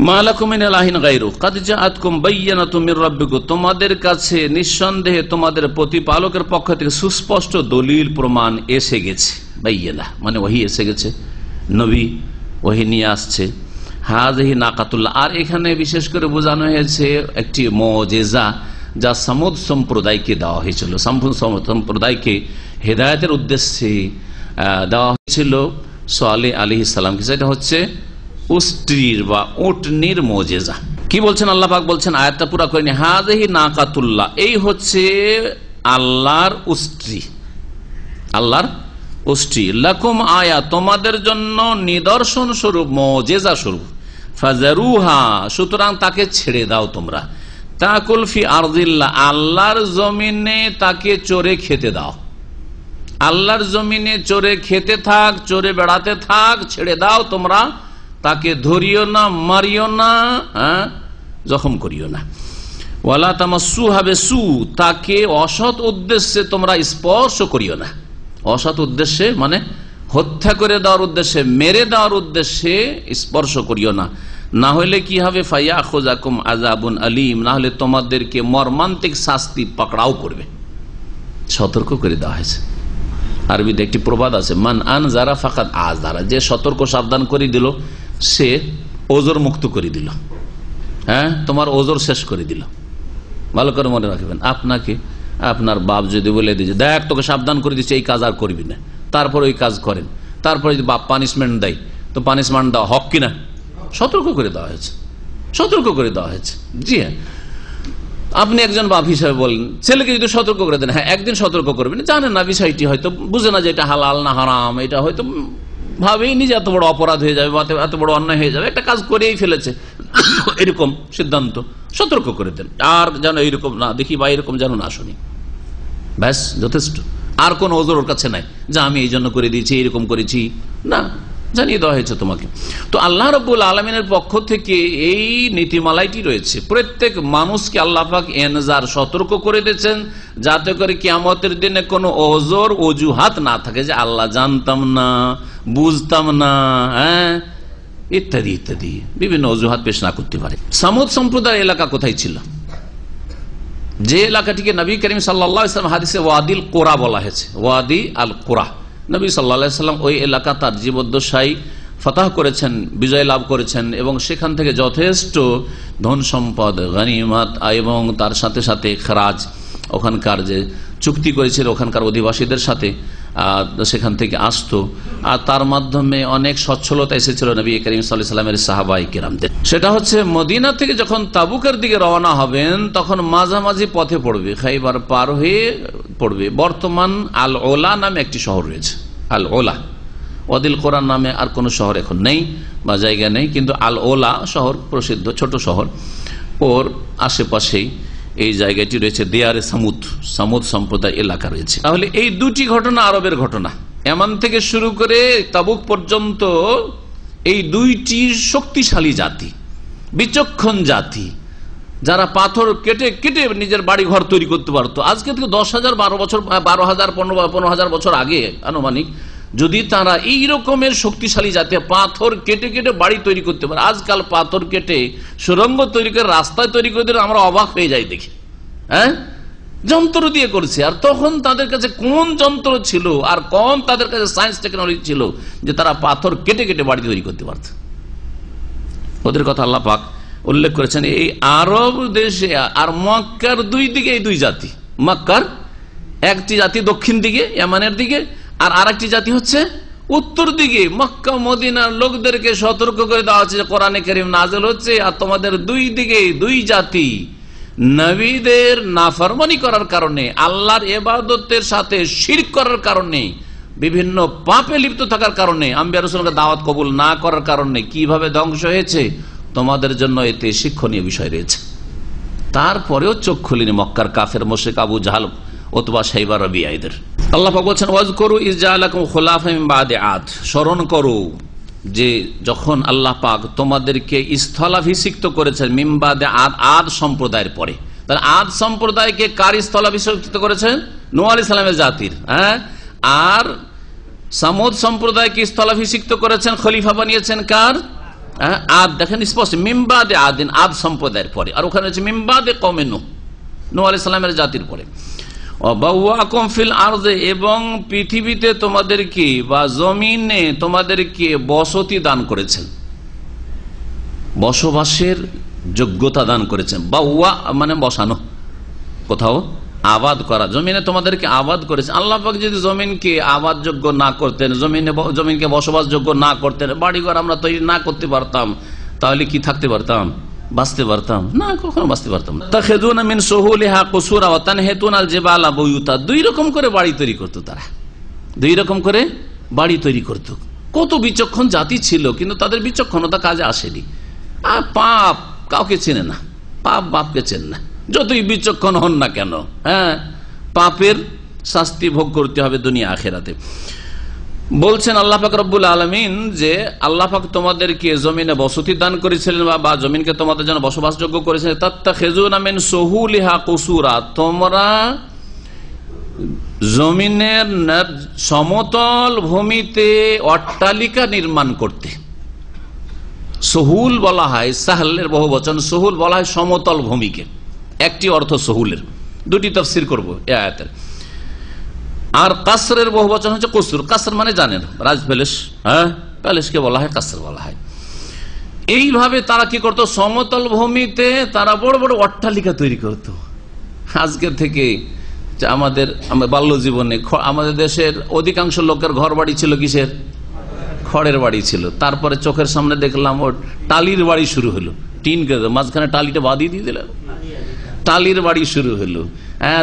Speaker 4: মা লাকুম মিন ইলাহিন গায়রু কাদ জাআতকুম বায়্যিনাতুম মির রাব্বিকুম, তোমাদের কাছে নিঃসন্দেহে তোমাদের প্রতিপালকের পক্ষ থেকে সুস্পষ্ট দলিল প্রমাণ এসে গেছে। বায়্যিনা মানে ওহী এসে গেছে, নবী ওহী নিয়ে আসছে। হাযিহি নাকাতুল্লাহ, আর এখানে বিশেষ করে বোঝানো হয়েছে একটি মুজিজা যা সামুদ সম্প্রদায়কে দেওয়া হয়েছিল। সামুদ সম্প্রদায়কে হেদায়েতের উদ্দেশ্যে দেওয়া হয়েছিল সালেহ আলাইহিস সালামকে, সেটা হচ্ছে উষ্ট্রির বা উটনির মুজিজা। কি বলছেন আল্লাহ পাক? বলছেন, আয়াতটা পুরা করেনি, হাযিহি নাকাতুল্লাহ, এই হচ্ছে আল্লাহর উষ্ট্রি, আল্লাহর উষ্ট্রি, লাকুম আয়া, তোমাদের জন্য নিদর্শন স্বরূপ, মুজিজা স্বরূপ, ফাজারুহা, সুতরাং তাকে ছেড়ে দাও তোমরা, তাকুল ফি আরদিল্লাহ, আল্লাহর জমিনে তাকে চরে খেতে দাও, আল্লাহর জমিনে চরে খেতে থাক, চরে বেড়াতে থাক, ছেড়ে দাও তোমরা, তাকে ধরিও না, মারিও না, জখম করিও না। ওয়ালা তামাসসুহা বিসু, তাকে অসৎ উদ্দেশ্যে তোমরা স্পর্শ করিও না। অসৎ উদ্দেশ্যে মানে হত্যা করে দেওয়ার উদ্দেশ্যে, মেরে দেওয়ার উদ্দেশ্যে স্পর্শ করিও না, না হলে কি হবে? ফায়াখুযাকুম আযাবুন আলীম, না হলে তোমাদেরকে মর্মান্তিক শাস্তি পাকড়াও করবে। সতর্ক করে দেওয়া হয়েছে। আরবিতে একটি প্রবাদ আছে, মান আনজারা ফাকাদ আযারা, যে সতর্ক সাবধান করে দিল সে ওজর মুক্ত করে দিল, হ্যাঁ, তোমার ওজর শেষ করে দিল। ভালো করে মনে রাখবেন, আপনাকে আপনার বাপ যদি বলে দিয়েছে, দেখ তোকে সাবধান করে দিচ্ছে, এই কাজ আর করবি না, তারপর ওই কাজ করেন, তারপরে যদি বাপ পানিশমেন্ট দেয়, তো পানিশমেন্ট দেওয়া হক কিনা? সতর্ক করে দেওয়া হয়েছে, সতর্ক করে দেওয়া হয়েছে। জি হ্যাঁ, আপনি একজন বাপ হিসাবে বলেন, ছেলেকে যদি সতর্ক করে দেন, হ্যাঁ একদিন সতর্ক করবেন, জানেন না বিষয়টি, হয়তো বুঝে না যে এটা হালাল না হারাম, এটা হয়তো ভাবেই নিজে এত বড় অপরাধ হয়ে যাবে, এত বড় অন্যায় হয়ে যাবে, একটা কাজ করেই ফেলেছে, এরকম সিদ্ধান্ত, সতর্ক করে দেন, আর যেন এইরকম না দেখি বা এরকম যেন না শুনি, ব্যাস যথেষ্ট। আর কোন ওজোর ওর কাছে নাই যে আমি এই জন্য করে দিয়েছি, এরকম করেছি, না, জানিয়ে দেওয়া হয়েছে তোমাকে। তো আল্লাহ রাব্বুল আলামিনের পক্ষ থেকে এই নীতিমালাটি রয়েছে, প্রত্যেক মানুষকে আল্লাহ পাক এনজার সতর্ক করে দিয়েছেন, যাতে করে কিয়ামতের দিনে কোনো ওজোর অজুহাত না থাকে যে আল্লাহ জানতাম না, বুঝতাম না, ইত্যাদি ইত্যাদি বিভিন্ন অজুহাত পেশ না করতে পারে। সামুদ সম্প্রদায়ের এলাকা কোথায় ছিল? যে এলাকাটিকে নবী করিম সাল্লাল্লাহু আলাইহি ওয়াসাল্লাম হাদিসে ওয়াদিল কোরা বলা হয়েছে, ওয়াদি আল কোরা। নবী সাল্লাল্লাহু আলাইহি ওয়াসাল্লাম ওই এলাকা তার জীবদ্দশায় ফাতাহ করেছেন, বিজয় লাভ করেছেন, এবং সেখান থেকে যথেষ্ট ধন সম্পদ, গনিমত এবং তার সাথে সাথে খরাজ, ওখানকার যে চুক্তি করেছিল ওখানকার অধিবাসীদের সাথে, সেখান থেকে আসতো, আর তার মাধ্যমে অনেক সচ্ছলতা এসেছিল নবী করিম সাল্লাল্লাহু আলাইহি ওয়াসাল্লামের সাহাবায়ে কিরামদের। সেটা হচ্ছে মদিনা থেকে যখন তাবুকের দিকে রওনা হবেন তখন মাঝামাঝি পথে পড়বে, খাইবার পার হয়ে পড়বে। বর্তমান আল ওলা নামে একটি শহর রয়েছে, আল ওলা। ওয়াদিল কোরআন নামে আর কোনো শহর এখন নেই বা জায়গা নেই, কিন্তু আল ওলা শহর প্রসিদ্ধ, ছোট শহর, ওর আশেপাশেই এই জায়গাটি রয়েছে। দেয়ারে সামুদ সম্প্রদায় এলাকা রয়েছে। তাহলে এই দুটি ঘটনা আরবের ঘটনা। এমন থেকে শুরু করে তাবুক পর্যন্ত এই দুইটি শক্তিশালী জাতি, বিচক্ষণ জাতি, যারা পাথর কেটে কেটে নিজের বাড়ি ঘর তৈরি করতে পারতো। আজকে থেকে 10,000 12,000 15,000 বছর আগে আনুমানিক, যদি তারা এই রকমের শক্তিশালী জাতি পাথর কেটে কেটে বাড়ি তৈরি করতে পারে, আজকাল পাথর কেটে সুড়ঙ্গ তৈরি করে রাস্তায় তৈরি করে দিলে আমরা অবাক হয়ে যাই দেখি, যন্ত্র দিয়ে করছে। আর তখন তাদের কাছে কোন যন্ত্র ছিল আর কোন তাদের কাছে সায়েন্স টেকনোলজি ছিল যে তারা পাথর কেটে কেটে বাড়ি তৈরি করতে পারত? ওদের কথা আল্লাহ পাক উল্লেখ করেছেন। এই আরব দেশে আর মক্কার দুই দিকে এই দুই জাতি, মক্কার একটি জাতি দক্ষিণ দিকে ইয়ামানের দিকে, আর আরেকটি জাতি হচ্ছে উত্তর দিকে। মক্কা মদিনার লোকদেরকে সতর্ক করে দেওয়া হচ্ছে যে কোরআনে কারীম নাযিল হচ্ছে, আর তোমাদের দুই দিকে দুই জাতি নবীদের নাফরমানি করার কারণে, আল্লাহর ইবাদতের সাথে শিরক করার কারণে, বিভিন্ন পাপে লিপ্ত থাকার কারণে, আম্বিয়া রাসূলকে দাওয়াত কবুল না করার কারণে কিভাবে ধ্বংস হয়েছে, তোমাদের জন্য এতে শিক্ষণীয় বিষয় রয়েছে। তারপরেও চোখ খুলিনি মক্কার কাফের মুশরিক আবু জাহল, উতবা, শাইবা, রবিয়া এদের। আল্লাহ পাক বলছেন ওয়াজকুরু ইয জাআলাকুম খুলাফা মিন বাদি আদ, স্মরণ করো যে যখন আল্লাহ পাক তোমাদেরকে স্থলাভিষিক্ত করেছেন মিন বাদি আদ, আদ সম্প্রদায়ের পরে। তাহলে আদ সম্প্রদায়কে কার স্থলাভিষিক্ত করেছেন? নূহ আলাইহিস সালামের জাতির। আর সামুদ সম্প্রদায়কে স্থলাভিষিক্ত করেছেন, খলিফা বানিয়েছেন কার? আদ। দেখেন স্পষ্ট, মিন বাদি আদিন, আদ সম্প্রদায়ের পরে। আর ওখানে হচ্ছে মিন বাদি কওমে নূহ, নূহ আলাইহিস সালামের জাতির পরে। এবং পৃথিবীতে তোমাদেরকে বা জমিনে তোমাদেরকে বসতি দান করেছেন, বসবাসের যোগ্যতা দান করেছেন। বাউয়া মানে বসানো, কোথাও আবাদ করা, জমিনে তোমাদেরকে আবাদ করেছেন। আল্লাহ পাক যদি জমিনকে আবাদ যোগ্য না করতেন, জমিনকে বসবাস যোগ্য না করতেন, বাড়িঘর আমরা তৈরি না করতে পারতাম, তাহলে কি থাকতে পারতাম? বাঁচতে পারতাম না, কখনো বাঁচতে পারতাম না। তাখিযুনা মিন সুহুলিহা কুসুরা ওয়া তানহিতুনাল জিবালা বুয়ুতা, দুই রকম করে বাড়ি তৈরি করত তারা, দুই রকম করে বাড়ি তৈরি করত। কত বিচক্ষণ জাতি ছিল, কিন্তু তাদের বিচক্ষণতা কাজে আসেনি। আর পাপ কাউকে চেনে না, পাপ বাপকে চেনে না, যতই বিচক্ষণ হন না কেন। পাপের শাস্তি ভোগ করতে হবে দুনিয়া আখিরাতে। বলছেন আল্লাহ পাক রব্বুল আলামিন যে আল্লাহ পাক তোমাদেরকে জমিনে বসতি দান করেছিলেন বা জমিনকে তোমাদের জন্য বসবাসযোগ্য করেছিলেন। তাত্তাখিযুনা মিন সুহুলিহা কুসুরা, তোমরা জমিনের সমতল ভূমিতে অট্টালিকা নির্মাণ করতে। সহুল বলা হয়, সাহলের বহু বচন, সহুল বলা হয় সমতল ভূমিকে। একটি অর্থ সহুলের, দুটি তাফসীর করব এই আয়াতের। আর কাসরের বহু বচন হচ্ছে কসুর। কাসর মানে জানেন রাজ প্যালেস, প্যালেসকে বলা হয় কাসর বলা হয়। এইভাবে তারা কি করতো? সমতল ভূমিতে তারা বড় বড় অট্টালিকা তৈরি করত। আজকে থেকে আমাদের বাল্য জীবনে আমাদের দেশের অধিকাংশ লোকের ঘর বাড়ি ছিল কিসের? খড়ের বাড়ি ছিল। তারপরে চোখের সামনে দেখলাম ও টালির বাড়ি শুরু হলো, টিন করে মাঝখানে টালিটা বাঁধিয়ে দিয়ে দিল, টালির বাড়ি শুরু হলো।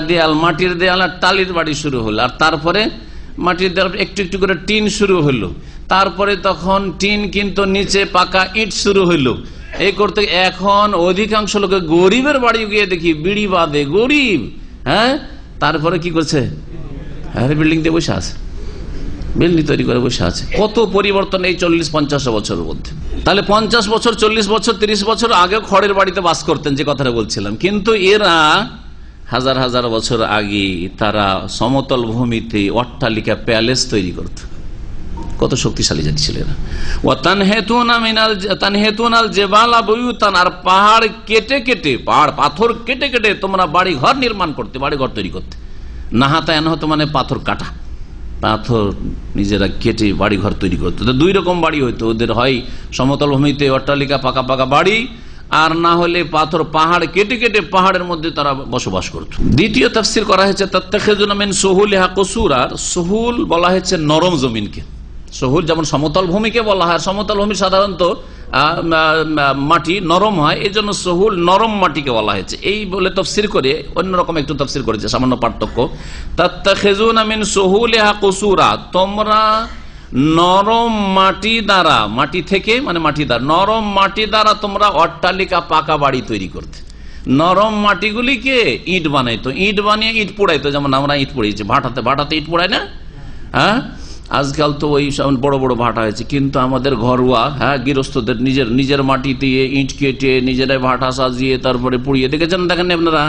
Speaker 4: দেয়াল, মাটির দেয়াল আর টালির বাড়ি শুরু হলো। আর তারপরে মাটির দেয়াল একটু একটু করে টিন শুরু হলো। তারপরে তখন টিন কিন্তু নিচে পাকা ইট শুরু হলো। এই করতে এখন অধিকাংশ লোকে গরিবের বাড়ি গিয়ে দেখি বিড়ি বাঁধে, গরিব। তারপরে কি করছে? আরে বিল্ডিং দিয়ে বসে আছে, বিল্ডিং তৈরি করে বসে আছে। কত পরিবর্তন এই 40-50 বছরের মধ্যে। তাহলে 50 বছর, 40 বছর, 30 বছর আগে খড়ের বাড়িতে বাস করতেন, যে কথাটা বলছিলাম। কিন্তু এরা হাজার হাজার বছর আগে তারা সমতল ভূমিতে অট্টালিকা, প্যালেস তৈরি করত। কত শক্তিশালী জাতি ছিল এরা। আর পাহাড় কেটে কেটে, পাহাড় পাথর কেটে কেটে তোমরা বাড়ি ঘর নির্মাণ করতে, বাড়ি ঘর তৈরি করতে। নাহাতায়ন হতো মানে পাথর কাটা, পাথর নিজেরা কেটে বাড়ি ঘর তৈরি করতো। তো দুই রকম বাড়ি হইতো ওদের, হয় সমতল ভূমিতে অট্টালিকা পাকা পাকা বাড়ি, আর না হলে পাথর পাহাড় কেটে কেটে পাহাড়ের মধ্যে তারা বসবাস করত। দ্বিতীয় তাফসীর করা হয়েছে তাত্তাখিযুনা মিন সুহুলিহা কুসুরা। সুহুল বলা হয়েছে নরম জমিনকে। সহুল যেমন সমতল ভূমিকে বলা হয়, সমতল ভূমি সাধারণত মাটি নরম হয়, এই জন্য সহুল নরম মাটিকে বলা হয়েছে। এই বলে তাফসীর করে অন্যরকম একটু তাফসীর করেছে, সামান্য পার্থক্য। তাত্তাখিযুনা মিন সুহুলিহা কুসুরা, তোমরা নরম মাটি দ্বারা, মাটি থেকে মানে মাটি দ্বারা, নরম মাটি দ্বারা তোমরা অট্টালিকা পাকা বাড়ি তৈরি করতে। নরম মাটিগুলিকে ইট বানাইতো, ইট বানিয়ে ইট পোড়াইতো। যেমন আমরা ইট পোড়াইছি ভাটাতে, ভাটাতে ইট পোড়াই না? হ্যাঁ, আজকাল তো ওই বড় বড় ভাটা হয়েছে, কিন্তু আমাদের ঘরোয়া গৃহস্থদের নিজের মাটি দিয়ে ইট কেটে নিজেরাই ভাটা সাজিয়ে তারপরে পুড়িয়ে দেখেছেন, দেখেন আপনারা?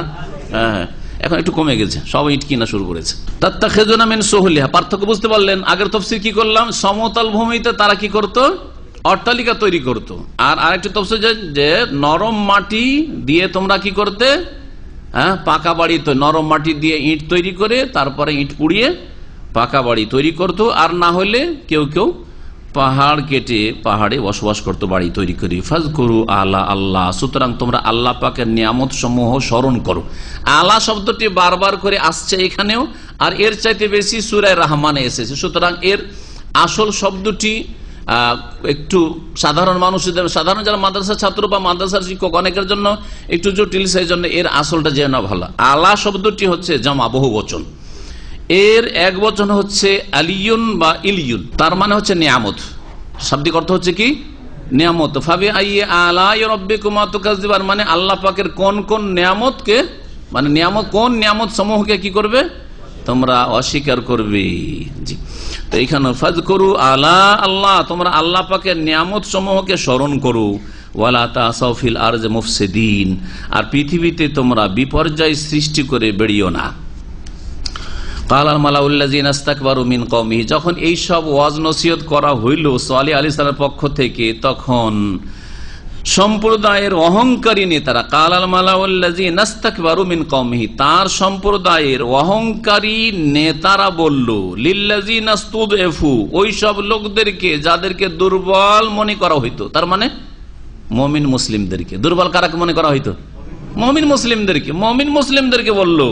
Speaker 4: হ্যাঁ, এখন একটু কমে গেছে, সব ইট কিনা শুরু করেছে। তাত্তাখিযুনা মিন সুহুলিহা, পার্থক্য বুঝতে পারলেন? আগের তাফসীর কি করলাম? সমতল ভূমিতে তারা কি করত? অট্টালিকা তৈরি করত। আর আরেকটা তাফসীর যে নরম মাটি দিয়ে তোমরা কি করতে? পাকা বাড়ি, তো নরম মাটি দিয়ে ইট তৈরি করে তারপরে ইট পুড়িয়ে পাকা বাড়ি তৈরি করত। আর না হলে কেউ কেউ পাহাড় কেটে পাহাড়ে বসবাস করতো বাড়ি তৈরি করি। ফাজকুরু আলা আল্লাহ, সুতরাং তোমরা আল্লাহ পাকের নিয়ামত সমূহ স্মরণ করো। আলা শব্দটি বারবার করে আসছে এখানেও, আর এর চাইতে বেশি সূরা রহমানে এসেছে। সুতরাং এর আসল শব্দটি একটু সাধারণ মানুষদের, সাধারণ যারা মাদ্রাসা ছাত্র বা মাদ্রাসার শিক্ষক, অনেকের জন্য একটু জটিল, সেই জন্য এর আসলটা জেনে নেওয়া ভালো। আলা শব্দটি হচ্ছে জামা, বহু বচন। এর এক বচন হচ্ছে আলিয়ুন বা ইলিয়ুন, তার মানে হচ্ছে নিয়ামত। শাব্দিক অর্থ হচ্ছে কি? নিয়ামত। ফাবি আইয়ি আলাই রাব্বিকুমা তুকাজ্জিবান, মানে আল্লাহ পাকের কোন কোন নিয়ামতকে, মানে নিয়ামত, কোন নিয়ামত সমূহকে কি করবে? তোমরা অস্বীকার করবে। জি, তো এইখানে ফাজকুরু আলা আল্লাহ, তোমরা আল্লাহ পাকের নিয়ামত সমূহকে স্মরণ করো। ওয়ালা তাসাউ ফিল আরজি মুফসিদিন, আর পৃথিবীতে তোমরা বিপর্যয় সৃষ্টি করে বেরিও না। যখন এই সব ওয়াজ নসিহত করা হইল সালেহ আলাইহিস সালামের পক্ষ থেকে, তখন সম্প্রদায়ের অহংকারী নেতারা, কালাল মালাউল্লাযিনা ইসতাকবারু মিন কওমিহি, তার সম্প্রদায়ের অহংকারী নেতারা বলল, লিল্লাযিনা ইসতুদঈফু, ওই সব লোকদেরকে যাদেরকে দুর্বল মনে করা হইতো, তার মানে মুমিন মুসলিমদেরকে। দুর্বল কারাকে মনে করা হইতো? মুমিন মুসলিমদেরকে। মুমিন মুসলিমদেরকে বলল,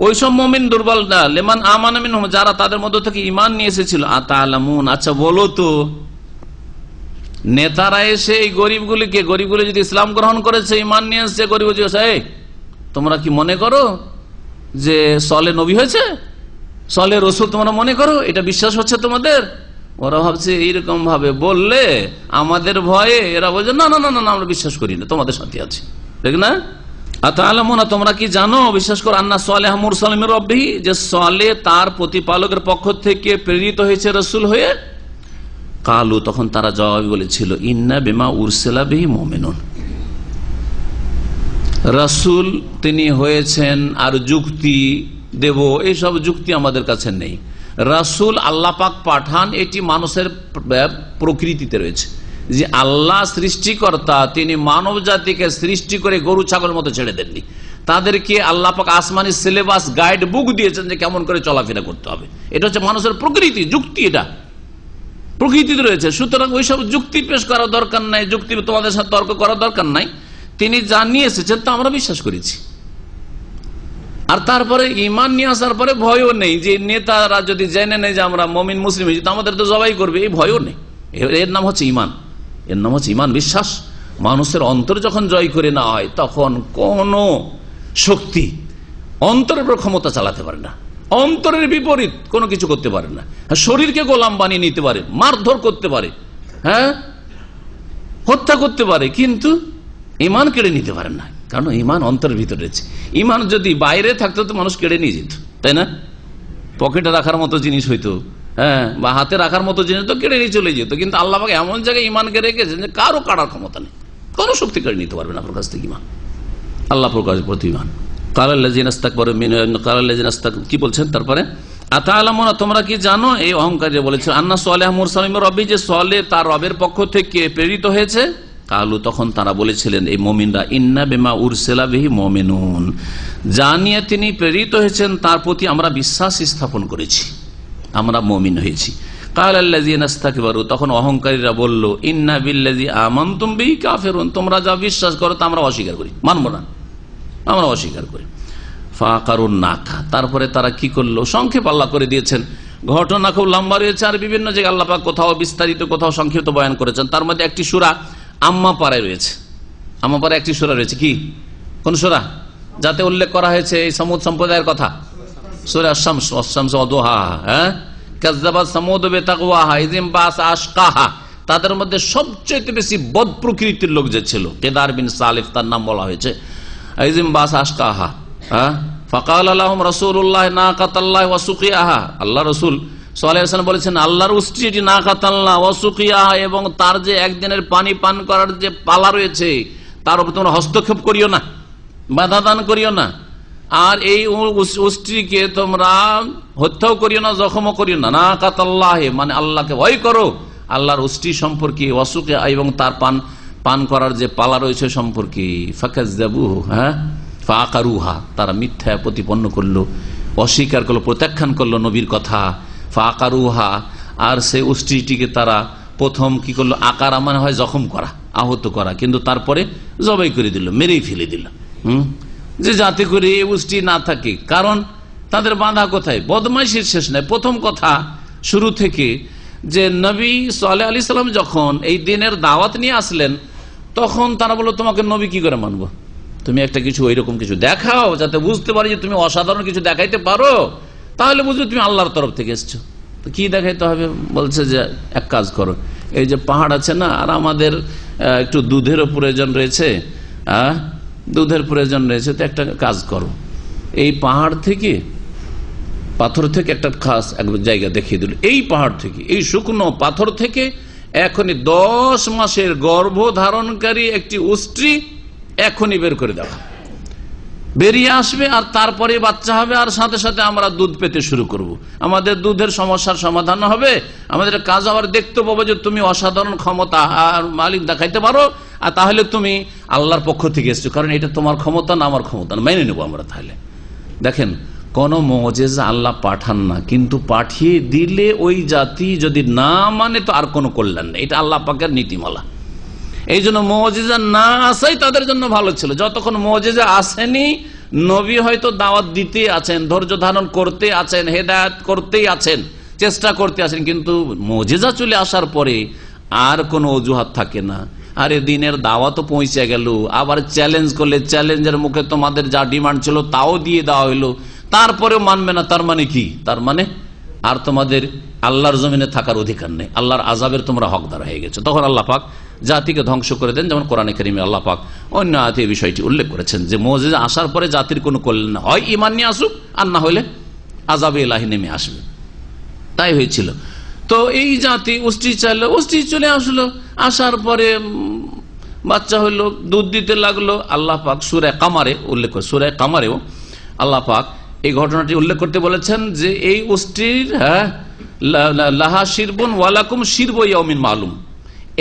Speaker 4: ওইসব মুমিন দুর্বল না, লিমান আমানা মিনহুম, যারা তাদের মধ্য থেকে ঈমান নিয়ে এসেছিল। আতালামুন, আচ্ছা বলো তো, নেতারা এসে এই গরিবগুলিকে, গরিবগুলি যদি ইসলাম গ্রহণ করেছে, ঈমান নিয়ে এসেছে, গরিব তোমরা কি মনে করো যে সলে নবী হয়েছে, সলে রসুল তোমরা মনে করো? এটা বিশ্বাস হচ্ছে তোমাদের? ওরা ভাবছে এইরকম ভাবে বললে আমাদের ভয়ে এরা বলছে না না না না, আমরা বিশ্বাস করি না, তোমাদের সাথে আছে, ঠিক না? তোমরা কি জানো, বিশ্বাস করো, আন্না সালেহ মুরসালিম মির রাব্বিহি, যে সালেহ তার প্রতিপালকের পক্ষ থেকে প্রেরিত হয়েছে রাসূল হয়ে। কালু, তখন তারা জবাব বলেছিল, ইন্না বিমা উরসিলা বিহি মুমিনুন, রাসূল তিনি হয়েছেন, আর যুক্তি দেব এইসব যুক্তি আমাদের কাছে নেই। রাসূল আল্লাহ পাক পাঠান, এটি মানুষের প্রকৃতিতে রয়েছে, যে আল্লাহ সৃষ্টিকর্তা তিনি মানব জাতিকে সৃষ্টি করে গরু ছাগলের মতো ছেড়ে দেননি। তাদেরকে আল্লাহ পাক আসমানি সিলেবাস, গাইড বুক দিয়েছেন যে কেমন করে চলাফেরা করতে হবে। এটা হচ্ছে মানুষের প্রকৃতি, যুক্তি, এটা প্রকৃতিতে রয়েছে। সুতরাং ওইসব যুক্তি পেশ করার দরকার নাই, যুক্তি তোমাদের সাথে তর্ক করার দরকার নাই। তিনি জানিয়ে এসেছেন, তা আমরা বিশ্বাস করেছি। আর তারপরে ঈমান নিয়ে আসার পরে ভয়ও নেই যে নেতারা যদি জেনে নেই যে আমরা মুমিন মুসলিম হয়েছি, আমাদের তো জবাই করবে, এই ভয়ও নেই। এর নাম হচ্ছে ঈমান, এর নাম হচ্ছে ঈমান, বিশ্বাস। মানুষের অন্তর যখন জয় করে না হয়, তখন কোন শক্তি অন্তরের উপর ক্ষমতা চালাতে পারে না, অন্তরের বিপরীত কোনো কিছু করতে পারে না। শরীরকে গোলাম বানিয়ে নিতে পারে, মারধর করতে পারে, হত্যা করতে পারে, কিন্তু ঈমান কেড়ে নিতে পারে না, কারণ ঈমান অন্তরের ভিতরে রয়েছে। ঈমান যদি বাইরে থাকতো তো মানুষ কেড়ে নিয়ে যেত, তাই না? পকেটে রাখার মতো জিনিস হইতো, হ্যাঁ, বা হাতে রাখার মতো জিনিস তো কেড়ে নিয়ে চলে যেত। কিন্তু আল্লাহ পাক এমন জায়গায় ইমানকে রেখেছেন যে কারো কাটার ক্ষমতা নেই, কোনো শক্তি কেড়ে নিতে পারবে না আপনার কাছ থেকে ইমান, আল্লাহ প্রকাশের প্রতি ইমান। কি বলছেন তারপরে? আতালামুনা, তোমরা কি জানো, এই অহংকারী বলেছিল, আন্না সালেহ মুরসালিম রব্বি, যে সালেহ তার রবের পক্ষ থেকে প্রেরিত হয়েছে। কালু, তখন তারা বলেছিলেন এই মুমিনরা, ইন্না বিমা উরসিলা বিহি মুমিনুন, জানিয়ে তিনি প্রেরিত হয়েছেন তার প্রতি আমরা বিশ্বাস স্থাপন করেছি, আমরা মুমিন হয়েছি। কাল আল্লাযীনা ইসতাকবারু, তখন অহংকারীরা বলল, ইন্না বিল্লাযী আমানতুম বিহি কাফিরুন, তোমরা যা বিশ্বাস করো তা আমরা অস্বীকার করি, মানব না, আমরা অস্বীকার করি। ফাকারুন নাকা, তারপরে তারা কি করলো, সংক্ষেপ আল্লাহ করে দিয়েছেন, ঘটনা খুব লম্বা রয়েছে, আর বিভিন্ন জায়গায় আল্লাহ পাক কোথাও বিস্তারিত কোথাও সংক্ষিপ্ত বয়ান করেছেন। তার মধ্যে একটি সূরা আম্মা পাড়ায় রয়েছে, আম্মা পাড়ায় একটি সূরা রয়েছে, কি কোন সূরা, যাতে উল্লেখ করা হয়েছে এই সমুদ সম্প্রদায়ের কথা, সূরা আশ-শামস, ওয়াশ-শামস ওয়া দুহাহা, হ্যাঁ, কাযযাবাত সামুদ বিতাকওয়াহা ইযিম বাস আশকাহা, তাদের মধ্যে সবচেয়ে বেশি বদ প্রকৃতির লোক যে ছিল, কেদার বিন সালিফ তার নাম বলা হয়েছে, ইযিম বাস আশকাহা, হ্যাঁ, ফাকাল লাহুম রাসূলুল্লাহ নাকাতাল্লাহ ওয়া সুকিয়াহা, আল্লাহ রাসূল সাল্লাল্লাহু আলাইহি ওয়াসাল্লাম বলেছেন আল্লাহর উষ্ট্রি এটি নাকাতাল্লাহ ওয়া সুকিয়াহা, এবং তার যে একদিনের পানি পান করার যে পালা রয়েছে তার উপর তোমরা হস্তক্ষেপ করিও না, বাধা দান করিও না, আর এই উষ্ট্রিকে তোমরা হত্যাও করিও না, জখমও করিও না। নাকাতাল্লাহ মানে আল্লাহকে ভয় করো, আল্লাহর উষ্ট্রি সম্পর্কে, ওয়া সুকিয়া এবং তার পান করার যে পালা রয়েছে সম্পর্কে। ফাকাযযাবুহু, হ্যাঁ, ফাকারুহা, তারা মিথ্যা প্রতিপন্ন করলো, অস্বীকার করলো, প্রত্যাখ্যান করলো নবীর কথা। ফাকারুহা, আর সেই উষ্ট্রিটিকে তারা প্রথম কি করলো, আকারা মানে হয় জখম করা, আহত করা, কিন্তু তারপরে জবাই করে দিল, মেরেই ফেলে দিল, যে যাতে করে এই উষ্ট্রি না থাকে। কারণ তাদের বাঁধা কোথায়, বদমাইশির শেষ নাই। প্রথম কথা শুরু থেকে যে নবী সালেহ আলাইহিস সালাম যখন এই দিনের দাওয়াত নিয়ে আসলেন, তখন তারা বলল তোমাকে নবী কি করে মানবো, তুমি একটা কিছু ওইরকম কিছু দেখাও যাতে বুঝতে পারি যে তুমি অসাধারণ কিছু দেখাইতে পারো, তাহলে বুঝবে তুমি আল্লাহর তরফ থেকে এসছো। তো কি দেখাইতে হবে, বলছে যে এক কাজ করো, এই যে পাহাড় আছে না, আর আমাদের একটু দুধেরও প্রয়োজন রয়েছে, দুধের প্রয়োজন রয়েছে, তো একটা কাজ করো, এই পাহাড় থেকে, পাথর থেকে একটা খাস এক জায়গা দেখিয়ে দিল, এই পাহাড় থেকে, এই শুকনো পাথর থেকে এখনই 10 মাসের গর্ভধারণকারী একটি উষ্ট্রি এখনই বের করে দেওয়া, বেরিয়ে আসবে, আর তারপরে বাচ্চা হবে, আর সাথে সাথে আমরা দুধ পেতে শুরু করব, আমাদের দুধের সমস্যার সমাধান হবে, আমাদের কাজ আবার দেখতে পাবো যে তুমি অসাধারণ ক্ষমতা আর মালিক দেখাইতে পারো, আর তাহলে তুমি আল্লাহর পক্ষ থেকে এসছো, কারণ এটা তোমার ক্ষমতা না আমার ক্ষমতা না, মেনে নেবো আমরা। তাহলে দেখেন, কোন মুজিজা আল্লাহ পাঠান না, কিন্তু পাঠিয়ে দিলে ওই জাতি যদি না মানে তো আর কোনো কল্যাণ নেই, এটা আল্লাহ পাকের নীতিমালা। এই জন্য মুজিজা না আসাই তাদের জন্য ভালো ছিল। যতক্ষণ মুজিজা আসেনি, নবী হয়তো দাওয়াত দিতে আছেন, ধৈর্য ধারণ করতে আছেন, হেদায়েত করতেই আছেন, চেষ্টা করতে আছেন, কিন্তু মুজিজা চলে আসার পরে আর কোনো অজুহাত থাকে না। আরে দিনের দাওয়াতও পৌঁছে গেল, আবার চ্যালেঞ্জ করলে চ্যালেঞ্জের মুখে তোমাদের যা ডিমান্ড ছিল তাও দিয়ে দেওয়া হইলো, তারপরেও মানবে না, তার মানে কি, তার মানে আর তোমাদের আল্লাহর জমিনে থাকার অধিকার নেই, আল্লাহর আযাবের তোমরা হকদার হয়ে গেছো। তখন আল্লাহ পাক জাতিকে ধ্বংস করে দেন, যেমন কোরআনে কারিমে আল্লাহ পাক অন্য আয়াতে এই বিষয়টি উল্লেখ করেছেন যে মুজিজা আসার পরে জাতির কোনো কল্যাণ না হয়, ঈমান নিয়ে আসুক, আর না হলে আযাবে ইলাহি নেমে আসবে। তাই হয়েছিল। তো এই জাতি উষ্ট্রি চাইলো, উষ্ট্রি চলে আসলো, আসার পরে বাচ্চা হইলো, দুধ দিতে লাগলো। আল্লাহ পাক সূরা কামারে উল্লেখ করে, সূরা কামারেও আল্লাহ পাক এই ঘটনাটি উল্লেখ করতে বলেছেন যে এই উষ্ট্রির, হ্যাঁ, লাহা শিরবুন ওয়ালাকুম শিরবু ইয়াউমিন মালুম,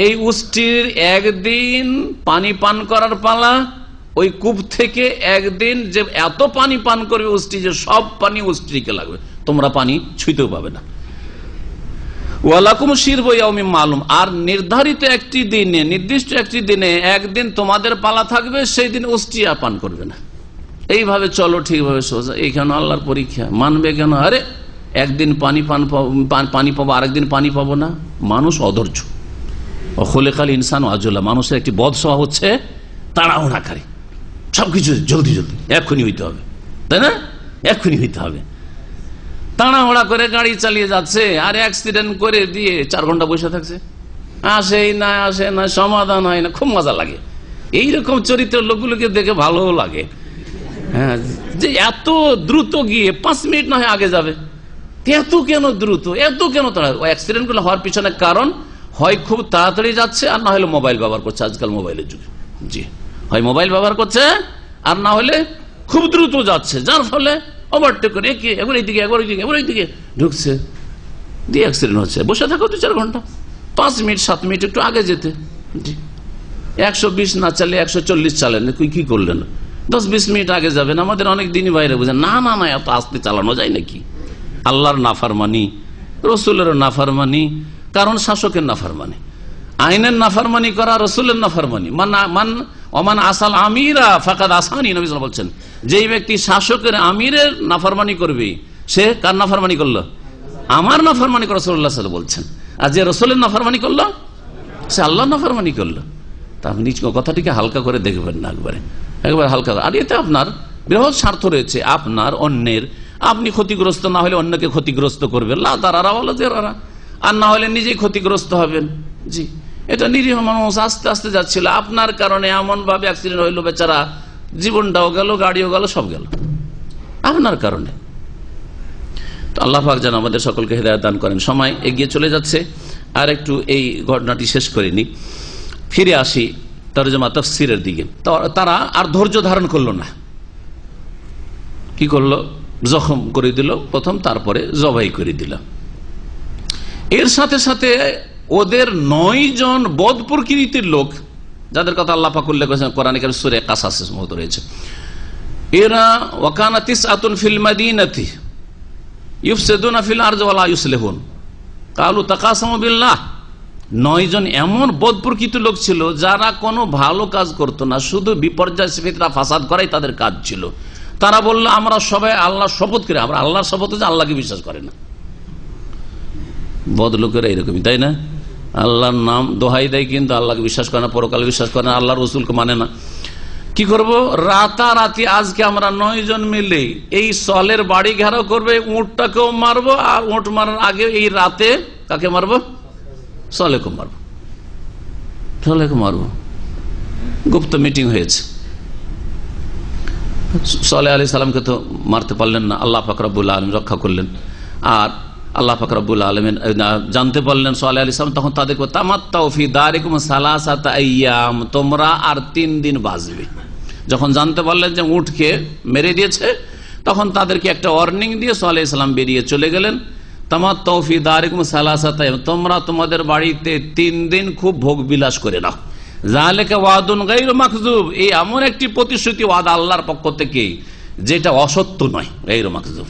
Speaker 4: এই উষ্ট্রির একদিন পানি পান করার পালা, ওই কূপ থেকে একদিন যে এত পানি পান করবে উষ্ট্রি যে সব পানি উষ্ট্রিকে লাগবে, তোমরা পানি ছুঁইতেও পাবে না। ওয়ালাকুম শিরবু ইয়াউমিন মালুম, আর নির্ধারিত একটি দিনে, নির্দিষ্ট একটি দিনে একদিন তোমাদের পালা থাকবে, সেই দিন উষ্ট্রি পান করবে না। এইভাবে চলো ঠিকভাবে সোজা। এইখানে আল্লাহর পরীক্ষা, মানবে কেন? আরে একদিন পানি পাবো, আরেকদিন পানি পাবো না। মানুষ অধৈর্য, খুলিকাল ইনসানু আজুলা, মানুষের একটি বদ স্বভাব হচ্ছে তাড়াহুড়াকারী, সবকিছু জলদি জলদি এক্ষুনি হইতে হবে, তাই না? এক্ষুনি হইতে হবে। তাড়াহুড়া করে গাড়ি চালিয়ে যাচ্ছে, আর অ্যাক্সিডেন্ট করে দিয়ে 4 ঘন্টা বসে থাকছে, আসে না, সমাধান হয় না, খুব মজা লাগে। এইরকম চরিত্রের লোকগুলোকে দেখে ভালো লাগে, হ্যাঁ, যে এত দ্রুত গিয়ে 5 মিনিট না হয় আগে যাবে, এত কেন দ্রুত, এত কেন তাড়াতাড়ি? অ্যাক্সিডেন্ট গুলো হওয়ার পিছনে কারণ হয় খুব তাড়াতাড়ি যাচ্ছে, আর না হলে মোবাইল ব্যবহার করছে আজকাল মোবাইলের যুগে। জি, হয় মোবাইল ব্যবহার করছে আর না হলে খুব দ্রুত যাচ্ছে, যার ফলে ওভারটেক করে একবার এইদিকে একবার ওইদিকে একবার ওইদিকে ঢুকছে, দিয়ে অ্যাক্সিডেন্ট হচ্ছে। বসে থাকো 2-4 ঘন্টা, 5 মিনিট 7 মিনিট একটু আগে যেতে। জি, 120 না চালে 140 চালেন, কি করলেন? 10-20 মিনিট আগে যাবেন। আমাদের অনেক দিনই বাইরে বুঝেন, না না না এত আস্তে চালানো যায় নাকি? আল্লাহর নাফরমানি, রসুলের নাফরমানি, কারণ শাসকের নাফরমানি, আইনের নাফরমানি করা, রসুলের নাফরমানি। ওমান আসাল আমিরা ফাকাদ আসানি, নবী সাল্লাল্লাহু আলাইহি ওয়াসাল্লাম বলছেন, যেই ব্যক্তি শাসকের আমিরের নাফরমানি করবে সে কার নাফরমানি করলো? আমার নাফরমানি করে রাসূলুল্লাহ সাল্লাল্লাহু আলাইহি ওয়াসাল্লাম বলছেন। আর যে রসুলের নাফরমানি করলো সে আল্লাহর নাফরমানি করলো। তা আপনি কথাটিকে হালকা করে দেখবেন না, একবার হালকা। আর এতে আপনার বৃহৎ স্বার্থ রয়েছে, আপনার অন্যের, আপনি ক্ষতিগ্রস্ত না হলে অন্যকে ক্ষতিগ্রস্ত করবেন, লা দারারা ওয়ালা দিরারা, আর না হলে নিজেই ক্ষতিগ্রস্ত হবেন। জি, এটা নিরীহ মানুষ আস্তে আস্তে যাচ্ছিল, আপনার কারণে এমন ভাবে অ্যাক্সিডেন্ট হইলো, বেচারা জীবনটাও গেল, গাড়িও গেল, সব গেল আপনার কারণে। তো আল্লাহ পাক যেন আমাদের সকলকে হিদায়াত দান করেন। সময় এগিয়ে চলে যাচ্ছে, আর একটু এই ঘটনাটি শেষ করে নি, ফিরে আসি তরজমা তাফসীরের দিকে। তারা আর ধৈর্য ধারণ করলো না, কি করলো? জখম করে দিল প্রথম, তারপরে জবাই করে দিল। এর সাথে সাথে ওদের 9 জন বদ প্রকৃতির লোক, যাদের কথা আল্লাহ পাক উল্লেখ করেছেন কোরআনে কারীম সূরা কাসাসের মধ্যে রয়েছে, এরা ওয়াকানা তিসআতুন ফিল মাদিনাতি ইউফসিদুনা ফিল আরদি ওয়া লা ইউসলিহুন ক্বালু তাকাসামু বিল্লাহ। 9 জন এমন বদ প্রকৃতির লোক ছিল যারা কোনো ভালো কাজ করতো না, শুধু বিপর্যয় ফিতনা ফাসাদ করাই তাদের কাজ ছিল। তারা বললো আমরা সবাই আল্লাহর শপথ করি, আমরা আল্লাহর শপথ হচ্ছে আল্লাহকে বিশ্বাস করে না। বদ লোকেরা এরকমই, তাই না? আল্লাহর নাম দোহাই দেয় কিন্তু আল্লাহকে বিশ্বাস করে না, পরকালে বিশ্বাস করে না, আল্লাহ রসুলকে মানে না। কি করব? রাতারাতি আজকে আমরা 9 জন মিলে এই সলের বাড়ি ঘেরাও করবে, উঁটটাকেও মারবো, আর উঁট মারার আগে এই রাতে কাকে মারবো? সলেকে মারবো, সলেকে মারবো। গুপ্ত মিটিং হয়েছে। সালেহ আলাইহিস সালামকে তো মারতে পারলেন না, আল্লাহ পাক রব্বুল আলামিন রক্ষা করলেন। আর আল্লাহ পাক রব্বুল আলামিন জানতে পারলেন সালেহ আলাইহিস সালাম, তখন তাদেরকে তামাত্তাউ ফি দারিকুম সালাসাতা আইয়াম, তোমরা আর 3 দিন বাঁচবে। যখন জানতে পারলেন যে উটকে মেরে দিয়েছে, তখন তাদেরকে একটা ওয়ার্নিং দিয়ে সালেহ আলাইহিস সালাম বেরিয়ে চলে গেলেন। তামাত্তাউ ফি দারিকুম সালাসাতা আইয়াম, তোমরা তোমাদের বাড়িতে 3 দিন খুব ভোগ বিলাস করে নাও। যালিকা ওয়াদুন গায়রু মাকযুব, এই এমন একটি প্রতিশ্রুতি, ওয়াদা আল্লাহর পক্ষ থেকে যেটা অসত্য নয়, গায়রু মাকযুব।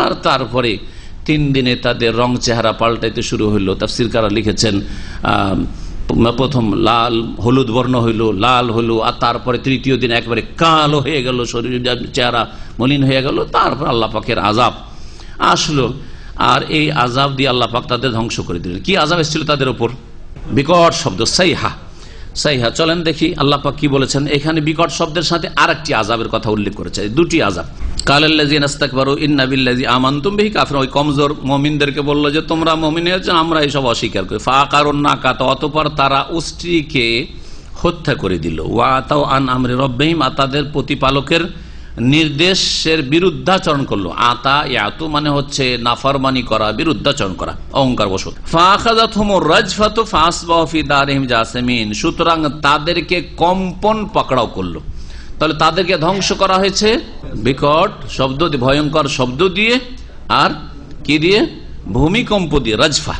Speaker 4: আর তারপরে 3 দিনে তাদের রং চেহারা পাল্টাইতে শুরু হইলো। তাফসীরকাররা লিখেছেন প্রথম লাল হলুদ বর্ণ হইল, লাল হলো, আর তারপরে 3য় দিন একবারে কালো হয়ে গেল, শরীর চেহারা মলিন হয়ে গেল। তারপর আল্লাহ পাকের আযাব আসলো, আর এই আযাব দিয়ে আল্লাহ পাক তাদের ধ্বংস করে দিলেন। কি আযাব এসেছিল তাদের উপর? বিকট শব্দ, সাইহা। সাইহা, চলেন দেখি আল্লাহ পাক কি বলেছেন। এখানে বিকট শব্দের সাথে আরেকটি আযাবের কথা উল্লেখ করেছে, 2টি আযাব। কালাল্লাযিনা ইসতাকবারু ইন্না বিল্লাযী আমানতুম বিহি কাফিরুন, ওই কমজোর মুমিনদেরকে বলল যে তোমরা মুমিন হয়েছো, আমরা এইসব অস্বীকার করি। ফাআকারুন নাকাতা, অতঃপর তারা উষ্ট্রীকে হত্যা করে দিল। ওয়াতাও আন আমরি রাব্বিহিম, তাদের প্রতিপালকের নির্দেশের বিরুদ্ধাচরণ করলো। আতা ইয়াতু মানে হচ্ছে নাফরমানি করা, বিরুদ্ধাচরণ করা, অহংকার বশত। ফাআখাযাতহুমুর রাজফাতু ফাসবাহু ফি দারিহিম জাসিমিন, সুতরাং তাদেরকে কম্পন পাকড়াও করলো। তাহলে তাদেরকে ধ্বংস করা হয়েছে বিকট শব্দ দিয়ে, ভয়ঙ্কর শব্দ দিয়ে, আর কি দিয়ে? ভূমিকম্প দিয়ে, রাজফা।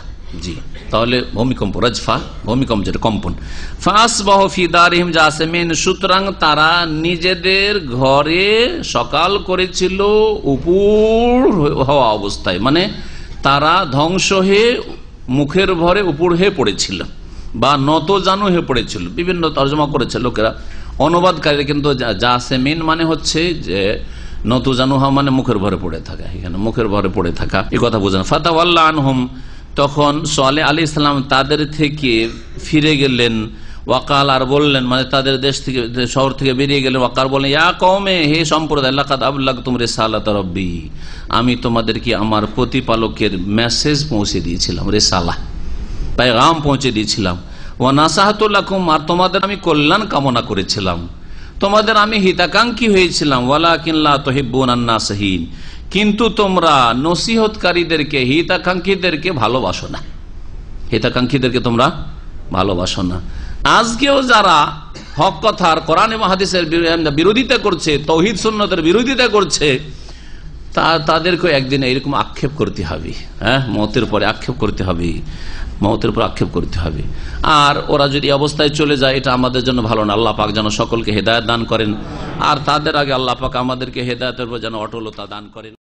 Speaker 4: জি, তাহলে ভূমিকম্প, রাজফা ভূমিকম্প, যেটা কম্পন। ফাসবাহু ফি দারিহিম জাসিমিন, সুতরাং তারা নিজেদের ঘরে সকাল করেছিল উপুর হওয়া অবস্থায়, মানে তারা ধ্বংস হয়ে মুখের ভরে উপুর হয়ে পড়েছিল, বা নত জানু হয়ে পড়েছিল। বিভিন্ন তর্জমা করেছে লোকেরা, অনুবাদকারী কিন্তু জাসিমিন মানে হচ্ছে যে নতুজানুহা মানে মুখের ভরে পড়ে থাকা, এখানে মুখের ভরে পড়ে থাকা, এই কথা বোঝেন। ফাতাওয়াল্লা আনহুম, তখন সালেহ আলাইহিস সালাম তাদের থেকে ফিরে গেলেন। ওয়াকাল, আর বললেন, মানে তাদের দেশ থেকে, শহর থেকে বেরিয়ে গেলেন। ওয়াকাল বললেন, ইয়া কওমে, হে সম্প্রদায়, লাকাদ আবলাগতুম রিসালাতা রাব্বি, আমি তোমাদেরকে আমার প্রতিপালকের মেসেজ পৌঁছে দিয়েছিলাম, রিসালা পেগাম পৌঁছে দিয়েছিলাম। ওয়া নাসাহাতু লাকুম, আর তোমাদের আমি কল্যাণ কামনা করেছিলাম, তোমাদের আমি হিতাকাঙ্ক্ষী হয়েছিলাম। ওয়ালাকিন লা তুহিব্বুনান নাসিহিন, কিন্তু তোমরা নসিহতকারীদেরকে, হিতাকাঙ্ক্ষীদেরকে ভালোবাসো না। হিতাকাঙ্ক্ষীদেরকে তোমরা ভালোবাসো না। আজকেও যারা হক কথার, কোরআন এবং হাদিসের বিরোধিতা করছে, তৌহিদ সুন্নতের বিরোধিতা করছে, তাদেরকে একদিন এরকম আক্ষেপ করতে হবে। হ্যাঁ, মওতের পরে আক্ষেপ করতে হবে, মওতের পর আক্ষেপ করতে হবে। আর ওরা যদি অবস্থায় চলে যায়, এটা আমাদের জন্য ভালো না। আল্লাহ পাক যেন সকলকে হেদায়েত দান করেন, আর তাদের আগে আল্লাহ পাক আমাদেরকে হেদায়েতের উপর যেন অটলতা দান করেন।